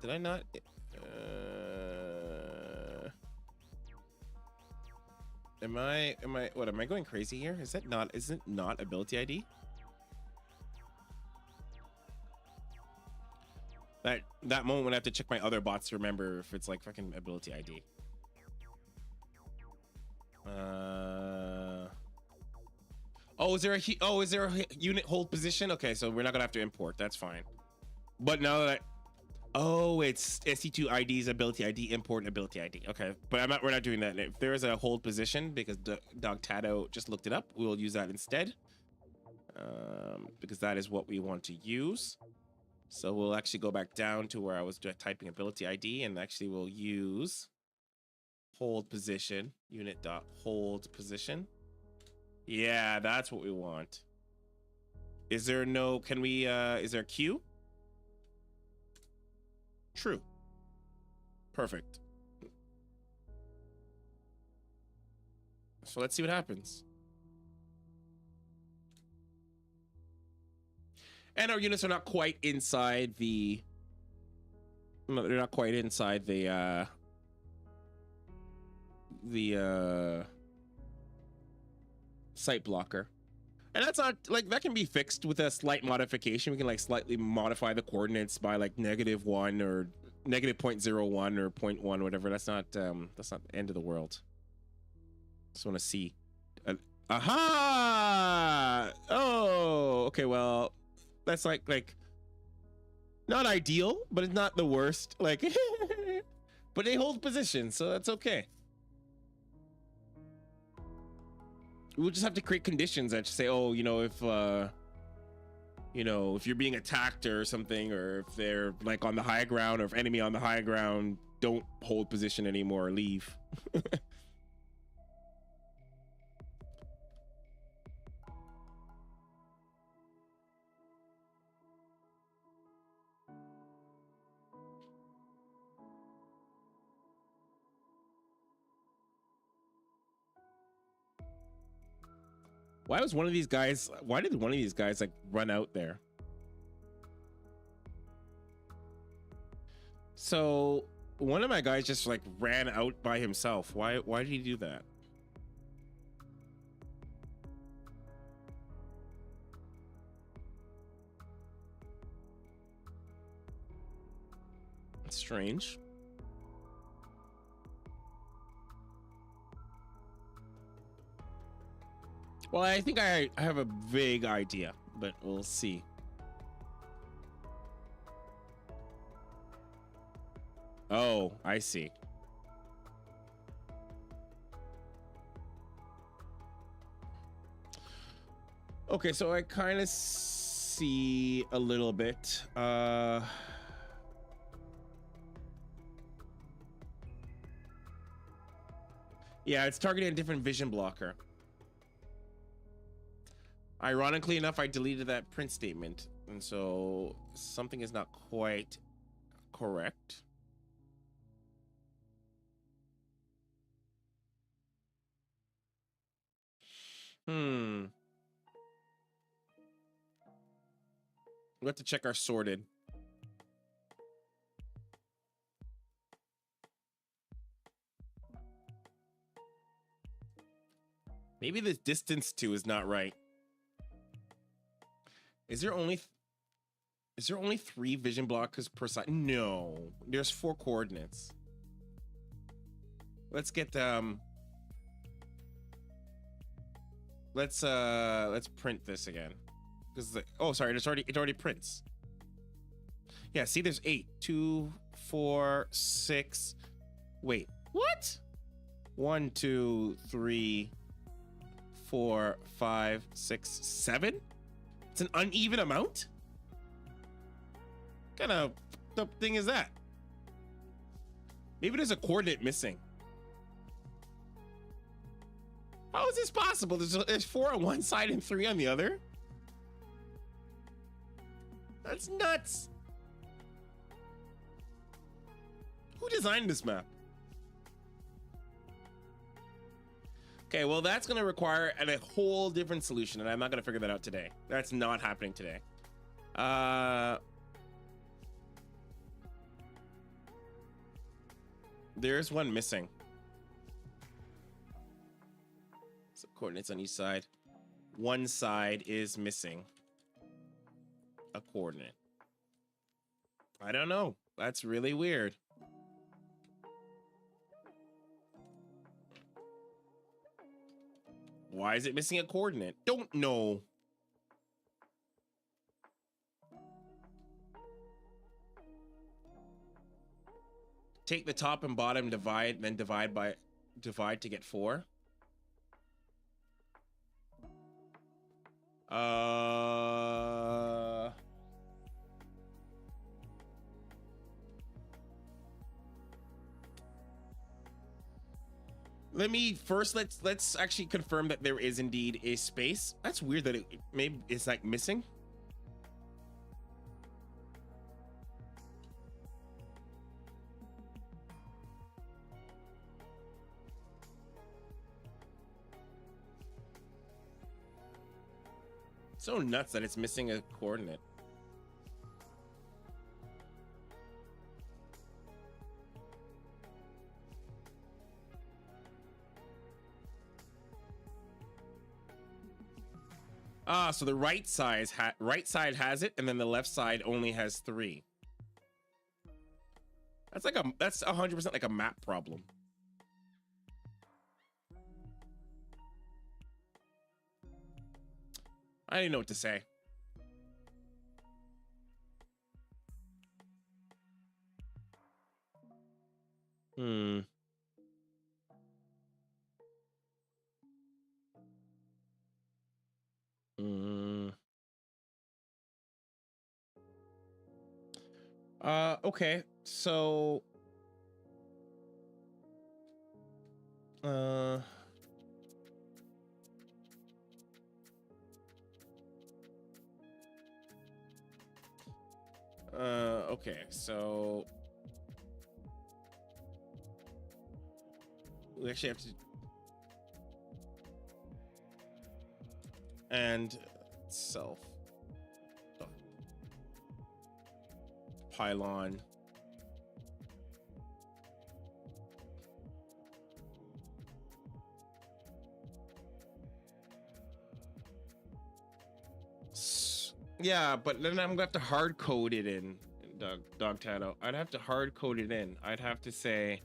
Did I not? Am I going crazy here? Is it not ability ID? That moment when I have to check my other bots to remember if it's like fucking ability ID. Is there a unit hold position? Okay, so we're not gonna have to import. That's fine. But now that it's SC2 ID's ability ID, import ability ID. Okay, but we're not doing that. If there is a hold position, because Dog Tato just looked it up, we'll use that instead. Because that is what we want to use. So we'll actually go back down to where I was typing ability ID, and actually we'll use hold position. Unit dot hold position. Yeah, that's what we want. Is there no, can we, is there a queue? True. Perfect. So let's see what happens. And our units are not quite inside the, no, they're not quite inside the site blocker. And that's not, like, that can be fixed with a slight modification. We can, like, slightly modify the coordinates by, like, -1 or -0.01 or 0.1, whatever. That's not the end of the world. Just want to see. Aha! Oh, okay, well, that's, like, not ideal, but it's not the worst. Like, but they hold position, so that's okay. We'll just have to create conditions that say, oh, you know, if you're being attacked or something, or if they're like on the high ground, or if enemy on the high ground, don't hold position anymore, or leave. Why did one of these guys like run out there? So one of my guys just like ran out by himself. Why did he do that? It's strange. Well, I think I have a vague idea, but we'll see. Oh, I see. Okay, so I kind of see a little bit. Yeah, it's targeting a different vision blocker. Ironically enough, I deleted that print statement, and so something is not quite correct. We have to check our sorted. Maybe the distance to is not right. Is there only 3 vision blockers per side? No, there's 4 coordinates. Let's get let's print this again, because oh, sorry, it already prints. Yeah, see, there's 8. 2, 4, 6. Wait, what? 1, 2, 3, 4, 5, 6, 7. It's an uneven amount. What kind of thing is that? Maybe there's a coordinate missing. How is this possible? There's 4 on one side and 3 on the other. That's nuts. Who designed this map? Okay, well, that's going to require a whole different solution, and I'm not going to figure that out today. That's not happening today. There's one missing. So coordinates on each side. One side is missing a coordinate. I don't know. That's really weird. Why is it missing a coordinate? Don't know. Take the top and bottom, divide, then divide to get 4. Let me first let's actually confirm that there is indeed a space. That's weird that it maybe it's like missing. So nuts that it's missing a coordinate. Ah, so the right side has it, and then the left side only has 3. That's 100% like a map problem. I didn't know what to say. Okay, so okay, so we actually have to, and self pylon. Yeah, but then I'm gonna have to hard code it in Dog Tato. I'd have to hard code it in. I'd have to say,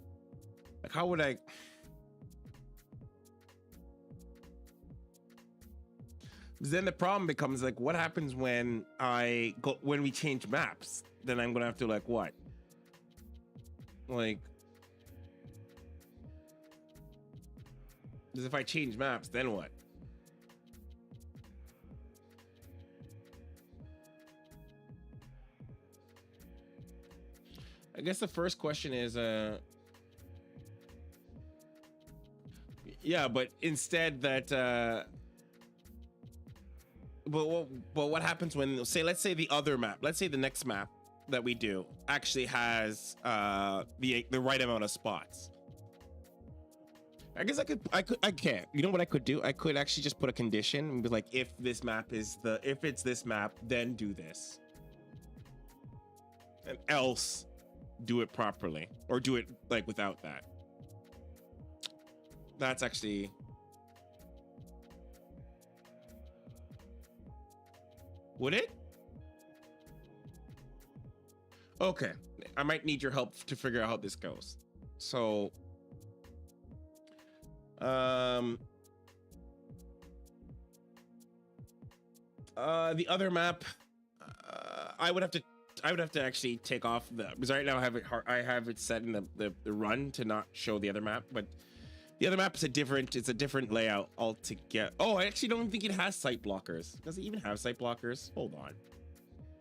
like, how would I? Then the problem becomes like, what happens when when we change maps? Then I'm gonna have to like what? Like, because if I change maps, then what? I guess the first question is, yeah, but instead that, but what happens when, let's say the other map, let's say the next map that we do actually has the right amount of spots. I guess I can't. You know what I could do? I could actually just put a condition and be like, if it's this map, then do this, and else do it properly, or do it like without that. That's actually, would it? Okay, I might need your help to figure out how this goes. So the other map, I would have to actually take off because right now I have it set in the run to not show the other map, but the other map is it's a different layout altogether. Oh, I actually don't think it has sight blockers. Does it even have sight blockers? Hold on.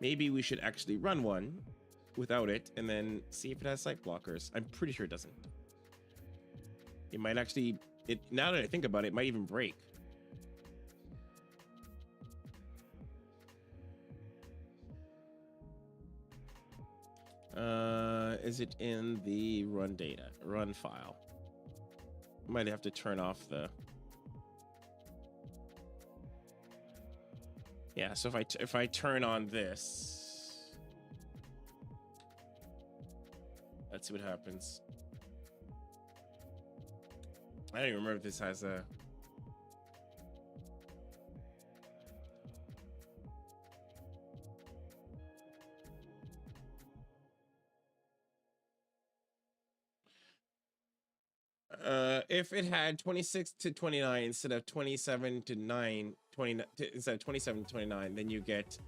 Maybe we should actually run one without it and then see if it has sight blockers. I'm pretty sure it doesn't. It might actually, now that I think about it, it might even break. Is it in the run file? Might have to turn off the, yeah, so if I turn on this, let's see what happens. I don't even remember if this has a, if it had 26 to 29 instead of 27 to 9, 20 instead of 27 to 29, then you get,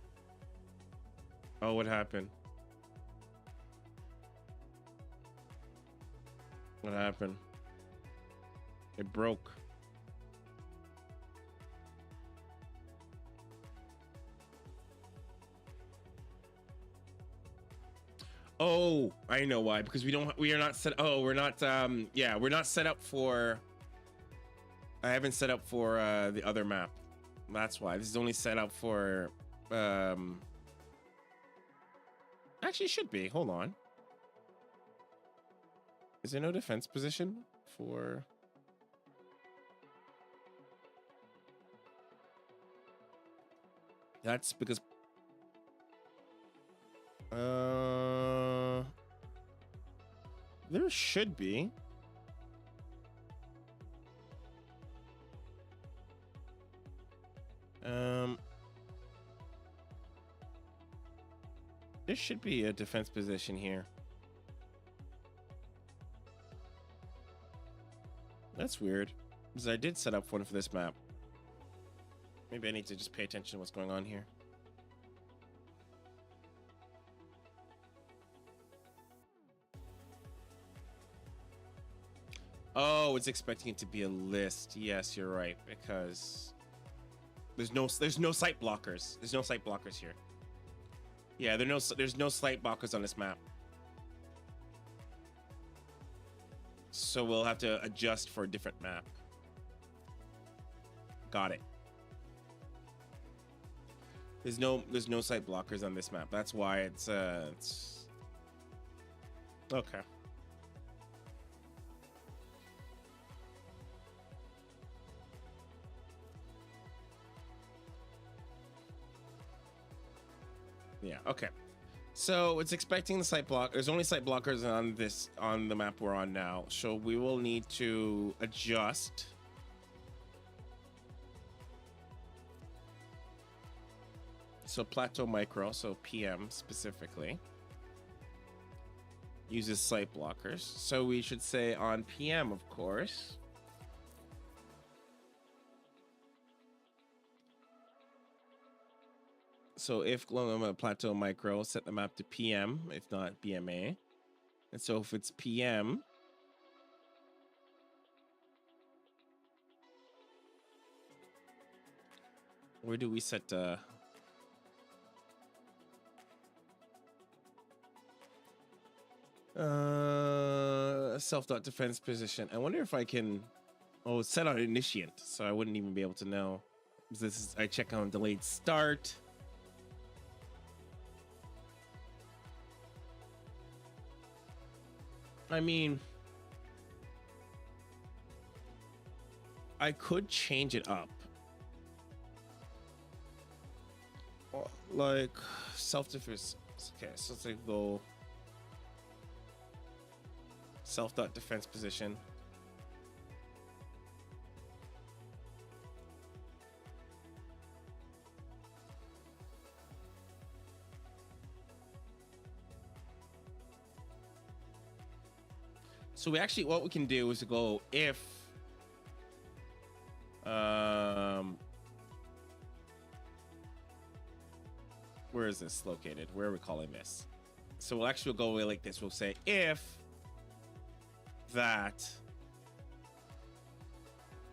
oh, what happened? What happened? It broke. Oh, I know why. Because we are not set. Oh, we're not. Yeah, we're not set up for I haven't set up for the other map. That's why. This is only set up for... Actually, it should be. Hold on. Is there no defense position for... That's because... There should be. There should be a defense position here. That's weird, because I did set up one for this map. Maybe I need to just pay attention to what's going on here. Oh, it's expecting it to be a list. Yes, you're right, because there's no sight blockers. There's no sight blockers here. Yeah, there's no sight blockers on this map. So we'll have to adjust for a different map. Got it. There's no sight blockers on this map. That's why it's okay. Yeah, okay. So it's expecting the sight block. There's only sight blockers on the map we're on now. So we will need to adjust. So Plateau Micro, so PM specifically, uses sight blockers. So we should say on PM, of course. So if Plateau Micro, set the map to PM, if not BMA. And so if it's PM, where do we set self-defense position? I wonder if I can it's set on initiate, so I wouldn't even be able to know. This is, I check on delayed start. I mean, I could change it up. Like self-defense. Okay, so let's like go self-defense position. So we actually, what we can do is go if where is this located? Where are we calling this? So we'll actually go away like this. We'll say if that,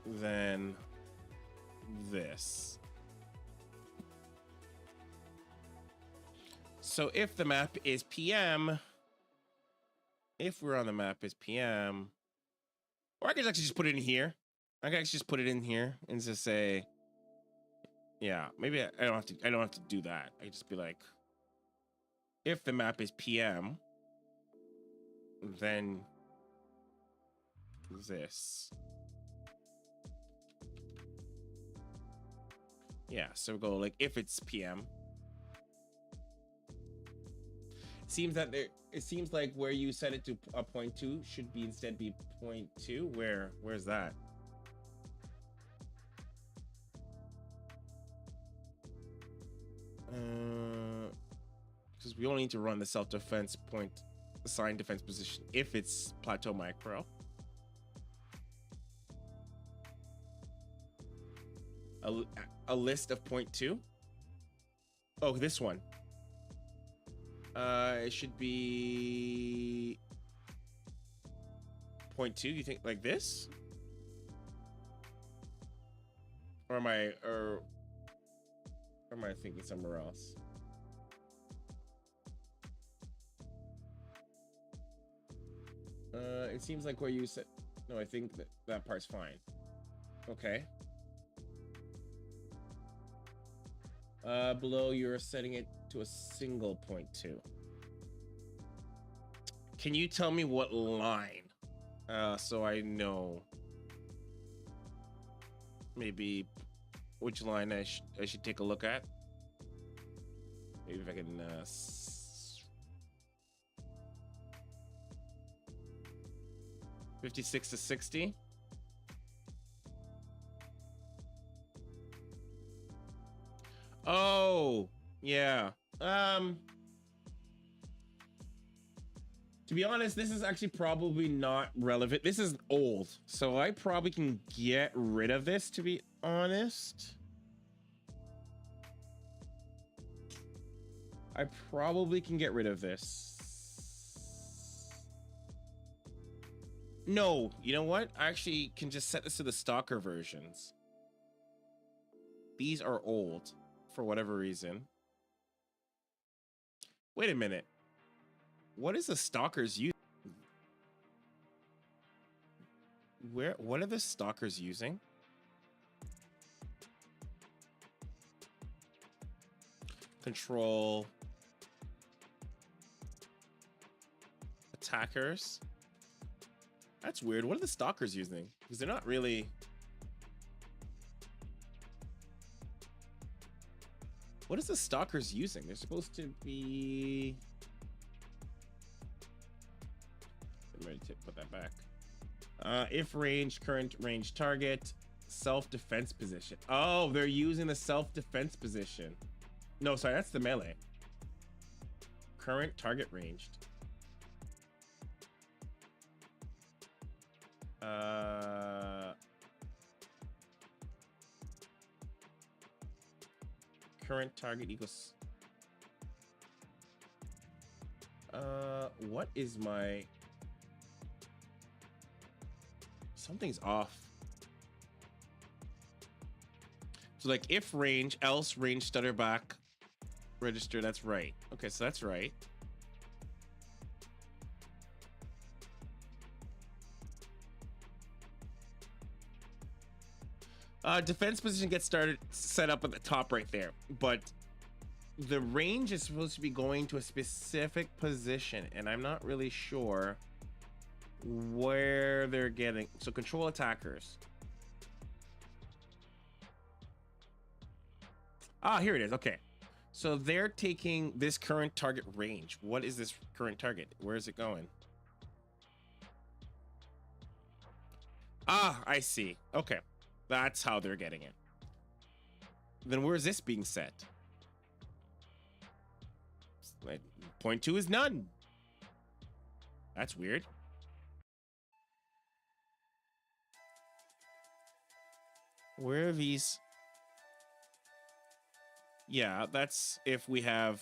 then this. So if the map is PM, if we're on the map is PM, or I can actually just put it in here. I can actually just put it in here and just say, yeah, maybe I don't have to do that. I can just be like, if the map is PM, then this. Yeah, so we go like if it's PM. It seems like where you set it to a 0.2 should be instead be 0.2. Where's that? Because we only need to run the self-defense point assigned defense position if it's Plateau Micro. A list of 0.2. Oh, this one. It should be 0.2. You think like this? Or am I thinking somewhere else? It seems like where you said, no, I think that part's fine. Okay. Below, you're setting it to a single point two. Can you tell me what line? So I know maybe which line I should take a look at. Maybe if I can 56 to 60. Oh, yeah. To be honest, this is actually probably not relevant. This is old, so I probably can get rid of this, to be honest. I probably can get rid of this. No, you know what? I actually can just set this to the stalker versions. These are old for whatever reason. Wait a minute. What is the stalkers use? What are the stalkers using? Control attackers. That's weird. What are the stalkers using? Because they're not really. What is the stalkers using? They're supposed to be. I'm ready to put that back. If range, current range target, self-defense position. Oh, they're using the self-defense position. No, sorry, that's the melee. Current target ranged. Current target equals. What is my? Something's off. So like if range, else range stutter back, register. That's right. Okay, so that's right. Defense position gets set up at the top right there, but the range is supposed to be going to a specific position, and I'm not really sure where they're getting. So control attackers. Ah, here it is. Okay, so they're taking this current target range. What is this current target? Where is it going? Ah, I see. Okay, that's how they're getting it. Then where is this being set? Point two is none. That's weird. Where are these? Yeah, that's if we have.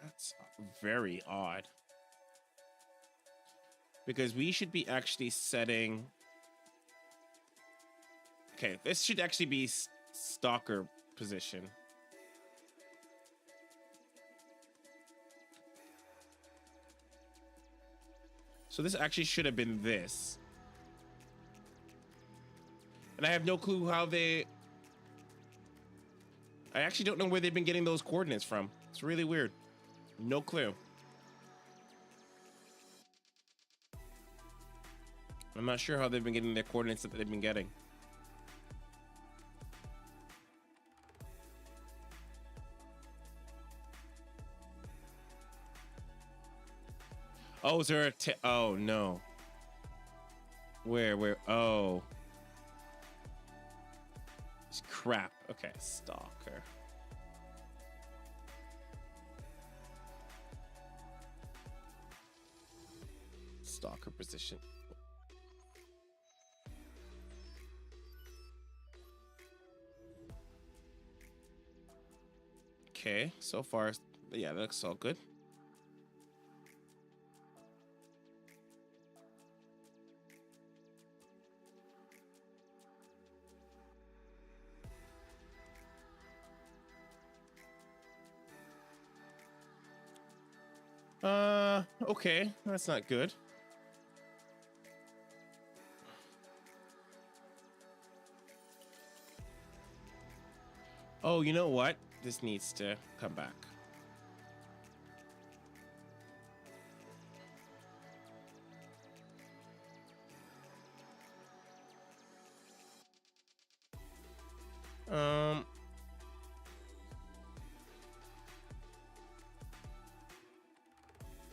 That's very odd. Because we should be actually setting. Okay, this should actually be stalker position. So this actually should have been this. And I have no clue how they. I actually don't know where they've been getting those coordinates from. It's really weird. No clue. I'm not sure how they've been getting their coordinates that they've been getting. Oh, is there a oh no. Where? Oh. It's crap. Okay, stalker. Stalker position. Okay, so far, yeah, that looks all good. Okay, that's not good. Oh, you know what? This needs to come back.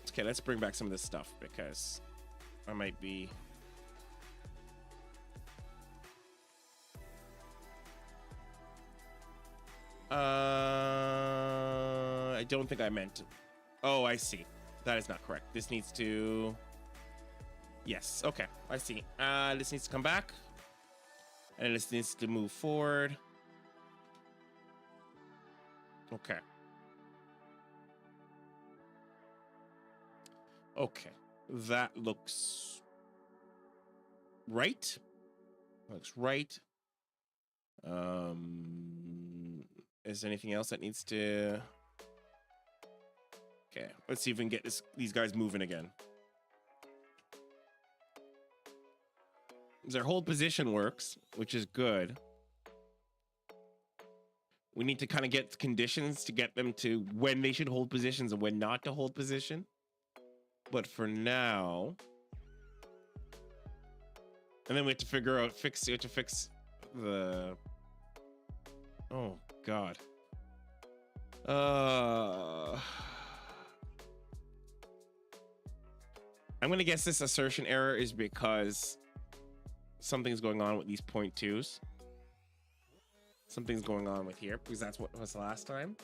Okay, let's bring back some of this stuff because I might be. I don't think I meant to. Oh, I see. That is not correct. This needs to. Yes. Okay. I see. This needs to come back, and this needs to move forward. Okay. Okay. That looks right. Looks right. Is there anything else that needs to? Okay, let's see if we can get these guys moving again. Their hold position works, which is good. We need to kind of get conditions to get them to when they should hold positions and when not to hold position. But for now, and then we have to figure out we have to fix the. Oh God. I'm gonna guess this assertion error is because something's going on with these point twos. Something's going on with here because that's what was last time.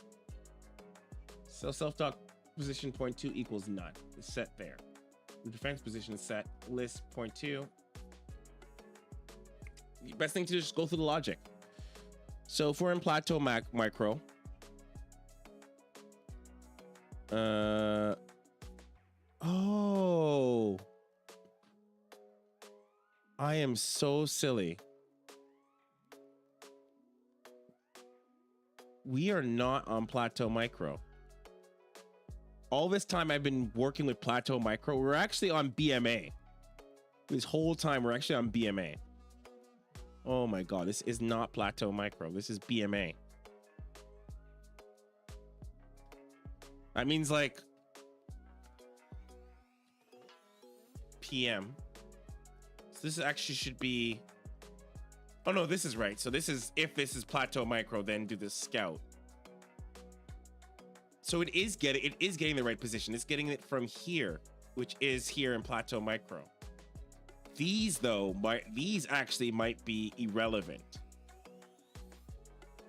So self-dock position point 2 equals none. It's set there. The defense position is set. List point 2. The best thing to do is just go through the logic. So if we're in plateau micro, oh, I am so silly. We are not on plateau micro. All this time I've been working with plateau micro. We're actually on BMA. This whole time we're actually on BMA. Oh my God, this is not plateau micro. This is BMA. That means like PM. So this actually should be. Oh no, this is right. So this is, if this is plateau micro, then do the scout. So it is getting the right position. It's getting it from here, which is here in plateau micro. These though, these actually might be irrelevant.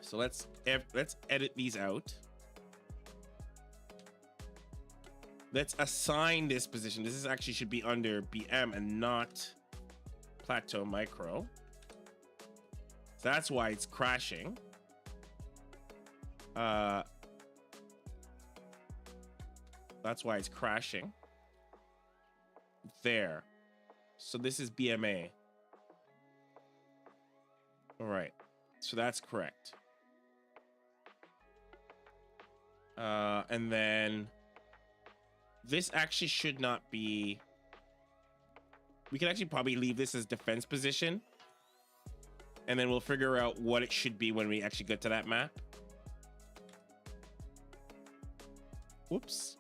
So let's edit these out. Let's assign this position. This is actually should be under BM and not plateau micro. So that's why it's crashing. That's why it's crashing. There. So this is BMA. All right. So that's correct. And then this actually should not be. We can actually probably leave this as defense position. And then we'll figure out what it should be when we actually get to that map. Whoops.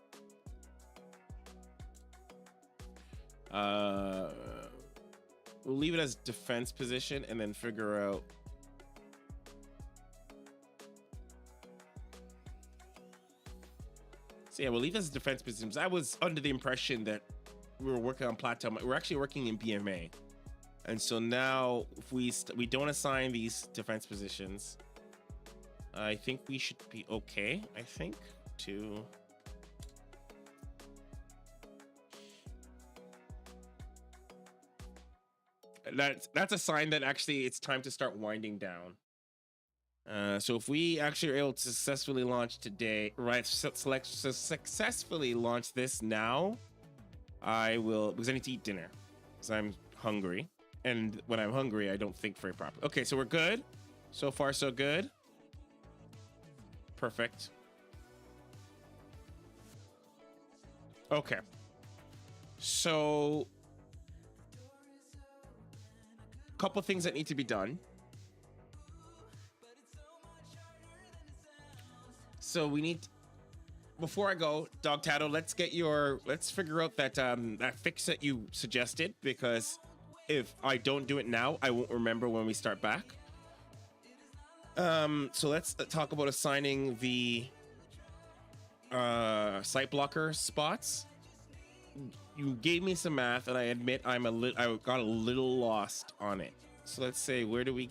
We'll leave it as defense position and then figure out. So yeah, we'll leave it as defense positions. I was under the impression that we were working on plateau. We're actually working in BMA. And so now if we don't assign these defense positions, I think we should be okay, I think, to. That's a sign that actually it's time to start winding down. So if we actually are able to successfully launch today, right? Successfully launch this now, I will, because I need to eat dinner because I'm hungry. And when I'm hungry, I don't think very properly. Okay, so we're good. So far, so good. Perfect. Okay. So, a couple things that need to be done. So we need, before I go, Dog Tato, let's figure out that that fix that you suggested, because if I don't do it now, I won't remember when we start back. So let's talk about assigning the site blocker spots. You gave me some math, and I admit I got a little lost on it. So let's say, where do we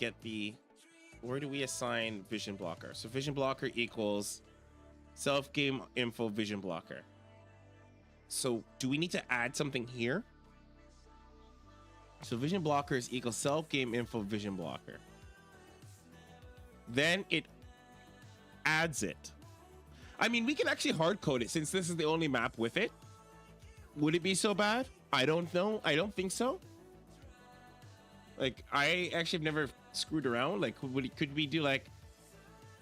assign vision blocker? So vision blocker equals self game info vision blocker. So do we need to add something here? So vision blocker is equal self game info vision blocker. Then it adds it. I mean, we can actually hard code it since this is the only map with it. Would it be so bad? I don't know. I don't think so. Like, I actually have never screwed around. Like, could we do like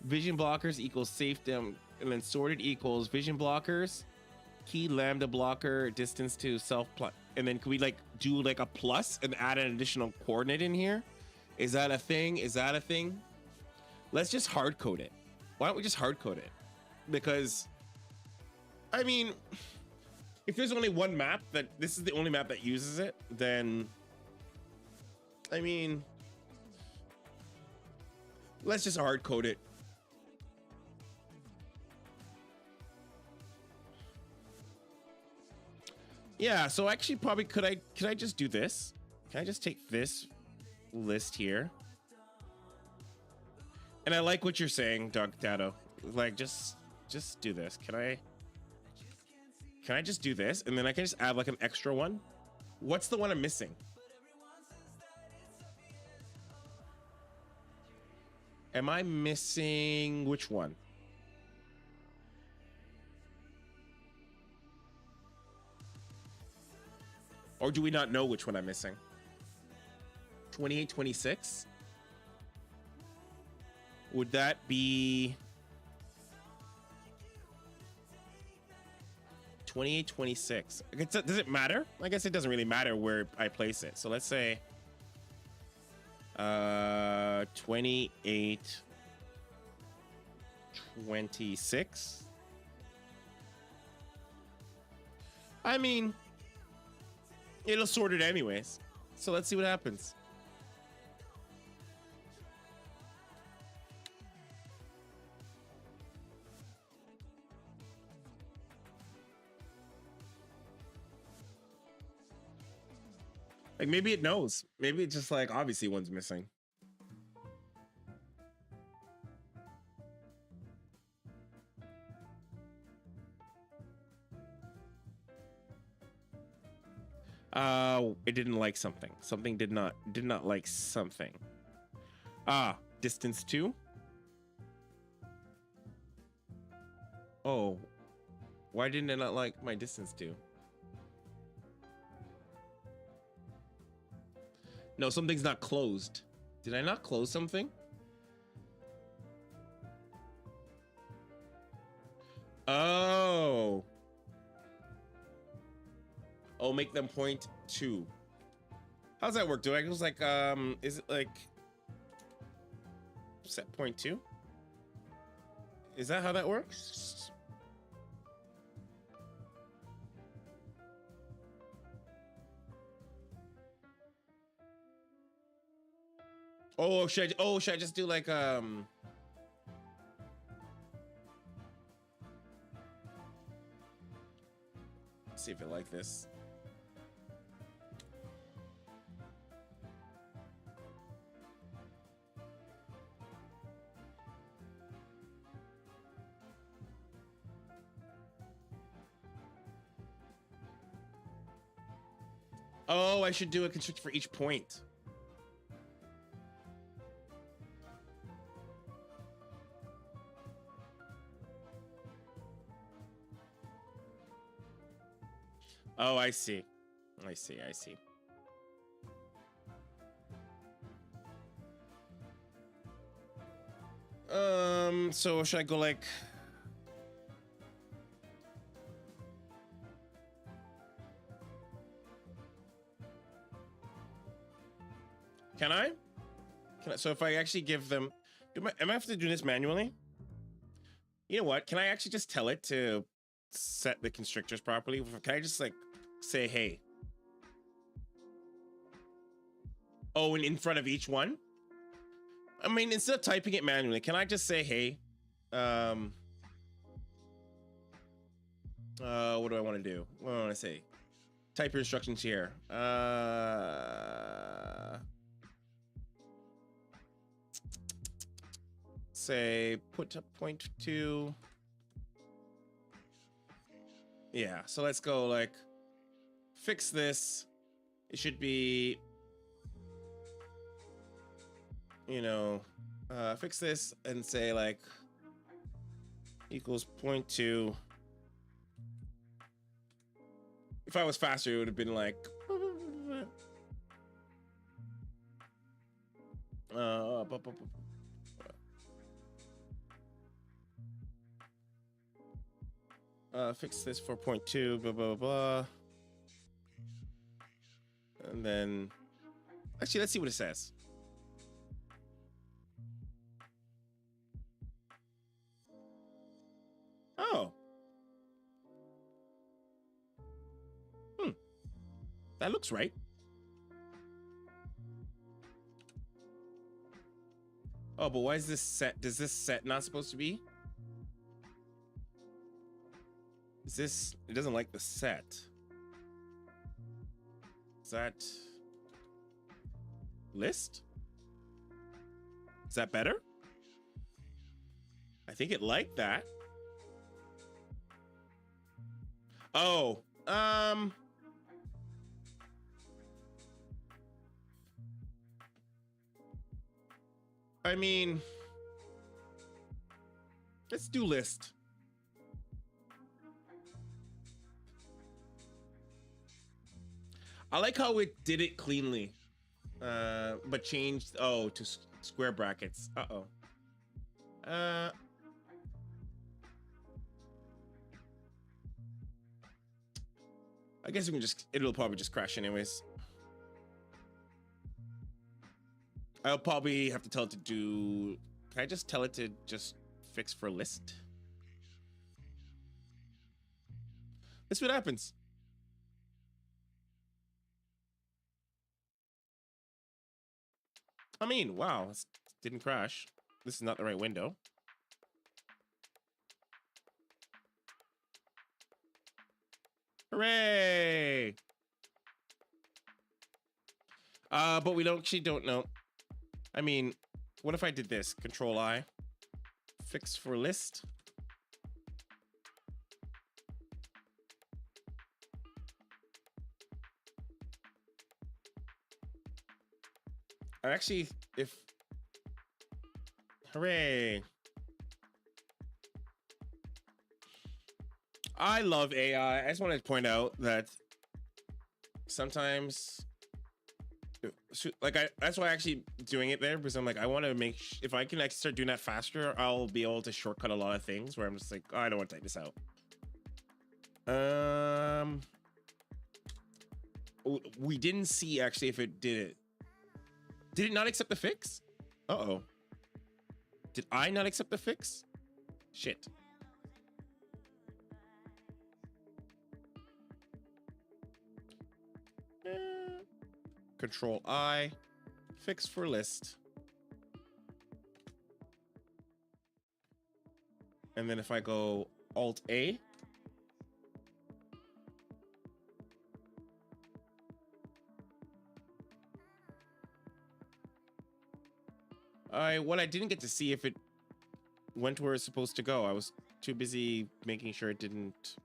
vision blockers equals safe down, and then sorted equals vision blockers, key lambda blocker, distance to self plot, and then could we like do like a plus and add an additional coordinate in here? Is that a thing? Is that a thing? Let's just hard code it. Why don't we just hard code it? Because, I mean, if there's only one map that this is the only map that uses it, then I mean, let's just hard code it. Yeah, so actually probably could I just do this? Can I just take this list here? And I like what you're saying, Dog Tato. Like, just do this. Can I just do this? And then I can just add like an extra one. What's the one I'm missing? Am I missing which one? Or do we not know which one I'm missing? 28, 26? Would that be 28, 26? Does it matter? I guess it doesn't really matter where I place it. So let's say 28, 26. I mean, it'll sort it anyways. So let's see what happens. Like, maybe it knows. Maybe it's just like, obviously one's missing. It didn't like something. Something did not like something. Distance 2. Oh, why didn't it not like my distance 2? No, something's not closed. Did I not close something? Oh. Oh, make them 0.2. How's that work? Do I just like, is it like set 0.2? Is that how that works? Oh, should I just do like, let's see if it like this. Oh, I should do a constructor for each point. Oh, I see. I see. So should I go like... Can I? So if I actually give them... Am I have to do this manually? You know what? Can I actually just tell it to set the constrictors properly? Can I just like say, hey? Oh, and in front of each one? I mean, instead of typing it manually, can I just say, hey? What do I want to do? What do I want to say? Type your instructions here. Say put a point to. Yeah, so let's go like fix this. It should be, you know, fix this and say like equals 0.2. If I was faster, it would have been like fix this for 0.2, blah blah blah. And then actually let's see what it says. Oh. That looks right. Oh, but why is this set? Does this set not supposed to be? Is this? It doesn't like the set. Is that list? Is that better? I think it liked that. Oh, I mean, let's do list. I like how it did it cleanly, but changed, oh, to square brackets. Uh-oh. I guess we can just, it'll probably just crash anyways. I'll probably have to tell it to do, can I just tell it to just fix for list? Let's see what happens. I mean, wow, this didn't crash. This is not the right window. Hooray! But we actually don't know. I mean, what if I did this? Control I, fix for list. Actually, if, hooray. I love AI. I just want to point out that sometimes, like, that's why I'm actually doing it there, because I'm like, I want to make, if I can actually start doing that faster, I'll be able to shortcut a lot of things where I'm just like, oh, I don't want to type this out. We didn't see actually if it did it. Did it not accept the fix? Uh-oh. Did I not accept the fix? Shit. Control I, fix for list. And then if I go Alt A, what I didn't get to see if it went where it's supposed to go. I was too busy making sure it didn't.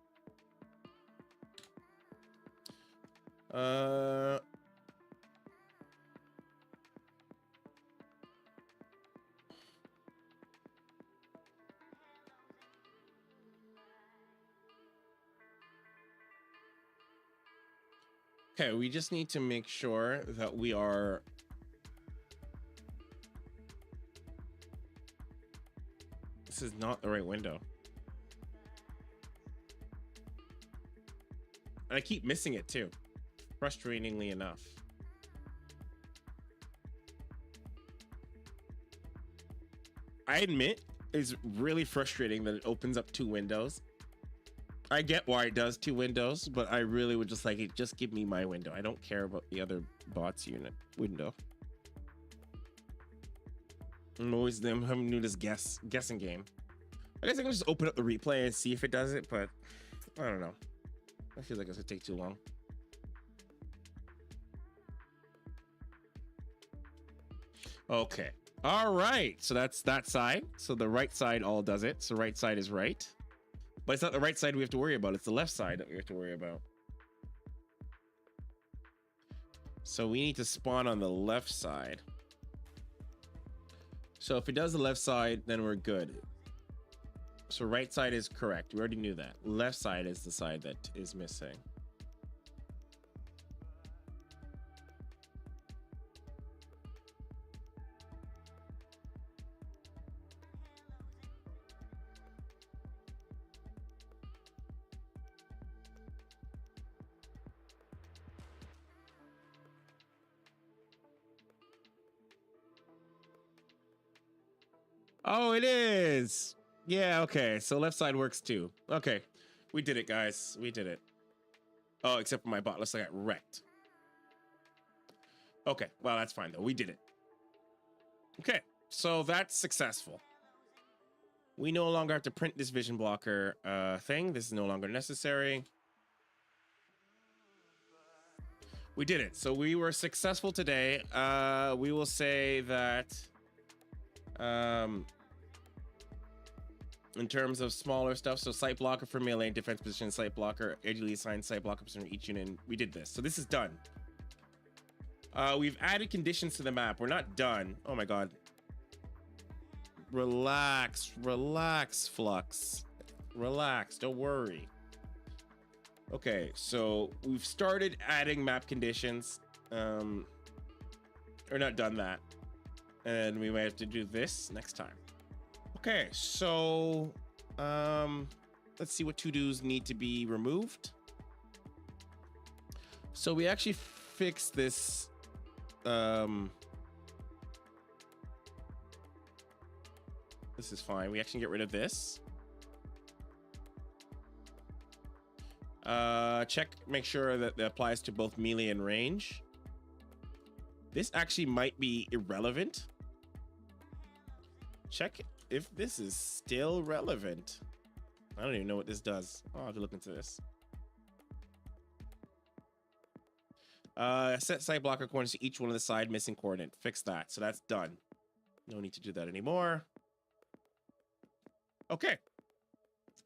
Okay, we just need to make sure that we are this is not the right window. And I keep missing it too, frustratingly enough. I admit is really frustrating that it opens up 2 windows. I get why it does 2 windows, but I really would just like it. Just give me my window. I don't care about the other bots unit window. I'm always them having to do this guessing game. I guess I can just open up the replay and see if it does it, but I don't know. I feel like it's gonna take too long. Okay. All right. So that's that side. So the right side all does it. So right side is right. But it's not the right side we have to worry about. It's the left side that we have to worry about. So we need to spawn on the left side. So if it does the left side, then we're good. So right side is correct. We already knew that. Left side is the side that is missing. Oh, it is. Yeah, okay. So left side works too. Okay. We did it, guys. We did it. Oh, except for my bot. Looks like I got wrecked. Okay. Well, that's fine, though. We did it. Okay. So that's successful. We no longer have to print this vision blocker thing. This is no longer necessary. We did it. So we were successful today. We will say that... in terms of smaller stuff, so sight blocker for melee, defense position, sight blocker, ideally assigned sight blocker position for each unit. And we did this, so this is done. We've added conditions to the map. We're not done. Oh my god. Relax, relax, Flux. Relax, don't worry. Okay, so we've started adding map conditions. We're not done that, and we might have to do this next time. Okay, so let's see what to-dos need to be removed. So we actually fixed this. This is fine. We actually get rid of this. Check, make sure that it applies to both melee and range. This actually might be irrelevant. Check if this is still relevant. I don't even know what this does. I'll have to look into this. Set sight blocker coordinates to each one of the side missing coordinate. Fix that. So that's done. No need to do that anymore. Okay.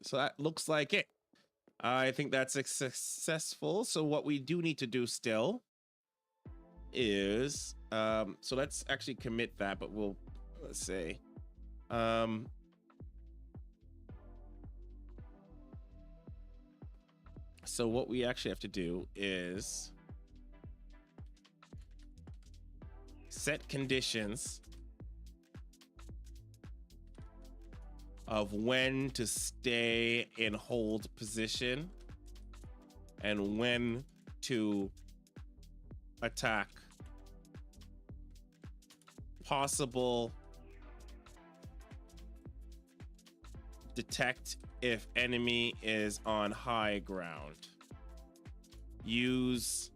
So that looks like it. I think that's successful. So what we do need to do still is, so let's actually commit that, but let's say, so what we actually have to do is set conditions of when to stay in hold position and when to attack. Possible detect if enemy is on high ground. Use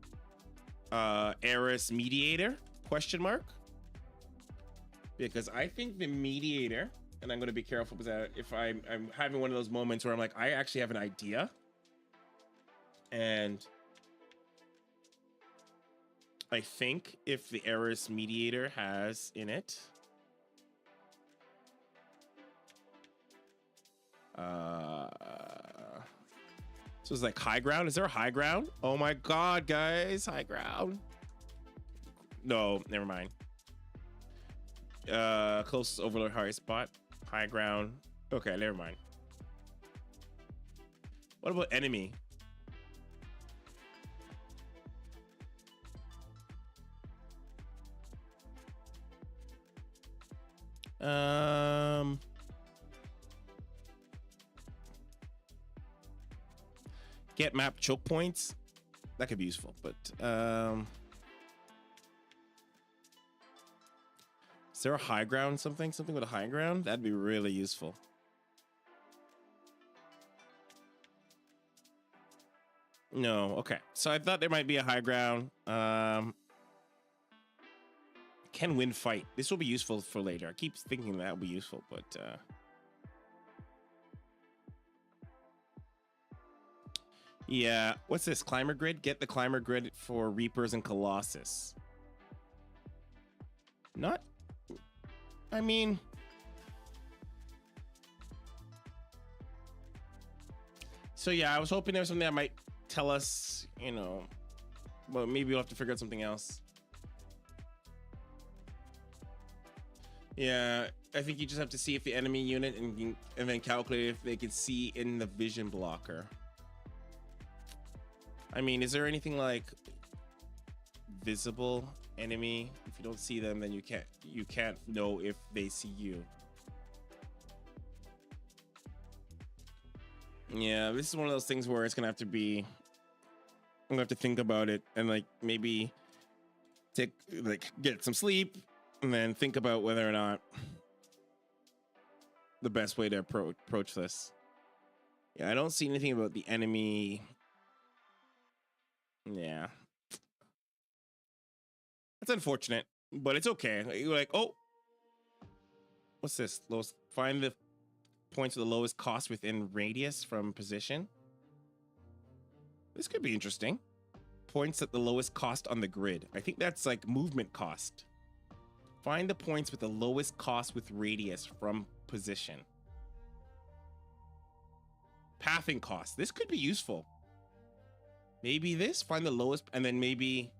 Eris mediator ? Because I think the mediator, and I'm going to be careful because if I'm having one of those moments where I'm like, I actually have an idea, and I think if the Eris mediator has in it, so it's like high ground. Is there a high ground? Oh my god, guys, high ground. No, never mind. Closest overlord high spot, high ground. Okay, never mind. What about enemy? Get map choke points. That could be useful, but there a high ground? Something with a high ground? That'd be really useful. No, okay. So I thought there might be a high ground. Can win fight. This will be useful for later. I keep thinking that will be useful, but yeah. What's this? Climber grid? Get the climber grid for Reapers and Colossus. Not. I mean. So yeah, I was hoping there was something that might tell us, you know, well, maybe we'll have to figure out something else. Yeah, I think you just have to see if the enemy unit and then calculate if they can see in the vision blocker. I mean, is there anything like visible enemy? If you don't see them, then you can't know if they see you. Yeah, this is one of those things where it's gonna have to be. I'm gonna have to think about it and like maybe get some sleep and then think about whether or not the best way to approach this. Yeah, I don't see anything about the enemy. Yeah, that's unfortunate, but it's okay. You're like, oh, what's this? Find the points of the lowest cost within radius from position. This could be interesting. Points at the lowest cost on the grid. I think that's like movement cost. Find the points with the lowest cost with radius from position. Pathing cost. This could be useful. Maybe this. Find the lowest, and then maybe.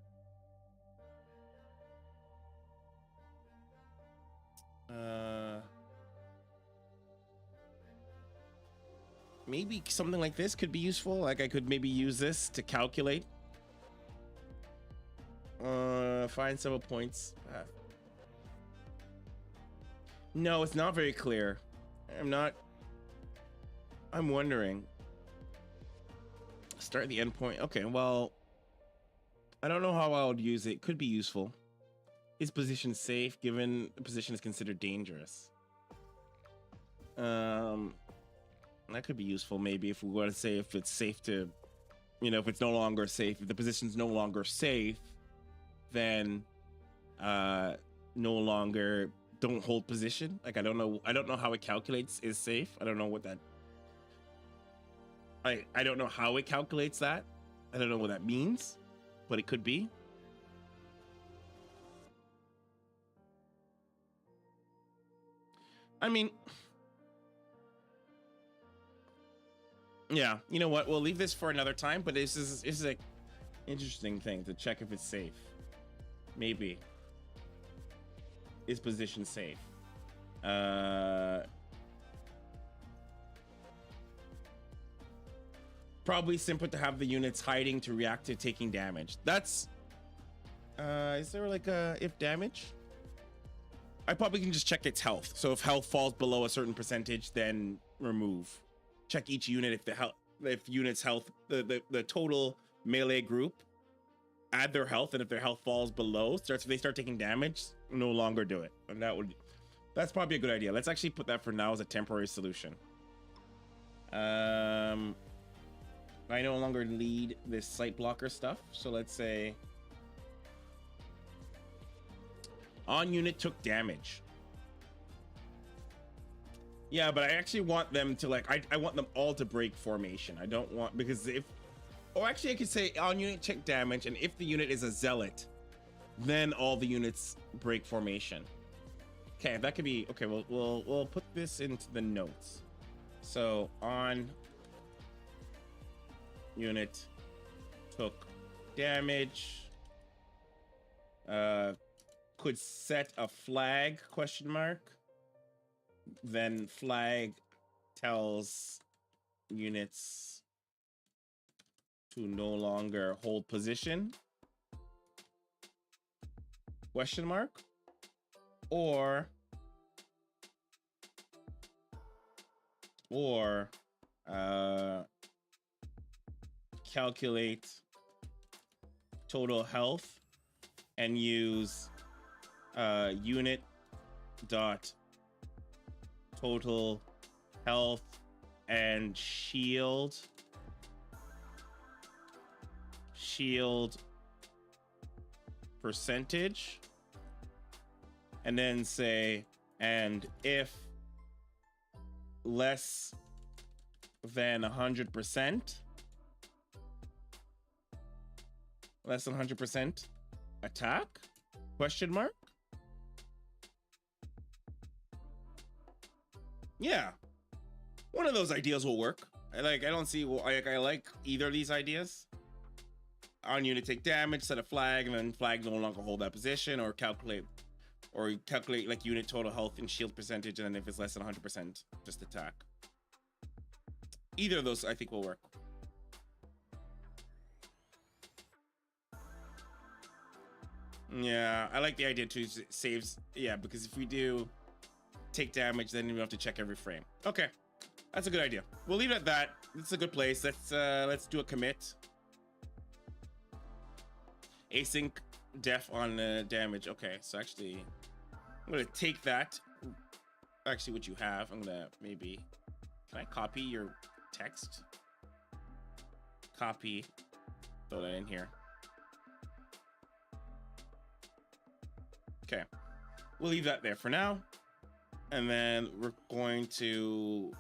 Maybe something like this could be useful. Like I could maybe use this to calculate. Find several points. No, it's not very clear. I'm wondering. Start the endpoint. Okay, well, I don't know how I would use it. Could be useful. Is position safe given the position is considered dangerous? That could be useful maybe if we want to say if it's safe to, you know, if it's no longer safe, if the position's no longer safe, then no longer don't hold position. Like I don't know how it calculates is safe. I don't know what that I don't know how it calculates that. I don't know what that means, but it could be. I mean, yeah, you know what? We'll leave this for another time, but this is an interesting thing to check if it's safe. Maybe. Is position safe? Probably simpler to have the units hiding to react to taking damage. That's is there like a if damage? I probably can just check its health. So if health falls below a certain percentage, then remove. Check each unit if unit's health, the total melee group, add their health, and if their health falls below, if they start taking damage, no longer do it. And that's probably a good idea. Let's actually put that for now as a temporary solution. I no longer lead this site blocker stuff, so let's say on unit took damage. Yeah, but I actually want them to like I want them all to break formation. I don't want, because if, or actually I could say on unit check damage, and if the unit is a zealot, then all the units break formation. Okay, that could be okay. We'll put this into the notes. So on unit took damage, could set a flag ? Then flag tells units to no longer hold position ? Or calculate total health and use unit dot total health and shield percentage, and then say, and if less than 100%, less than 100% attack, question mark. Yeah, one of those ideas will work. I don't see, I like either of these ideas. On unit take damage, set a flag, and then flag no longer hold that position, or calculate like unit total health and shield percentage, and then if it's less than 100%, just attack. Either of those I think will work. Yeah, I like the idea too. It saves, yeah, because if we do take damage, then we have to check every frame. Okay, that's a good idea. We'll leave it at that. It's a good place. Let's do a commit. Async def on damage. Okay, so actually, I'm gonna take that. Actually, what you have, I'm gonna maybe. Can I copy your text? Copy. Throw that in here. Okay, we'll leave that there for now. And then we're going to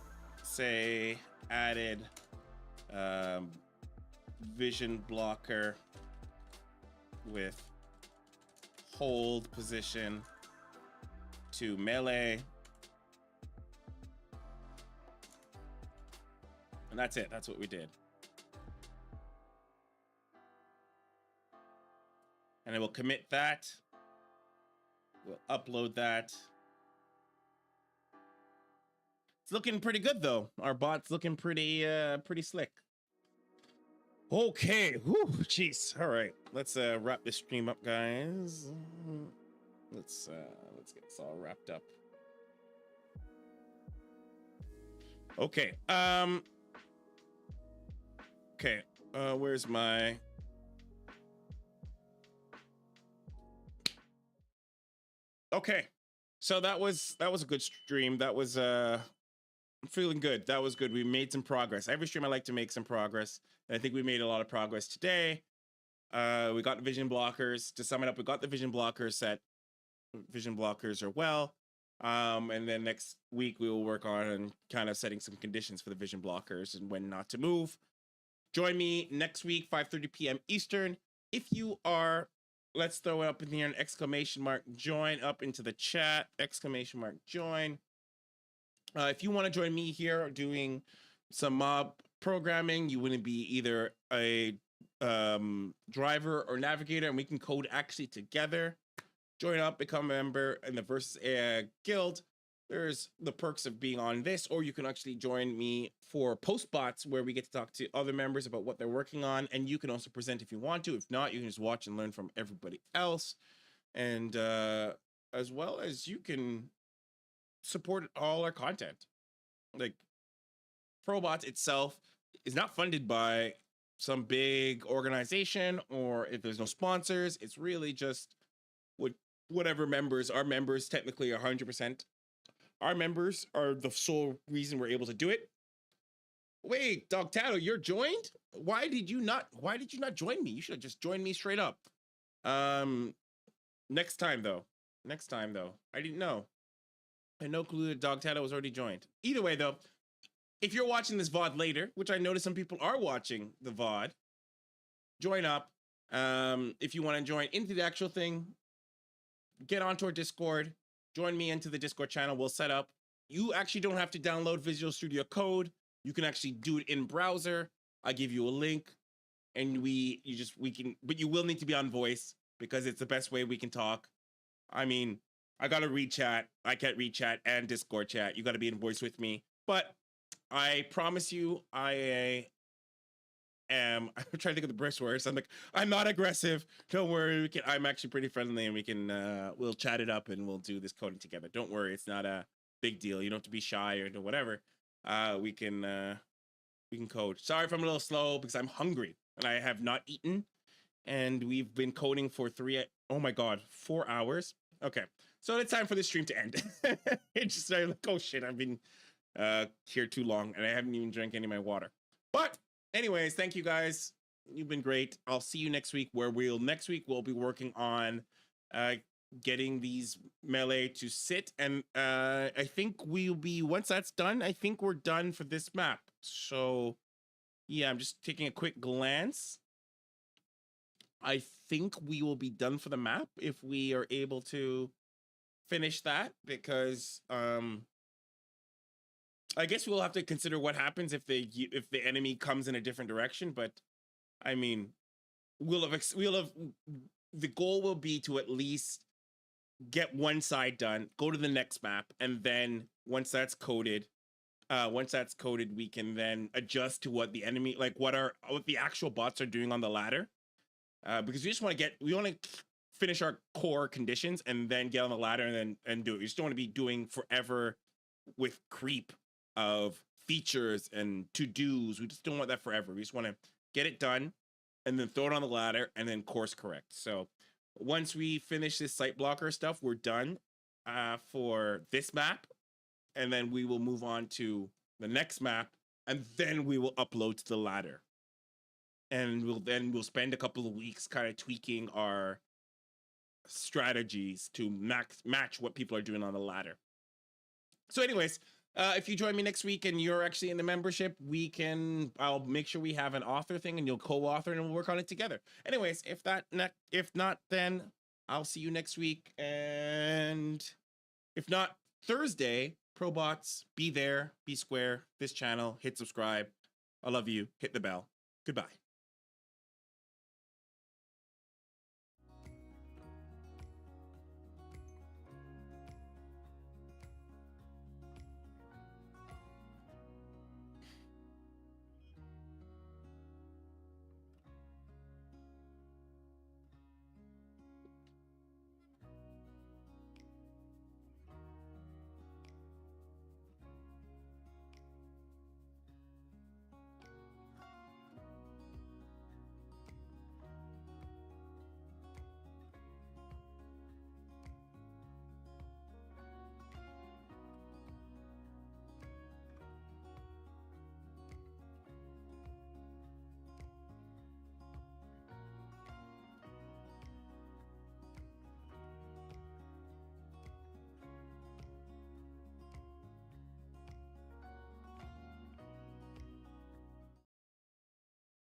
say added vision blocker with hold position to melee. And that's it. That's what we did. And then we'll commit that. We'll upload that. It's looking pretty good though. Our bot's looking pretty slick. Okay. Whew, jeez. All right. Let's wrap this stream up, guys. Let's get this all wrapped up. Okay. Okay. Where's my Okay. So that was a good stream. That was I'm feeling good. That was good. We made some progress. Every stream I like to make some progress. And I think we made a lot of progress today. We got the vision blockers. To sum it up, we got the vision blockers set. Vision blockers are well. And then next week we will work on kind of setting some conditions for the vision blockers and when not to move. Join me next week, 5:30 p.m. Eastern. If you are, let's throw it up in here, an exclamation mark, join up into the chat, exclamation mark, join. If you want to join me here doing some mob programming, you wouldn't be either a driver or navigator, and we can code actually together. Join up, become a member in the Versus AI Guild. There's the perks of being on this, or you can actually join me for postbots where we get to talk to other members about what they're working on, and you can also present if you want to. If not, you can just watch and learn from everybody else. And as well as you can support all our content. Like Probots itself is not funded by some big organization, or if there's no sponsors, it's really just whatever members. Our members technically are 100%. Our members are the sole reason we're able to do it. Wait, Dog Tato, you're joined? Why did you not join me? You should have just joined me straight up. Next time though. I didn't know. I had no clue that Dog Tato was already joined. Either way though, if you're watching this VOD later, which I notice some people are watching the VOD, join up. If you want to join into the actual thing, get onto our Discord, join me into the Discord channel. We'll set up. You actually don't have to download Visual Studio Code. You can actually do it in browser. I give you a link, and we can, but you will need to be on voice because it's the best way we can talk. I mean, I gotta read chat. I can't read chat and Discord chat. You gotta be in voice with me. But I promise you, I'm trying to think of the best words. I'm not aggressive. Don't worry. I'm actually pretty friendly, and we'll chat it up and we'll do this coding together. Don't worry. It's not a big deal. You don't have to be shy or whatever. We can code. Sorry if I'm a little slow because I'm hungry and I have not eaten, and we've been coding for 4 hours. Okay. So it's time for this stream to end. It's just like, oh shit, I've been here too long and I haven't even drank any of my water. But anyways, thank you guys. You've been great. I'll see you next week, where next week we'll be working on getting these melee to sit, and I think we'll be, once that's done, I think we're done for this map. So yeah, I'm just taking a quick glance. I think we will be done for the map if we are able to finish that, because I guess we'll have to consider what happens if the enemy comes in a different direction. But I mean, we'll have the goal will be to at least get one side done, go to the next map, and then once that's coded, we can then adjust to what the enemy, like what the actual bots are doing on the ladder. Because we want to finish our core conditions and then get on the ladder and do it. We just don't want to be doing forever with creep of features and to-dos. We just don't want that forever. We just want to get it done and then throw it on the ladder and then course correct. So once we finish this site blocker stuff, we're done for this map, and then we will move on to the next map, and then we will upload to the ladder. And we'll spend a couple of weeks kind of tweaking our strategies to match what people are doing on the ladder. So anyways, if you join me next week and you're actually in the membership, I'll make sure we have an author thing and you'll co-author and we'll work on it together. Anyways, if not, then I'll see you next week. And if not, Thursday, Probots, be there, be square, this channel, hit subscribe. I love you. Hit the bell. Goodbye.